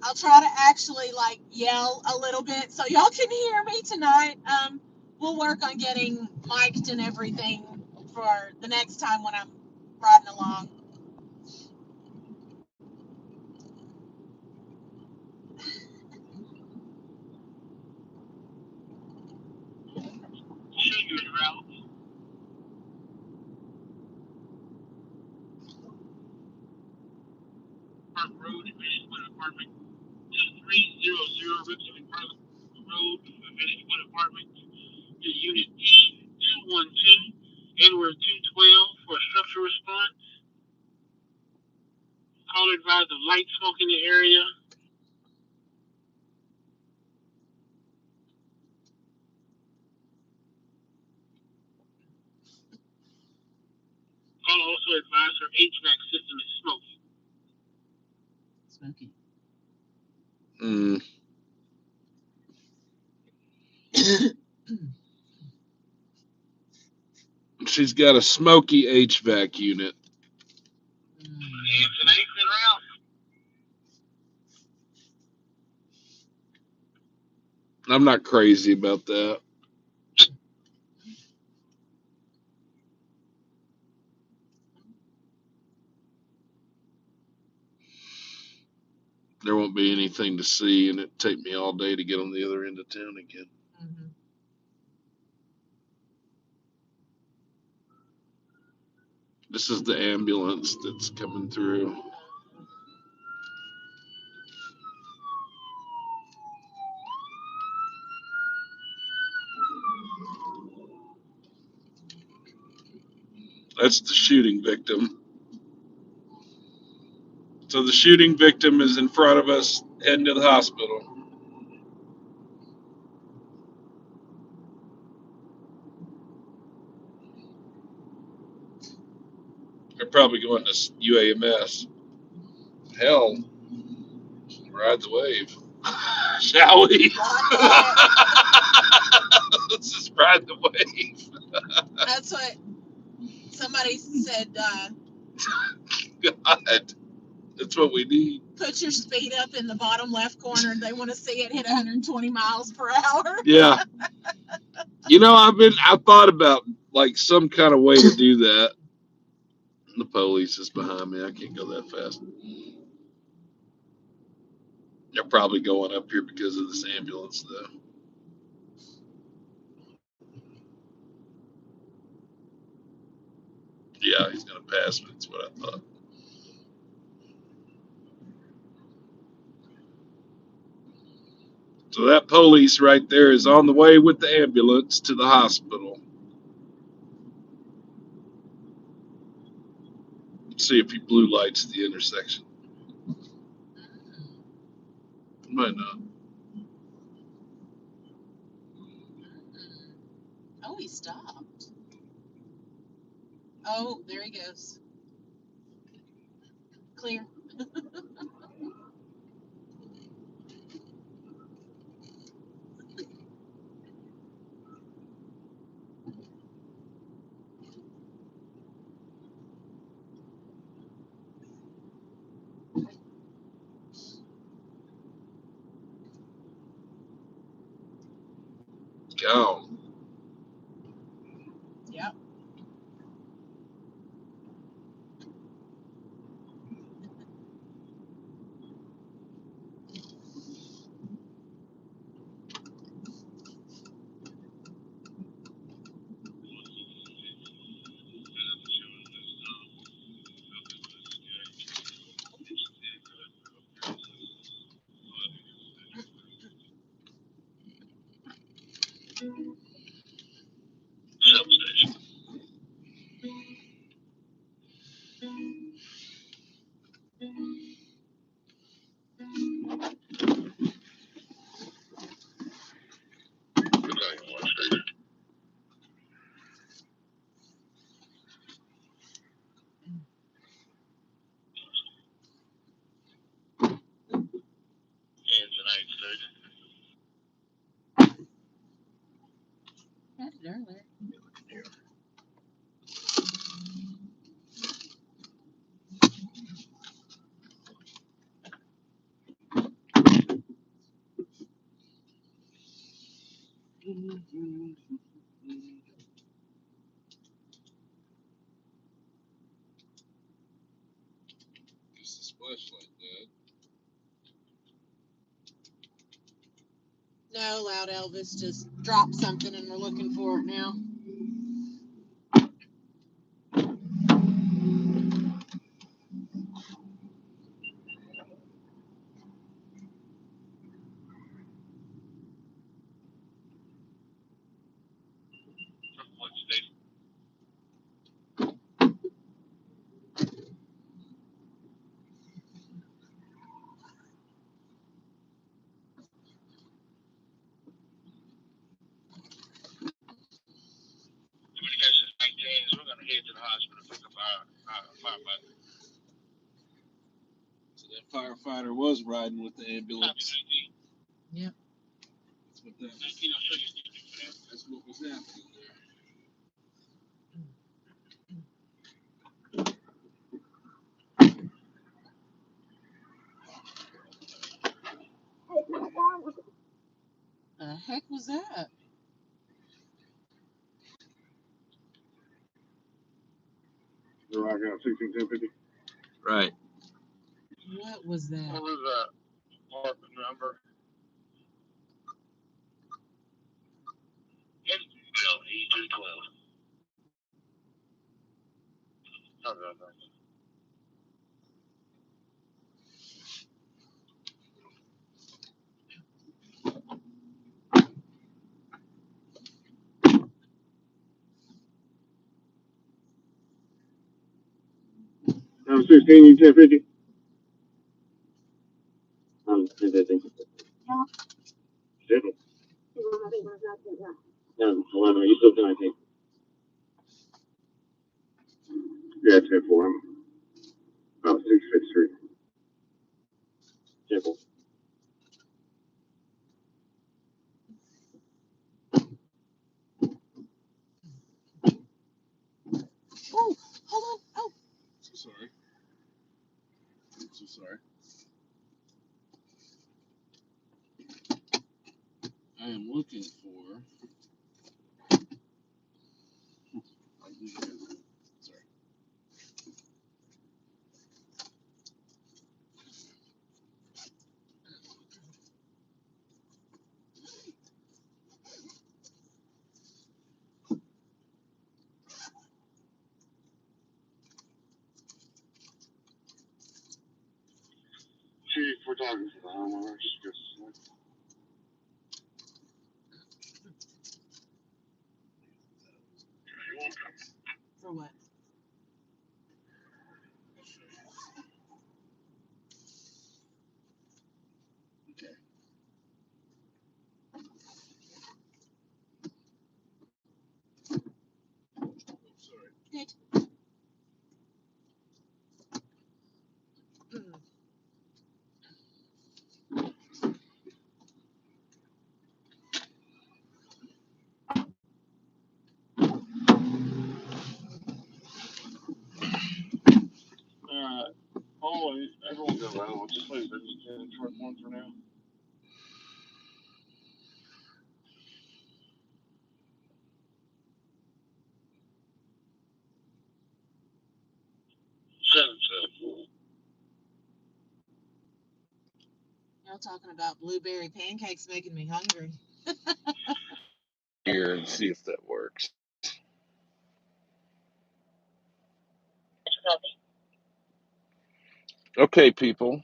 I'll try to actually like yell a little bit so y'all can hear me tonight. We'll work on getting mic'd and everything for the next time when I'm riding along. Shooting route, Park Road, Advantage Point Apartment, 2300 Richmond Park Road, Advantage Point Apartment, to Unit E212, Edward 212 for a structural response. Caller advised of light smoke in the area. Caller also advised her HVAC system is smoky. Smoky. She's got a smoky HVAC unit. It's an exit route. I'm not crazy about that. There won't be anything to see, and it'd take me all day to get on the other end of town again. Mm-hmm. This is the ambulance that's coming through. That's the shooting victim. So the shooting victim is in front of us heading to the hospital. They're probably going to UAMS. Hell, ride the wave. Shall we? Let's just ride the wave. That's what somebody said. God, that's what we need. Put your speed up in the bottom left corner. They want to see it hit 120 miles per hour. Yeah. You know, I thought about like some kind of way to do that. The police is behind me. I can't go that fast. They're probably going up here because of this ambulance, though. Yeah, he's going to pass me. That's what I thought. So that police right there is on the way with the ambulance to the hospital. Let's see if he blue lights the intersection. Might not. Oh, he stopped. Oh, there he goes. Clear. Go. Yep. Substation. flashlight dead. No, Loud Elvis just dropped something and we're looking for it now. Communications 19, so we're going to head to the hospital to pick up our firefighter. So that firefighter was riding with the ambulance. Yep. That's what that was. 19, I'll show you. That's what was happening there. The heck was that? You're rocking out 161050. Right. What was that? What was the apartment number? Bill, E212. Okay. I'm 16, you 1050. I'm 1050. Seven. No, 11. You still 19. Yeah, 10 4. I'm about 653. 10 4. Oh, hold on. Oh, So sorry. I'm so sorry. I am looking for. Sorry. Chief, we're talking to the homeowners. for what? Okay. Oh, sorry. Good. Mm. Oh, everyone's available. Just leave the short one for now. Y'all talking about blueberry pancakes making me hungry. Here and see if that works. Okay, people.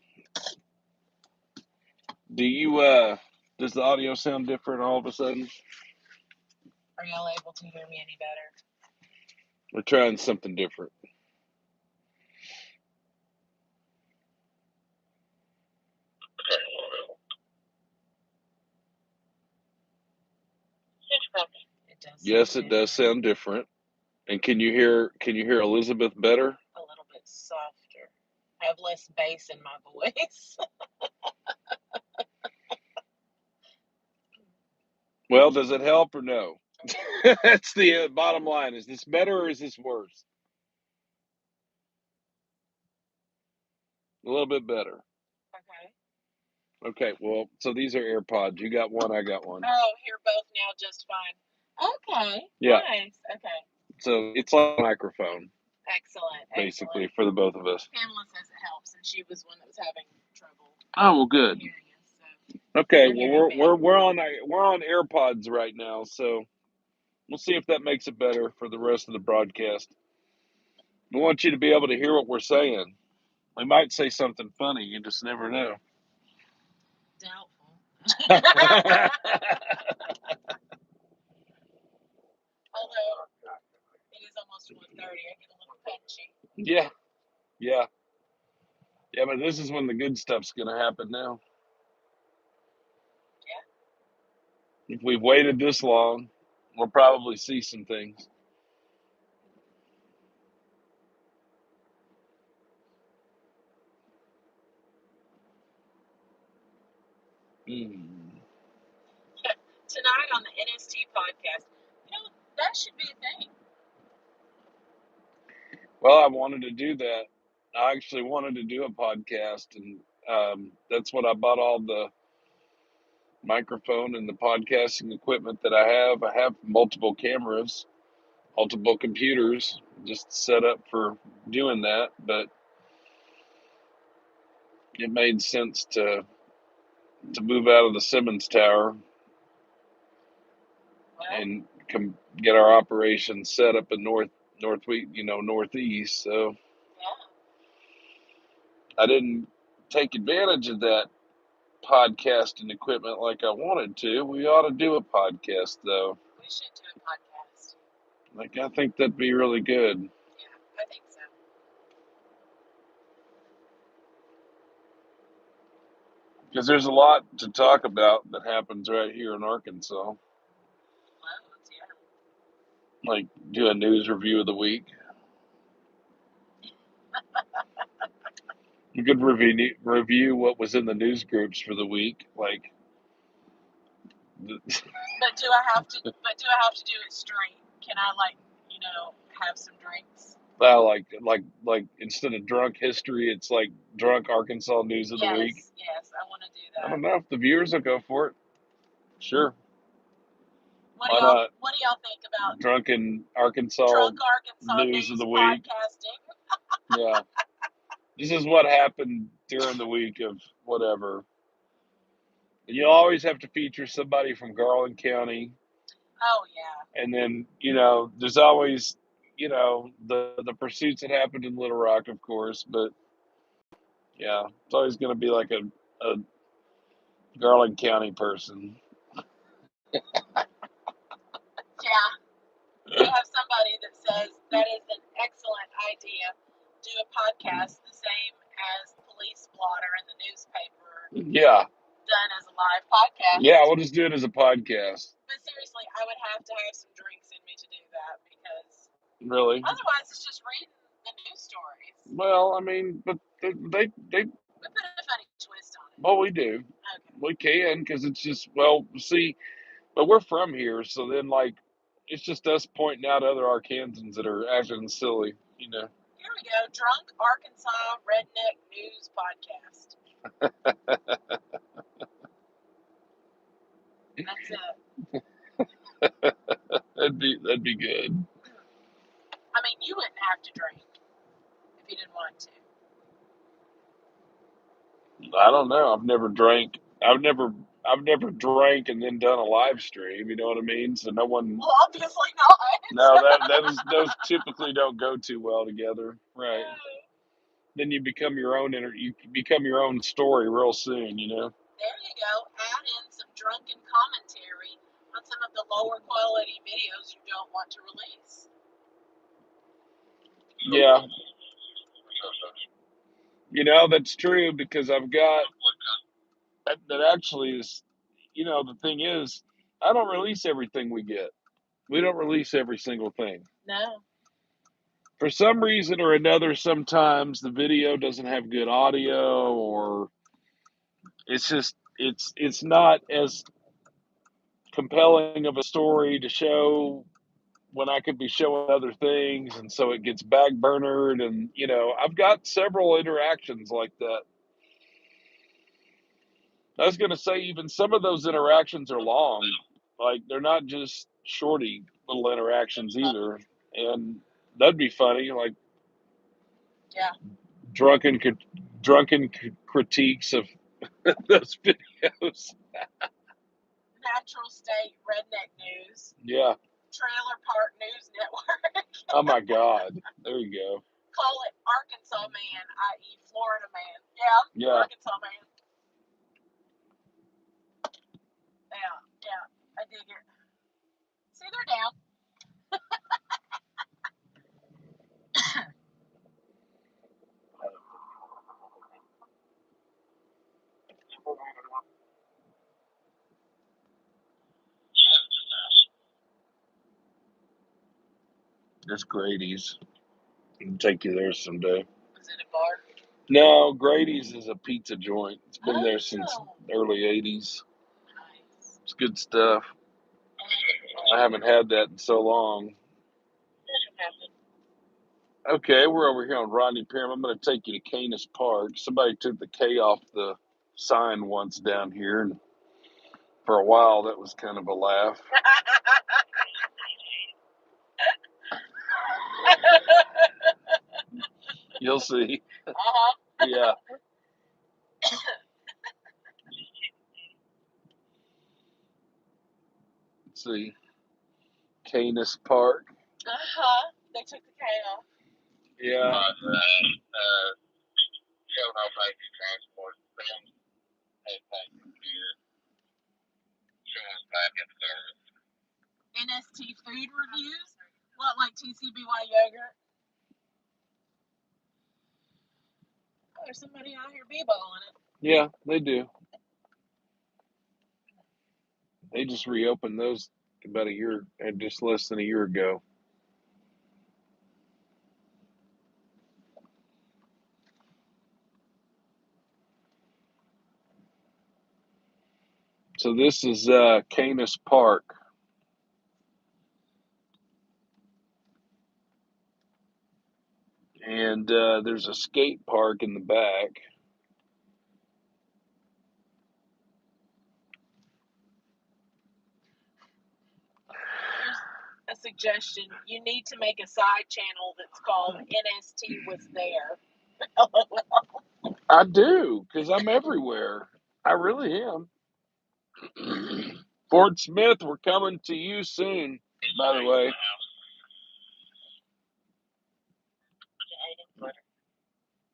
Do you does the audio sound different all of a sudden? Are y'all able to hear me any better? We're trying something different. It does. Yes, it does sound different. And can you hear Elizabeth better? A little bit softer. I have less bass in my voice. Well, does it help or no? That's the bottom line. Is this better or is this worse? A little bit better. Okay. Okay, well, so these are AirPods. You got one, I got one. Oh, hear both now just fine. Okay. Yeah. Nice. Okay. So it's like a microphone. Excellent. basically, Excellent. for the both of us. Pamela says it helps, and she was one that was having trouble Oh, well, good. hearing us. So Okay, you're well, hearing me. we're on AirPods right now, so we'll see if that makes it better for the rest of the broadcast. We want you to be able to hear what we're saying. We might say something funny. You just never know. Doubtful. Although it is almost 1:30, I get a little punchy. Yeah, yeah, yeah. But this is when the good stuff's gonna happen now. Yeah. If we've waited this long, we'll probably see some things. Tonight on the NST podcast, that should be a thing. Well, I wanted to do that. I actually wanted to do a podcast, and that's what I bought all the microphone and the podcasting equipment that I have. I have multiple cameras, multiple computers, just set up for doing that. But it made sense to move out of the Simmons Tower and get our operations set up in northeast. So I didn't take advantage of that podcasting equipment like I wanted to. We ought to do a podcast, though. We should do a podcast. Like, I think that'd be really good. Yeah, I think so. Because there's a lot to talk about that happens right here in Arkansas. Loads, yeah. Like, do a news review of the week. You could review what was in the news groups for the week. Like, But do I have to do it straight? Can I have some drinks? well, like instead of drunk history, it's like drunk Arkansas news of the week. Yes, I want to do that. I don't know if the viewers will go for it. Sure. What do y'all think about drunken Arkansas news of the week? Podcasting? Yeah. This is what happened during the week of whatever. You always have to feature somebody from Garland County. Oh, yeah. And then, there's always, the pursuits that happened in Little Rock, of course. But, yeah, it's always going to be like a Garland County person. Yeah. You have somebody that says that is an excellent idea. Do a podcast the same as police blotter in the newspaper. Yeah. Done as a live podcast. Yeah, we'll just do it as a podcast. But seriously, I would have to have some drinks in me to do that because really, otherwise it's just reading the news stories. Well, I mean, but they we put a funny twist on it. Well, we do. Okay. We can, because it's just, see, but we're from here, so then it's just us pointing out other Arkansans that are acting silly, Here we go, Drunk Arkansas Redneck News Podcast. That's it. That'd be good. I mean, you wouldn't have to drink if you didn't want to. I don't know. I've never drank and then done a live stream. You know what I mean? So no one. Well, obviously not. No, those typically don't go too well together, right? Then you become your own story real soon. There you go. Add in some drunken commentary on some of the lower quality videos you don't want to release. Yeah. That's true, because I've got that actually is, the thing is, I don't release everything we get. We don't release every single thing. No. For some reason or another, sometimes the video doesn't have good audio, or it's just, it's not as compelling of a story to show when I could be showing other things, and so it gets backburnered, and I've got several interactions like that. I was going to say, even some of those interactions are long. Like, they're not just shorty little interactions either. And that'd be funny. Like, Yeah. drunken critiques of those videos. Natural State Redneck News. Yeah. Trailer Park News Network. Oh my God. There you go. Call it Arkansas Man, i.e. Florida Man. Yeah. Yeah. Arkansas Man. Yeah. I dig it. See, they're down. It's Grady's. I'll take you there someday. Is it a bar? No, Grady's is a pizza joint. It's been there since early 80s. Nice. It's good stuff. I haven't had that in so long. Okay, we're over here on Rodney Pyram. I'm going to take you to Canis Park. Somebody took the K off the sign once down here, and for a while that was kind of a laugh. You'll see. Uh-huh. Yeah. Let's see. Canis Park. Uh-huh. They took the K off. Yeah. Transport. Back in service. NST food reviews? What, like TCBY yogurt? Oh, there's somebody out here b-balling it. Yeah, they do. They just reopened those about a year, just less than a year ago. So this is Canis Park. And there's a skate park in the back. Here's a suggestion. You need to make a side channel that's called NST Was There. I do, because I'm everywhere. I really am. Fort Smith, we're coming to you soon, by the way.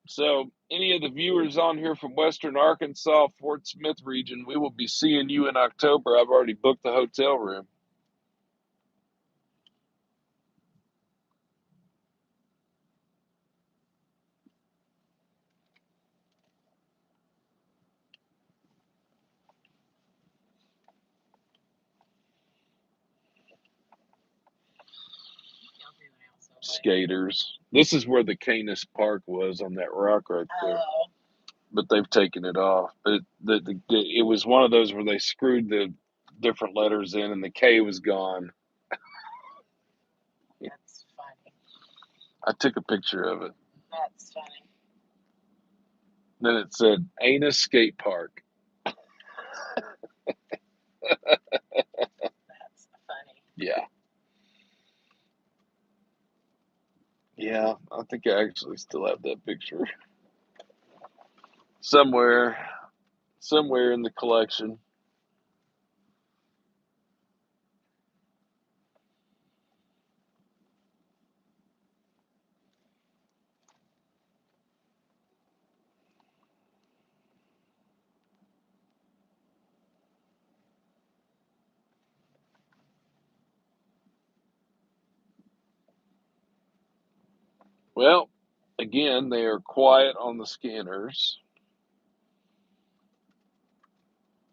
So, any of the viewers on here from Western Arkansas, Fort Smith region, we will be seeing you in October. I've already booked the hotel room. Skaters. This is where the Canis Park was on that rock right there. Oh. But they've taken it off. But it was one of those where they screwed the different letters in and the K was gone. That's funny. I took a picture of it. That's funny. Then it said Anus Skate Park. That's funny. Yeah. Yeah, I think I actually still have that picture. Somewhere in the collection. Well, again, they are quiet on the scanners.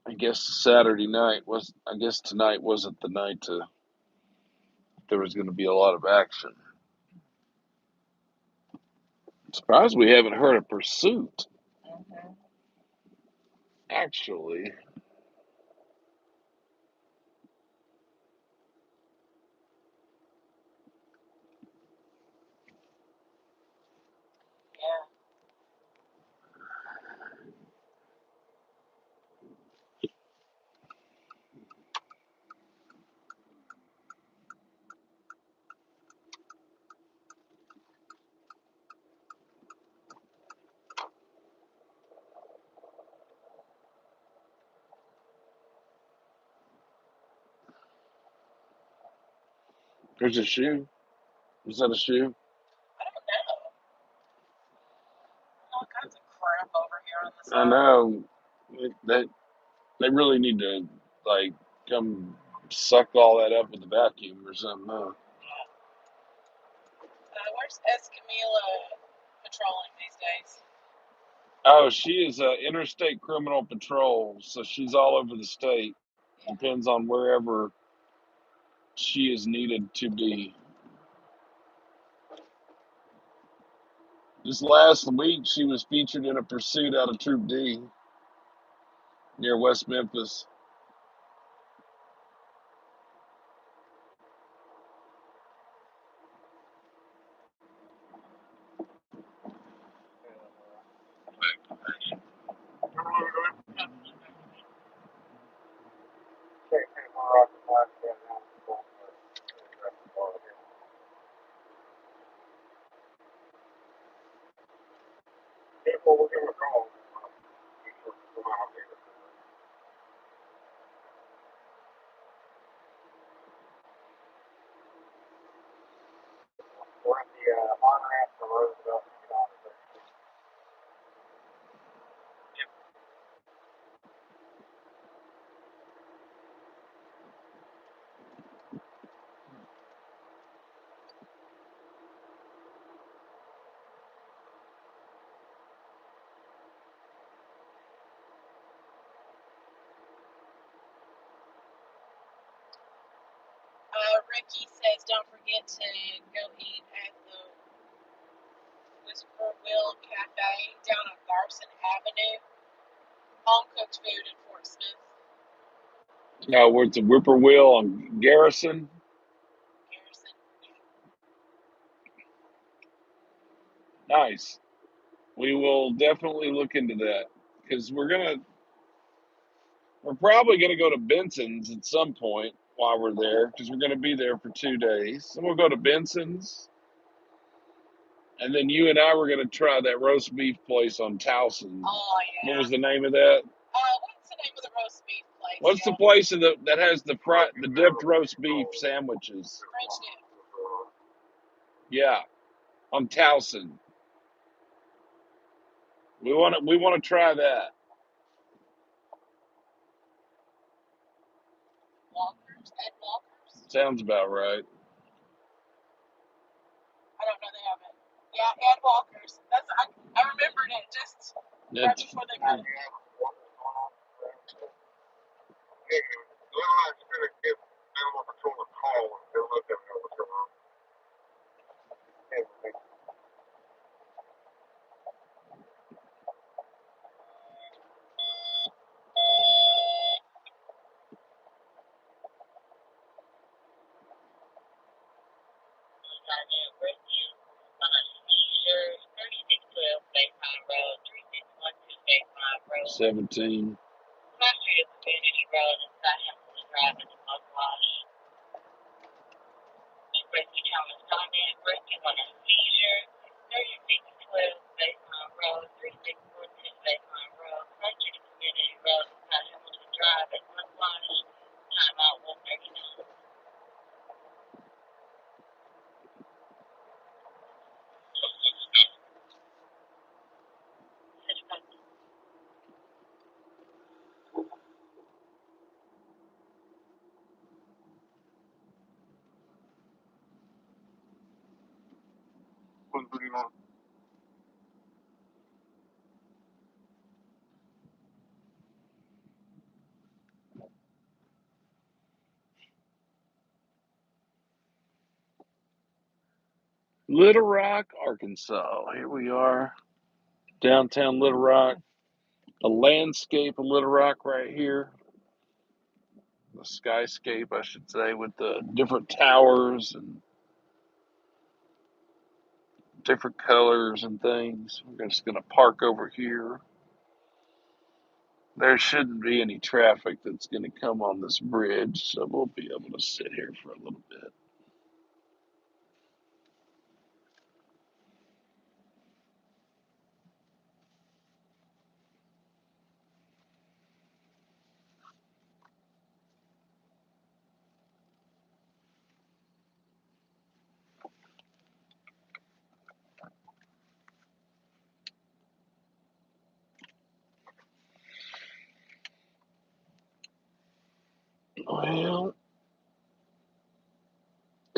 I guess tonight wasn't the night there was going to be a lot of action. I'm surprised we haven't heard a pursuit. Mm-hmm. Actually. Yeah. There's a shoe. Is that a shoe? I don't know. All kinds of crap over here on the I side. know. They really need to like come suck all that up with the vacuum or something. Huh? Yeah. Where's Escamilla patrolling these days? Oh, she is interstate criminal patrol, so she's all over the state. Yeah. Depends on wherever she is needed to be. This last week, she was featured in a pursuit out of Troop D near West Memphis. Ricky says don't forget to go eat at the Whisper Will Cafe down on Garson Avenue. Home cooked food in Fort Smith. We're at the Whippoorwill on Garrison. Garrison. Nice. We will definitely look into that because we're probably gonna go to Benson's at some point while we're there because we're gonna be there for 2 days. So we'll go to Benson's, and then you and I were gonna try that roast beef place on Towson. Oh yeah. What was the name of that? What's the name of the roast beef place? What's the place that has the dipped roast beef sandwiches? French dip. Yeah, on Towson. We want to try that. Walker's. Ed Walker's. Sounds about right. I don't know they have it. Yeah, Ed Walker's. I remembered it just right before they got it. Sergeant Rescue on a seizure, 3612 Bayfront Road, 3612 Bayfront Road. 17. Cross Street Community Road inside Hamilton Drive in the Mugwash. Rescue Trauma Sergeant Rescue on a seizure, 3612 Bayfront Road, 3612 Bayfront Road, Cross Street Community Road inside Hamilton Drive in Mugwash. Timeout 139. Little Rock, Arkansas. Here we are, downtown Little Rock. A landscape of Little Rock right here. The skyscape, I should say, with the different towers and different colors and things. We're just going to park over here. There shouldn't be any traffic that's going to come on this bridge, so we'll be able to sit here for a little bit.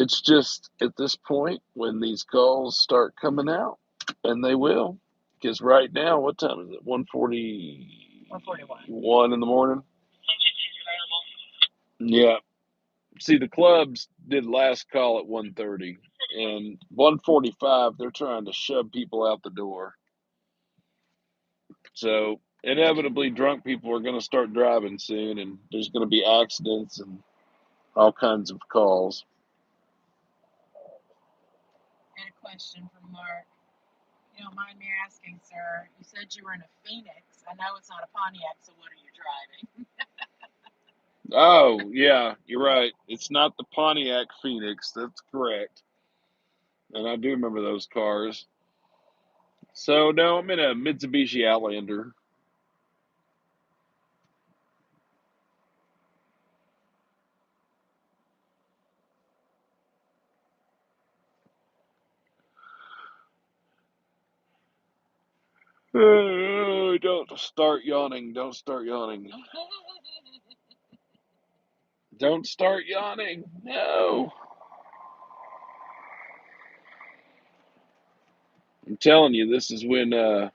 It's just at this point when these calls start coming out, and they will, because right now, what time is it? 1:41 in the morning. Yeah. See, the clubs did last call at 1:30, and 1:45 they're trying to shove people out the door. So inevitably, drunk people are going to start driving soon, and there's going to be accidents and all kinds of calls. And a question from Mark. You don't mind me asking, sir? You said you were in a Phoenix. I know it's not a Pontiac, so what are you driving? Oh, yeah, you're right. It's not the Pontiac Phoenix. That's correct. And I do remember those cars. So, no, I'm in a Mitsubishi Outlander. Oh, don't start yawning. Don't start yawning. Don't start yawning. No. I'm telling you, this is when they're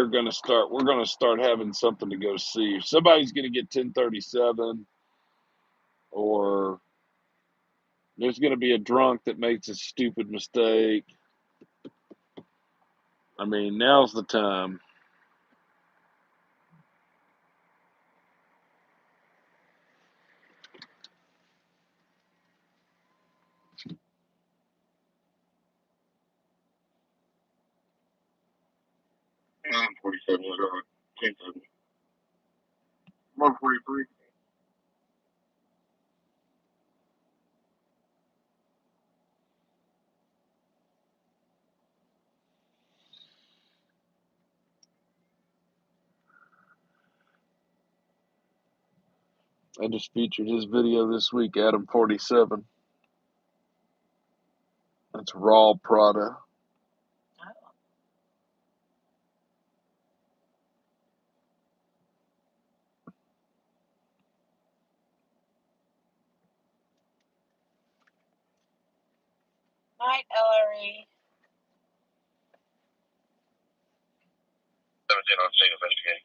going to start. We're going to start having something to go see. If somebody's going to get 1037, or there's going to be a drunk that makes a stupid mistake. I mean, now's the time. I'm 47, 1070. 143. I just featured his video this week, Adam 47. That's Raw Prada. Night, Ellery. 17 on scene investigate.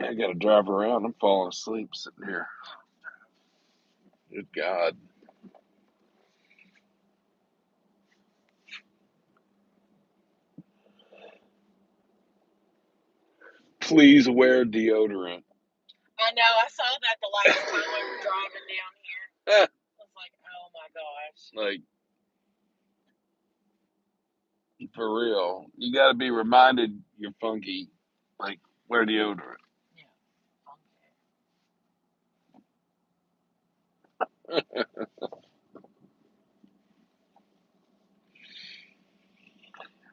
I got to drive around. I'm falling asleep sitting here. Good God. Please wear deodorant. I know. I saw that the last time we were driving down here. I was like, oh my gosh. Like, for real. You got to be reminded you're funky. Like, wear deodorant. Yeah.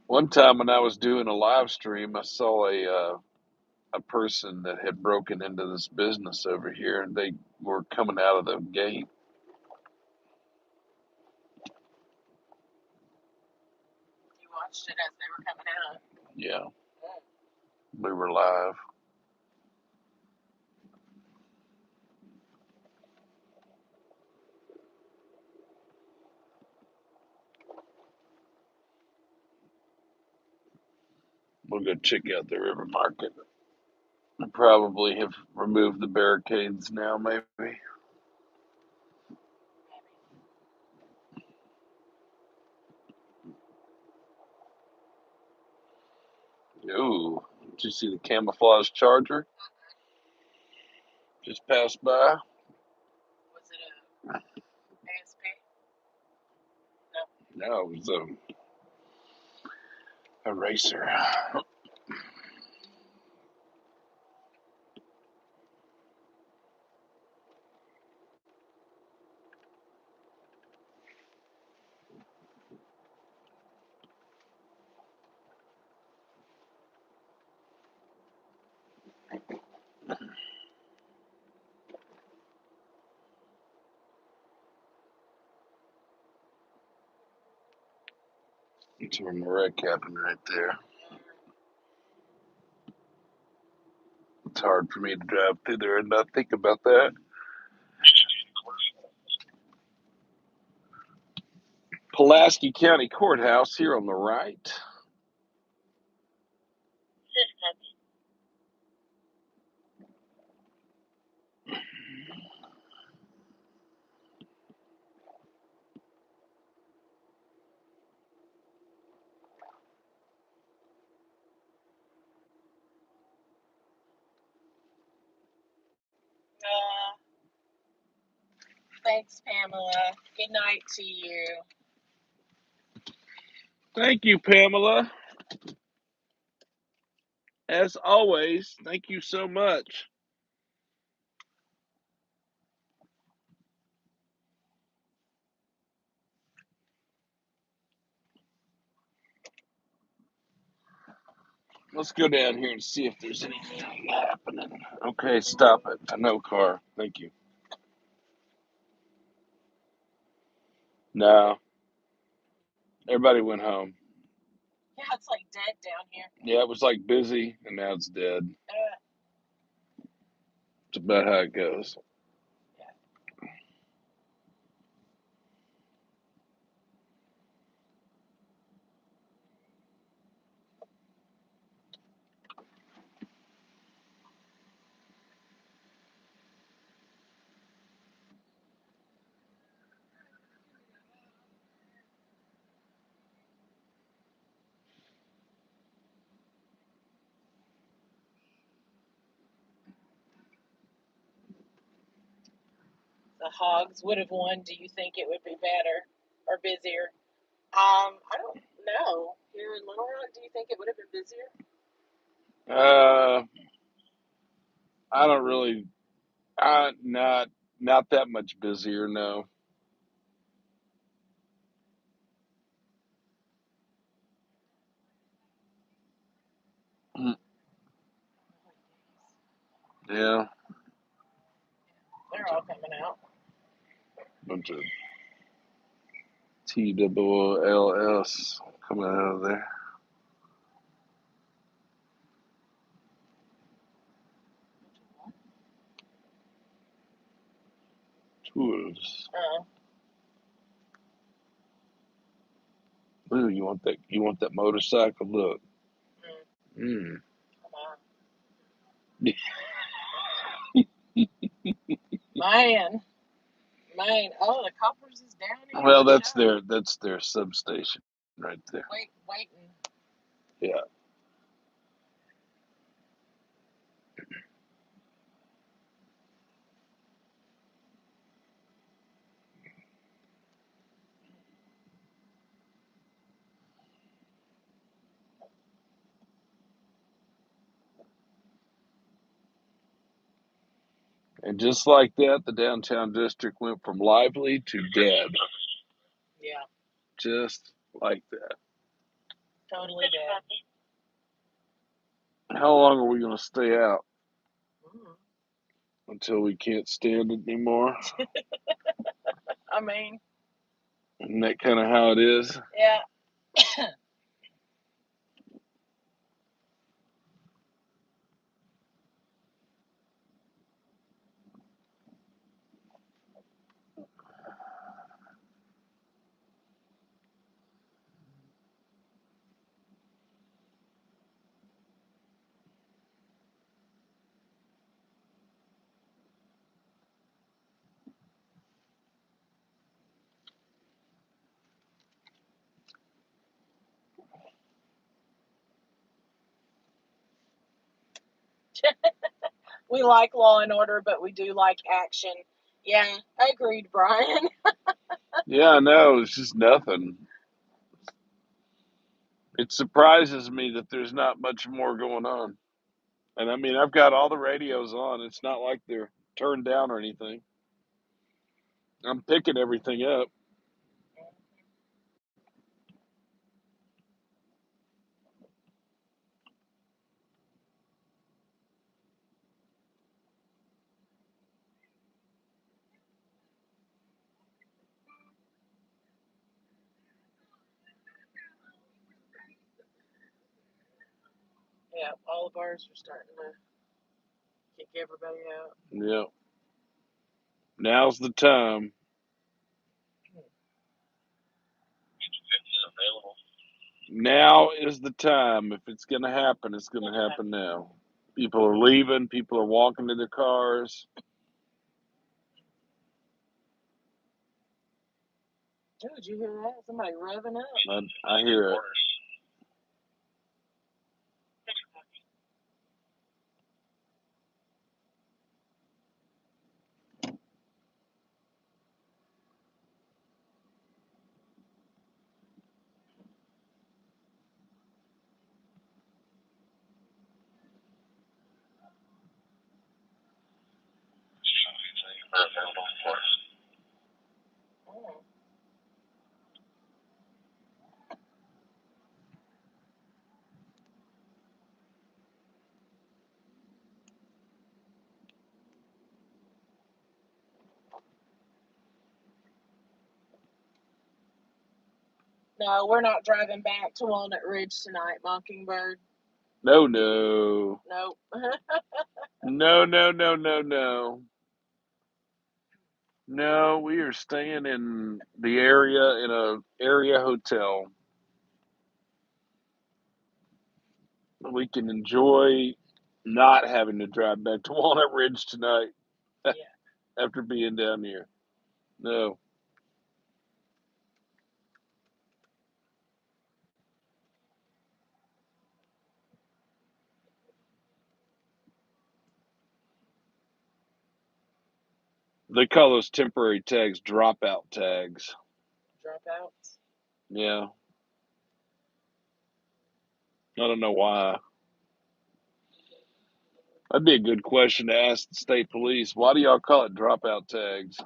One time when I was doing a live stream, I saw a person that had broken into this business over here, and they were coming out of the gate. You watched it as they were coming out. Yeah. We were live. We'll go check out the river market. I probably have removed the barricades now, maybe. Ooh, did you see the camouflage charger? Just passed by. Was it a ASP? No. No, it was a racer. That's when the wreck happened right there. It's hard for me to drive through there and not think about that. Pulaski County Courthouse here on the right. Thanks, Pamela. Good night to you. Thank you, Pamela. As always, thank you so much. Let's go down here and see if there's anything happening. Okay, stop it. No car. Thank you. No. Everybody went home. Yeah, it's like dead down here. Yeah, it was like busy, and now it's dead. It's about how it goes. The Hogs would have won. Do you think it would be better or busier? I don't know. Here in Little Rock, do you think it would have been busier? I don't really. Not that much busier. No. Yeah. They're all coming out. Bunch of TWLS coming out of there. Tools. Ooh, you want that? You want that motorcycle? Look. Mm. Man. Oh, the Coppers is down here. Well, that's their substation right there. Waiting. Yeah. And just like that, the downtown district went from lively to dead. Yeah. Just like that. Totally dead. How long are we going to stay out? Until we can't stand it anymore? I mean. Isn't that kind of how it is? Yeah. We like Law and Order, but we do like action. Yeah, agreed, Brian. Yeah, I know. It's just nothing. It surprises me that there's not much more going on. And I mean, I've got all the radios on. It's not like they're turned down or anything. I'm picking everything up. Yeah, all of ours are starting to kick everybody out. Yep. Now's the time. Now is the time. If it's going to happen, it's going to happen now. People are leaving. People are walking to their cars. Oh, did you hear that? Somebody revving up. I hear it. Oh. No, we're not driving back to Walnut Ridge tonight, Mockingbird. No, no. Nope. No, no, no, no, no. No, we are staying in the area in a area hotel. We can enjoy not having to drive back to Walnut Ridge tonight Yeah. after being down here. No. They call those temporary tags dropout tags. Dropouts. Yeah. I don't know why. That'd be a good question to ask the state police. Why do y'all call it dropout tags?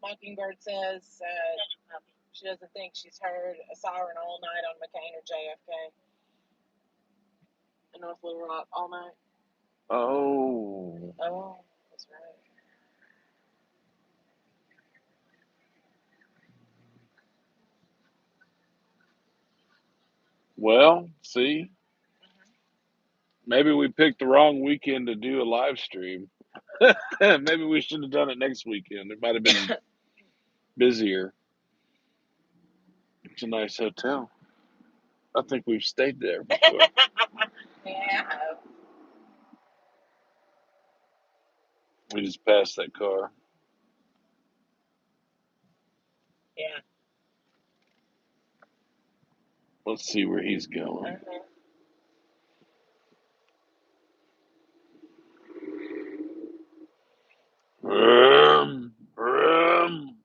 Mockingbird says she doesn't think she's heard a siren all night on McCain or JFK in North Little Rock all night. Oh. Oh, that's right. Well, see, maybe we picked the wrong weekend to do a live stream. Maybe we should have done it next weekend. It might have been busier. It's a nice hotel. I think we've stayed there before. Yeah. We just passed that car. Yeah. Let's see where he's going. Uh-huh. Brum.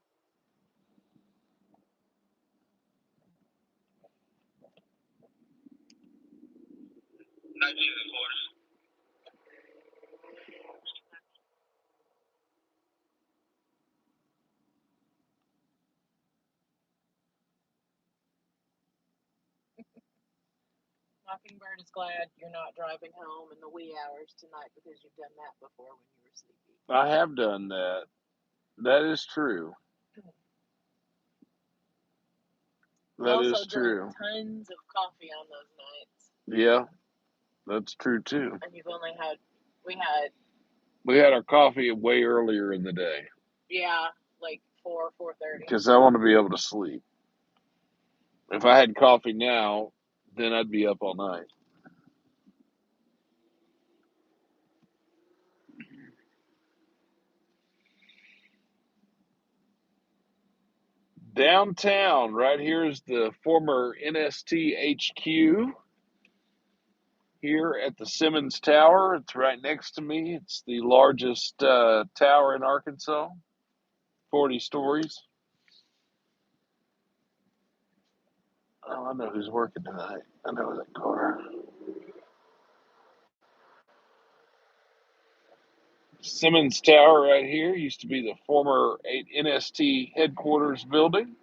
Mockingbird is glad you're not driving home in the wee hours tonight because you've done that before when you were sleepy. I have done that. That is true. You That also is drink true. tons of coffee on those nights. Yeah, that's true too. And you've only had, we had, We had our coffee way earlier in the day yeah, like 4:30. because I want to be able to sleep. If I had coffee now, then I'd be up all night. Downtown, right here is the former NST HQ here at the Simmons Tower. It's right next to me. It's the largest tower in Arkansas, 40 stories. Oh, I know who's working tonight. I know that car. Simmons Tower right here used to be the former NST headquarters building.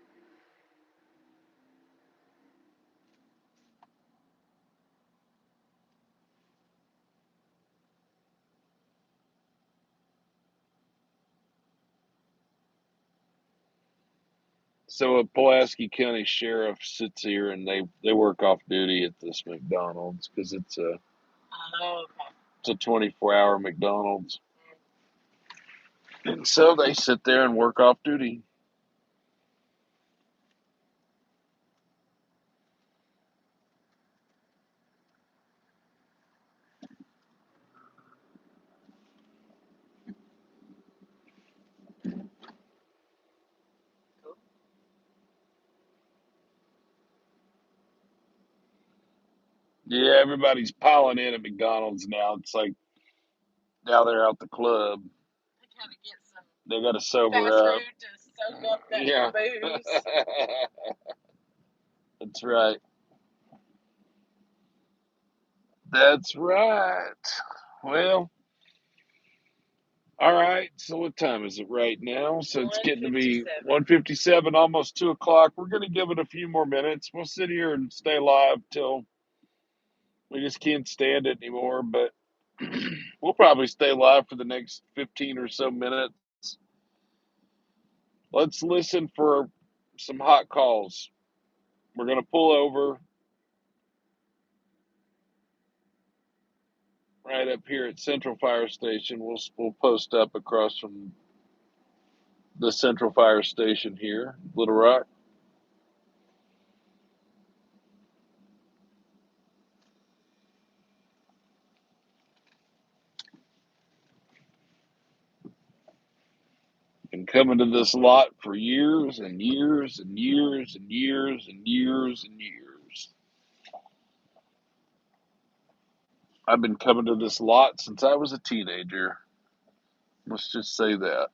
So a Pulaski County sheriff sits here, and they work off duty at this McDonald's because it's a Oh, okay. 24-hour McDonald's, and so they sit there and work off duty. Cool. Yeah, everybody's piling in at McDonald's now. It's like now they're out the club. I gotta get some They got to sober fast up. food to soak up that Yeah. booze. That's right. That's right. Well, all right. So what time is it right now? So it's getting to be 1:57. 1:57, almost 2 o'clock. We're going to give it a few more minutes. We'll sit here and stay live till we just can't stand it anymore. But we'll probably stay live for the next 15 or so minutes. Let's listen for some hot calls. We're going to pull over right up here at Central Fire Station. We'll post up across from the Central Fire Station here, Little Rock. Been coming to this lot for years and years and years and years and years and years. I've been coming to this lot since I was a teenager. Let's just say that.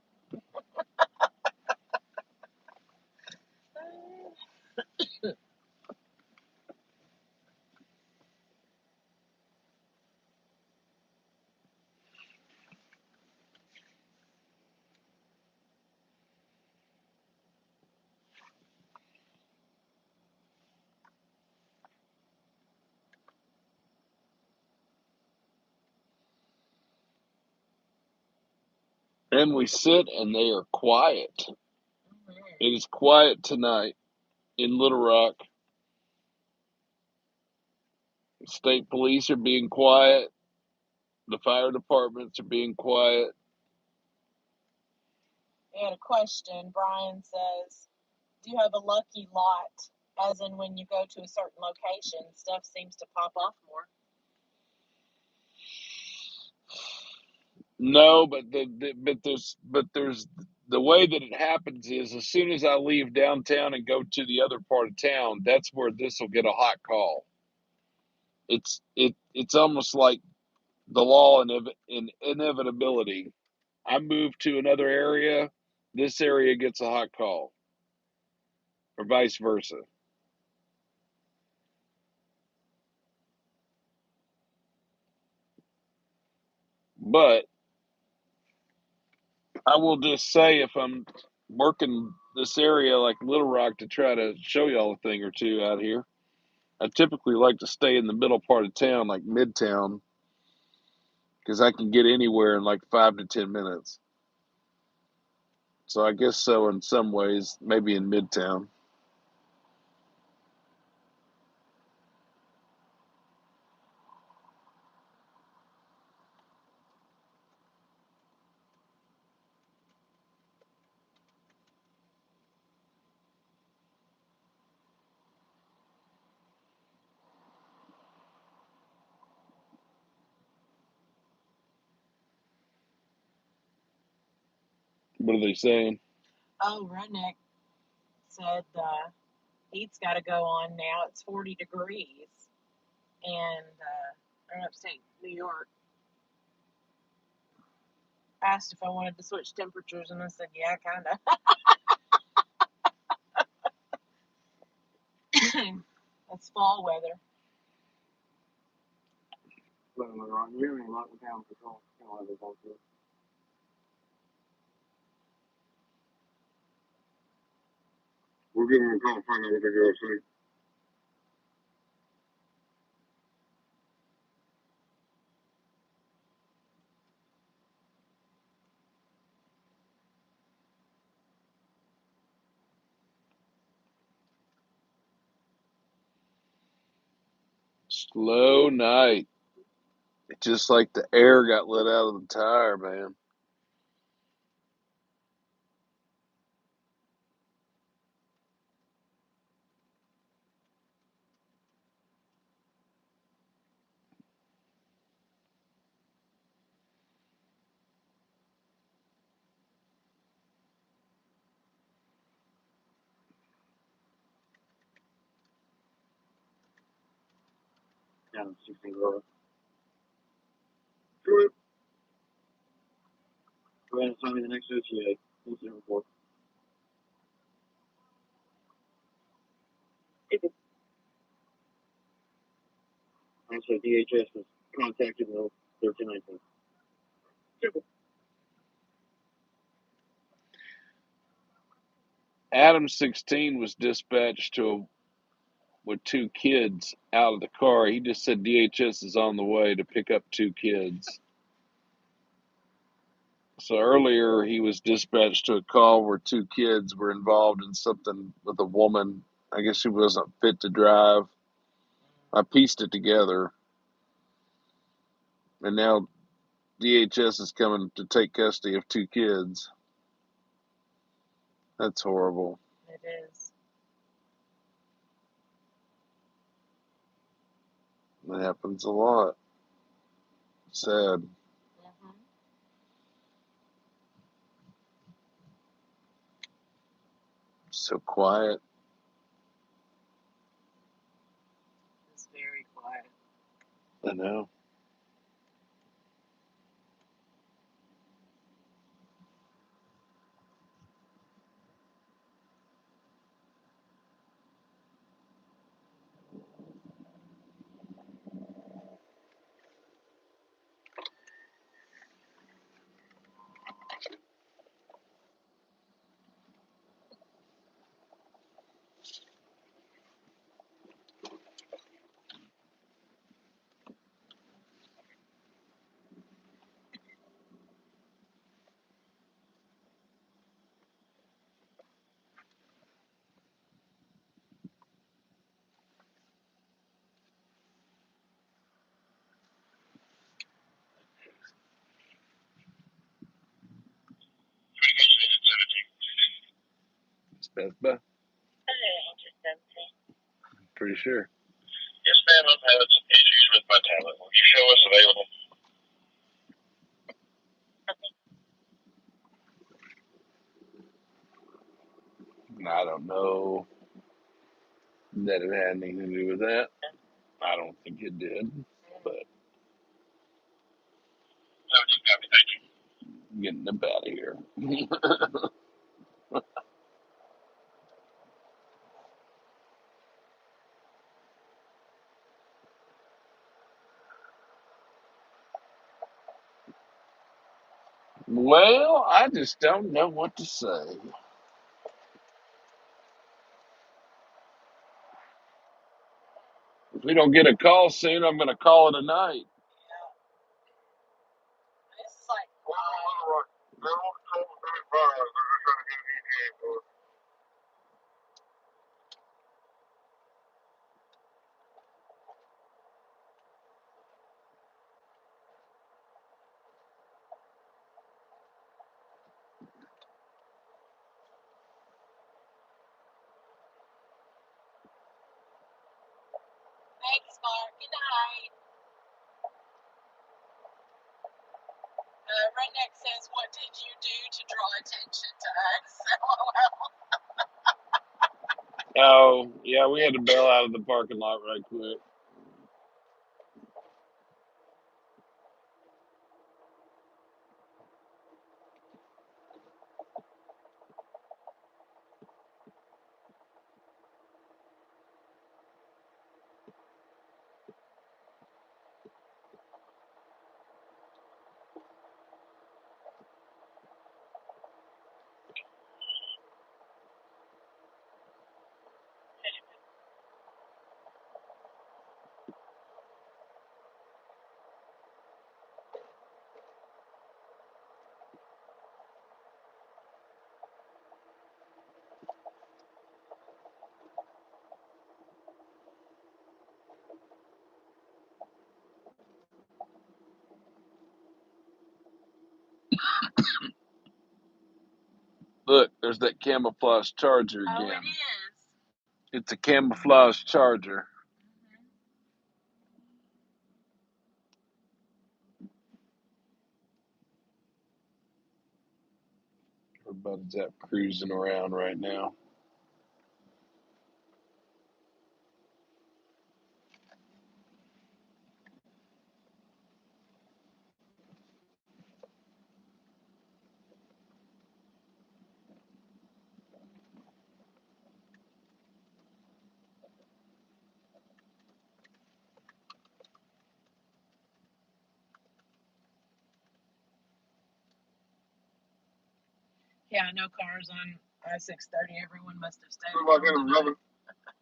And we sit and they are quiet. It is quiet tonight in Little Rock. State police are being quiet. The fire departments are being quiet. We had a question. Brian says, do you have a lucky lot? As in when you go to a certain location, stuff seems to pop off more. No, but there's the way that it happens is as soon as I leave downtown and go to the other part of town, that's where this will get a hot call. It's almost like the law in inevitability. I move to another area, this area gets a hot call, or vice versa. But I will just say if I'm working this area like Little Rock to try to show y'all a thing or two out here, I typically like to stay in the middle part of town, like Midtown, because I can get anywhere in like 5 to 10 minutes. So I guess so in some ways, maybe in Midtown. What are they saying? Oh, Redneck said heat's got to go on now. It's 40 degrees. And in upstate New York. Asked if I wanted to switch temperatures, and I said, yeah, kind of. That's fall weather. We'll give them a call, find out what they're going to say. Slow night. It's just like the air got let out of the tire, man. Adam 16 Road. Go ahead and sign me the next OTA. Incident report. Also, DHS has contacted the 1319. Simple. Adam 16 was dispatched with two kids out of the car. He just said DHS is on the way to pick up two kids. So earlier he was dispatched to a call where two kids were involved in something with a woman. I guess she wasn't fit to drive. I pieced it together. And now DHS is coming to take custody of two kids. That's horrible. It is. That happens a lot. Sad. Mm-hmm. So quiet. It's very quiet. I know. Communication agent 17. It's Beth Beth. Agent 17. Pretty sure. Yes, ma'am, I'm having some issues with my tablet. Will you show us available? I don't know that it had anything to do with that. I don't think it did. But 17 copy, thank you. getting up out of here. Well, I just don't know what to say. If we don't get a call soon, I'm going to call it a night. This is like They're on control 35. They're just trying to get an ETA for us. thanks, Mark. Good night. Redneck says, "What did you do to draw attention to us?" Oh, yeah, we had to bail out of the parking lot right quick. Look, there's that camouflage charger Oh, again. it is. It's a camouflage charger. Everybody's out cruising around right now. Yeah, no cars on I-630. Everyone must have stayed What about home them, tonight.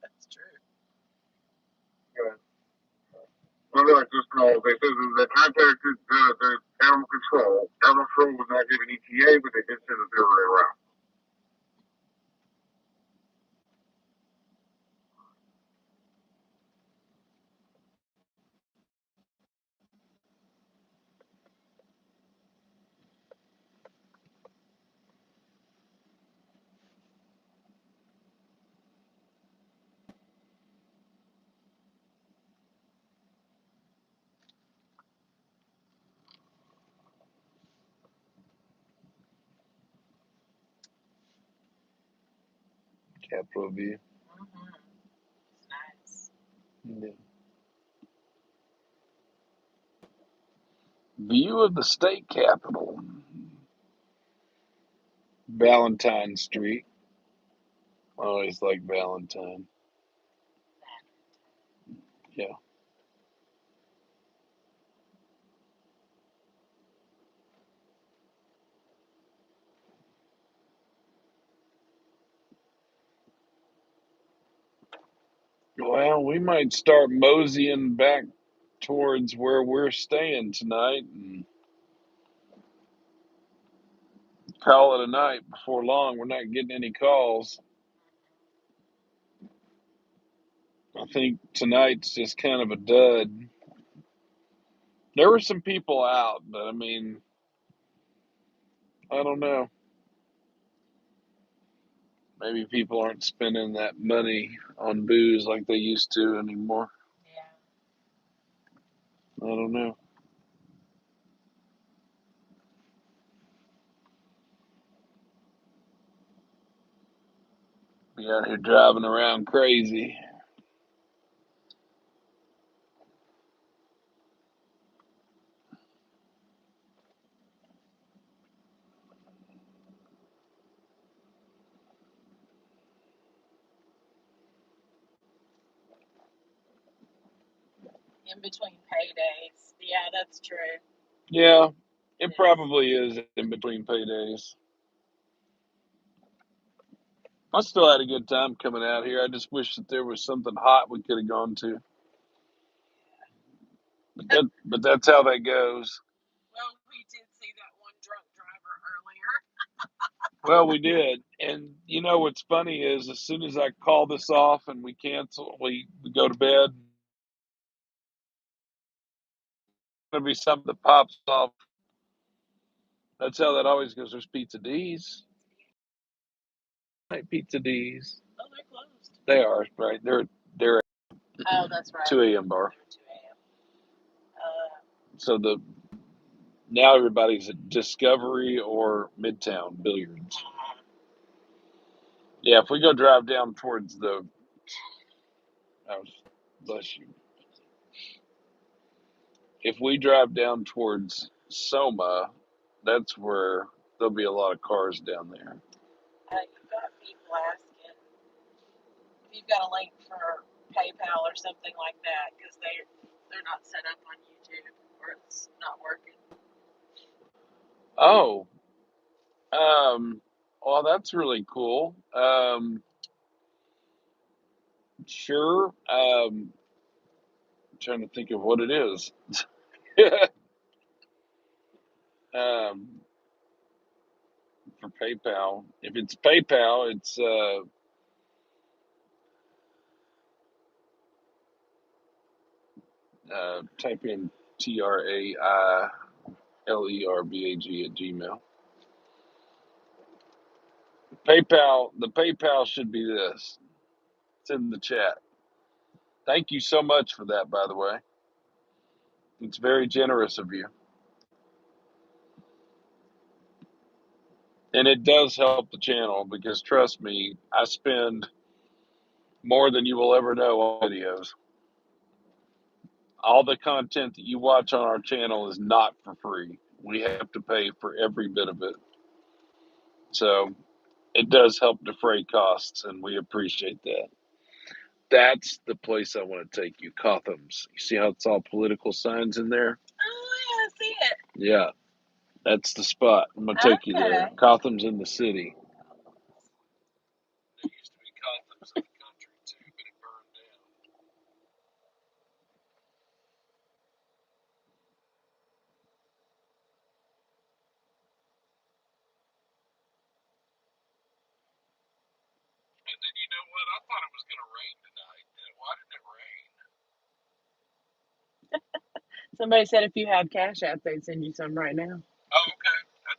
That's true. Well, like just called. They said that they contacted the animal control. Animal control was not giving ETA, but they did say that they were around. Capitol View. Mm-hmm. It's nice. Yeah. View of the state capitol. Valentine Street. I always like Valentine. Yeah. Well, we might start moseying back towards where we're staying tonight and call it a night before long. We're not getting any calls. I think tonight's just kind of a dud. There were some people out, but I mean, I don't know. Maybe people aren't spending that money on booze like they used to anymore. Yeah. I don't know. Be out here driving around crazy. In between paydays. Yeah, that's true. Yeah, It it is. probably is in between paydays. I still had a good time coming out here. I just wish that there was something hot we could have gone to. But that's how that goes. Well, we did see that one drunk driver earlier. Well, we did. And you know what's funny is as soon as I call this off and we cancel, we go to bed, there'll be something that pops off. That's how that always goes. There's Pizza D's. Hey, Pizza D's. Oh, they're closed. They are, right. They're Oh, that's right. 2 a.m. bar. They're 2 a.m. Uh, So now everybody's at Discovery or Midtown Billiards. Yeah, if we go drive down towards oh, bless you. If we drive down towards Soma, that's where there'll be a lot of cars down there. you've got people asking if you've got a link for PayPal or something like that because they're not set up on YouTube or it's not working. Oh, well, that's really cool. Sure. Trying to think of what it is. um, for PayPal. If it's PayPal, it's type in TRAILERBAG at Gmail. The PayPal should be this. It's in the chat. Thank you so much for that, by the way. It's very generous of you. And it does help the channel because trust me, I spend more than you will ever know on videos. All the content that you watch on our channel is not for free. We have to pay for every bit of it. So it does help defray costs, and we appreciate that. That's the place I want to take you, Cotham's. You see how it's all political signs in there? Oh, yeah, I see it. Yeah, that's the spot. I'm going to take you there. Okay. Cotham's in the city. There used to be Cotham's in the country, too, but it burned down. And then you know what? I thought it was going to rain tonight. Why didn't it rain? Somebody said if you had Cash App, they'd send you some right now. Oh, okay. I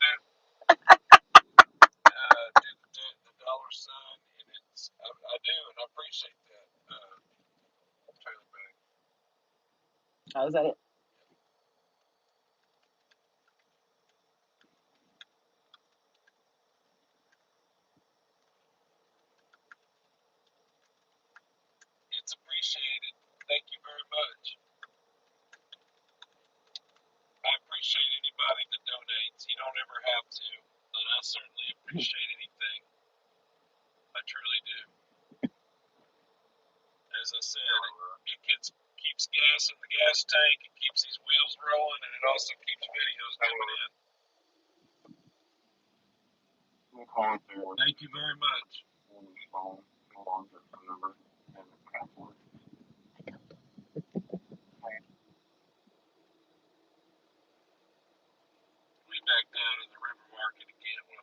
do. Do the dollar sign, and I do, and I appreciate that. Trailer bag. Oh, is that it? It's appreciated. Thank you very much. I appreciate anybody that donates. You don't ever have to, and I certainly appreciate anything. I truly do. As I said, it keeps gas in the gas tank, it keeps these wheels rolling, and it also keeps videos coming in. Thank you very much. We back down in the river market again. Well,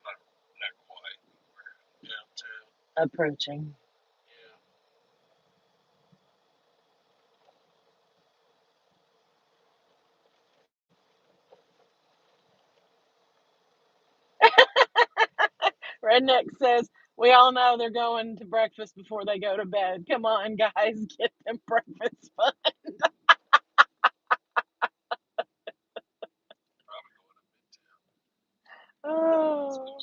not quite. We're downtown. Approaching. Yeah. Redneck says, we all know they're going to breakfast before they go to bed. Come on, guys, get them breakfast fun. Probably going to Midtown. Oh.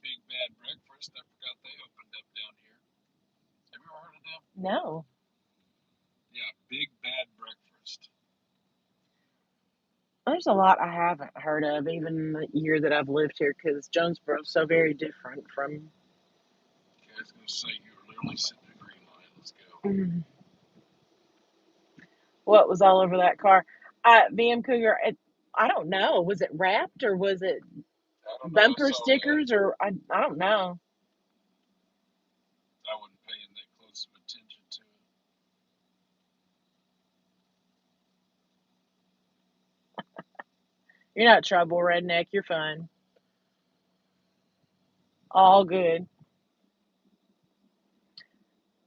Big Bad Breakfast. I forgot they opened up down here. Have you ever heard of them? No. Yeah, Big Bad Breakfast. There's a lot I haven't heard of, even the year that I've lived here, because Jonesboro's so very different from. Okay, I was going to say you were literally sitting in a green line. Let's go. What was all over that car? BM Cougar, I don't know. Was it wrapped or was it bumper stickers or I don't know. I wasn't paying that close of attention to it. You're not trouble, Redneck. You're fine. All good.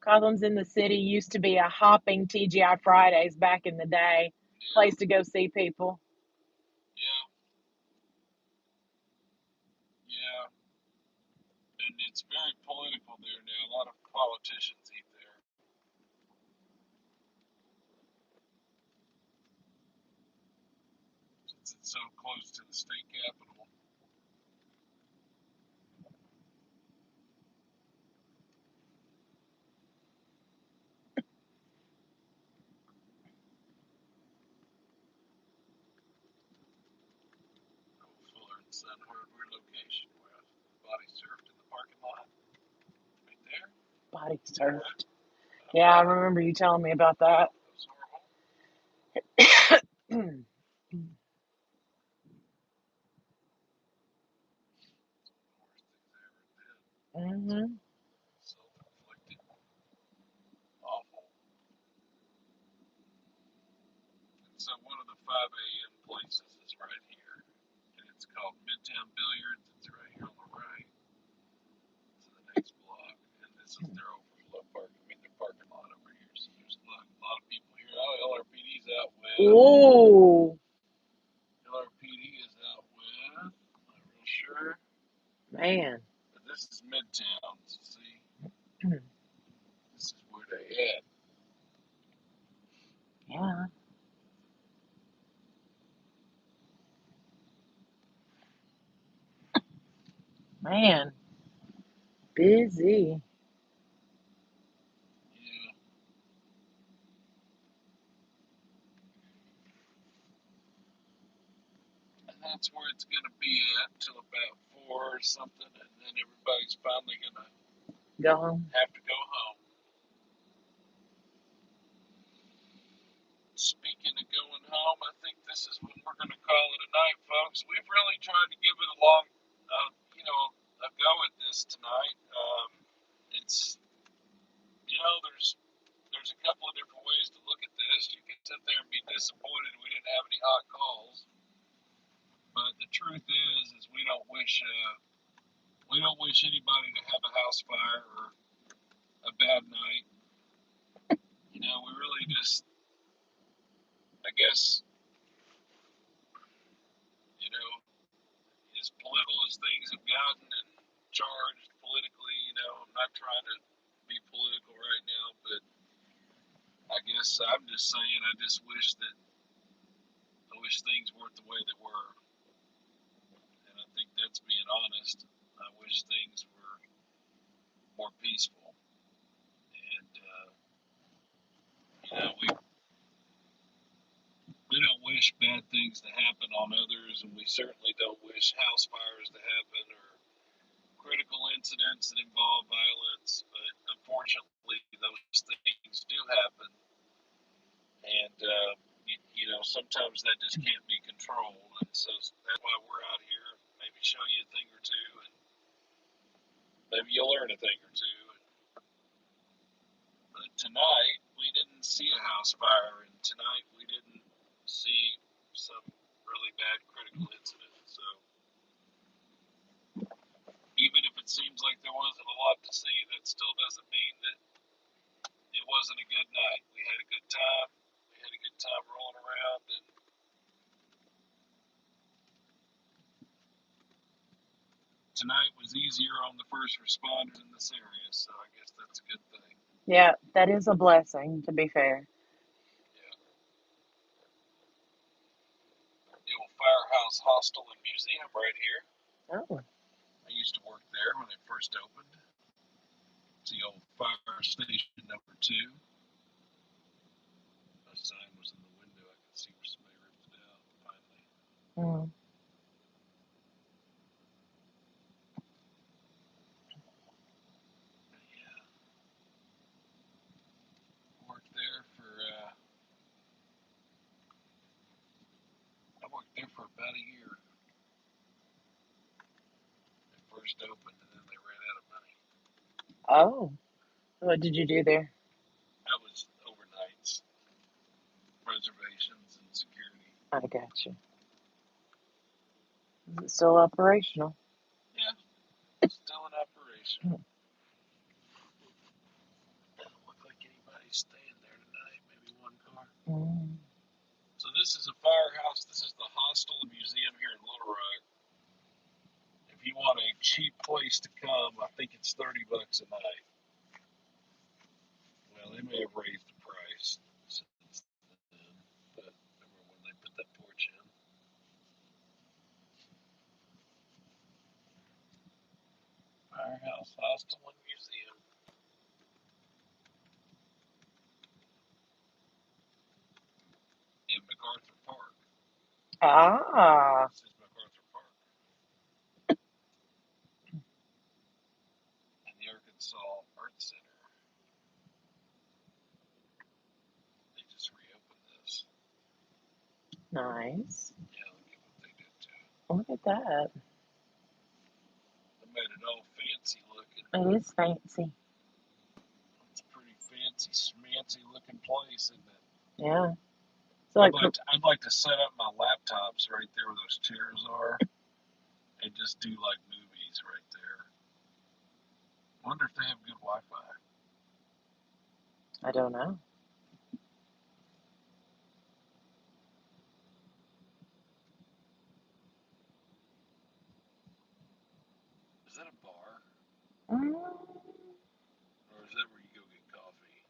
Cotham's in the city used to be a hopping TGI Fridays back in the day. Yeah. Place to go see people. Yeah. Yeah. And it's very political there now. A lot of politicians eat there. Since it's so close to the state capital. Fuller and Son hardware location where body surfed in the parking lot. Right there. Body surfed. Yeah, I remember you telling me about that. That was horrible. Mm-hmm. Self-inflicted. Awful. And so one of the 5 a.m. places is right here. And it's called Midtown Billiards. It's right here on the right. It's the next block. And this is their overflow their parking lot over here. So there's a lot of people here. Oh, LRPD's out west. Ooh. Man. But this is Midtown. See, this is where they at. Yeah. Man. Busy. Yeah, and that's where it's gonna be at till about 4 or something, and then everybody's finally gonna Go home. have to go home. Speaking of going home, I think this is when we're gonna call it a night, folks. We've really tried to give it a long, a go at this tonight. It's there's a couple of different ways to look at this. You can sit there and be disappointed we didn't have any hot calls, but the truth is we don't wish anybody to have a house fire or a bad night. We really just, I guess, you know, as political as things have gotten and charged politically, I'm not trying to be political right now, but I guess I'm just saying I wish things weren't the way they were. And I think that's being honest. I wish things were more peaceful. And, we don't wish bad things to happen on others, and we certainly don't wish house fires to happen or critical incidents that involve violence. But unfortunately, those things do happen. And, sometimes that just can't be controlled. And so that's why we're out here. Maybe show you a thing or two, and maybe you'll learn a thing or two. But tonight, we didn't see a house fire, and tonight we didn't see some really bad critical incident. So even if it seems like there wasn't a lot to see, that still doesn't mean that it wasn't a good night. We had a good time. We had a good time rolling around, and tonight was easier on the first responders in this area, so I guess that's a good thing. Yeah, that is a blessing, to be fair. Yeah. The old firehouse hostel and museum right here. Oh. I used to work there when it first opened. It's the old fire station number 2. My sign was in the window. I could see where somebody ripped it out finally. Mm. Yeah. Worked there for I worked there for about a year. It first opened, and then they ran out of money. Oh. What did you do there? I was overnights, reservations, and security. I got you. Is it still operational? Yeah, still in operation. Doesn't look like anybody's staying there tonight. Maybe one car. Mm. So this is a firehouse. This is the hostel and museum here in Little Rock. If you want a cheap place to come, I think it's $30 a night. Well, they may have raised the price since then, but remember when they put that porch in? Firehouse, hostel, and museum in MacArthur Park. Ah. This is MacArthur Park. And the Arkansas Art Center. They just reopened this. Nice. Yeah, look at what they did to it. Look at that. They made it all fancy looking. It is fancy. It's a pretty fancy, schmancy looking place, isn't it? Yeah. So like, I'd like to set up my laptops right there where those chairs are and just do like movies right there. Wonder if they have good Wi-Fi. I don't know.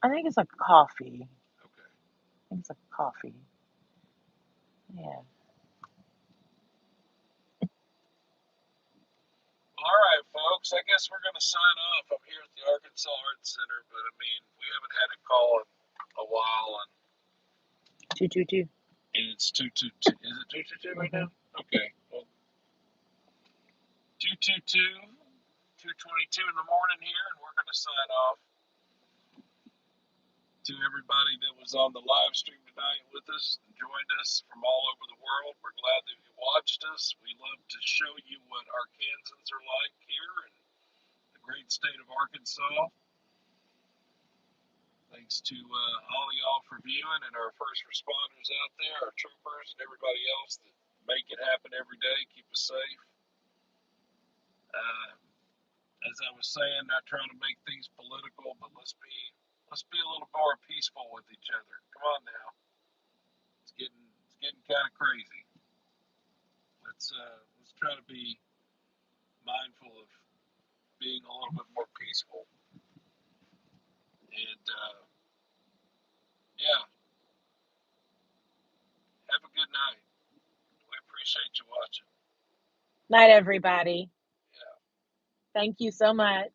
I think it's like coffee. Okay. I think it's like coffee. Yeah. All right, folks. I guess we're going to sign off. I'm here at the Arkansas Arts Center, but I mean, we haven't had a call in a while, and 222. it's 222. Is it 222 right now? Okay. Well, 222, 222 in the morning here, and we're going to sign off. To everybody that was on the live stream tonight with us and joined us from all over the world, we're glad that you watched us. We love to show you what Arkansans are like here in the great state of Arkansas. Thanks to all of y'all for viewing, and our first responders out there, our troopers, and everybody else that make it happen every day. Keep us safe. As I was saying, not trying to make things political, but let's be a little more peaceful with each other. Come on now. It's getting kind of crazy. Let's try to be mindful of being a little bit more peaceful. And yeah, have a good night. We appreciate you watching. Night, everybody. Yeah. Thank you so much.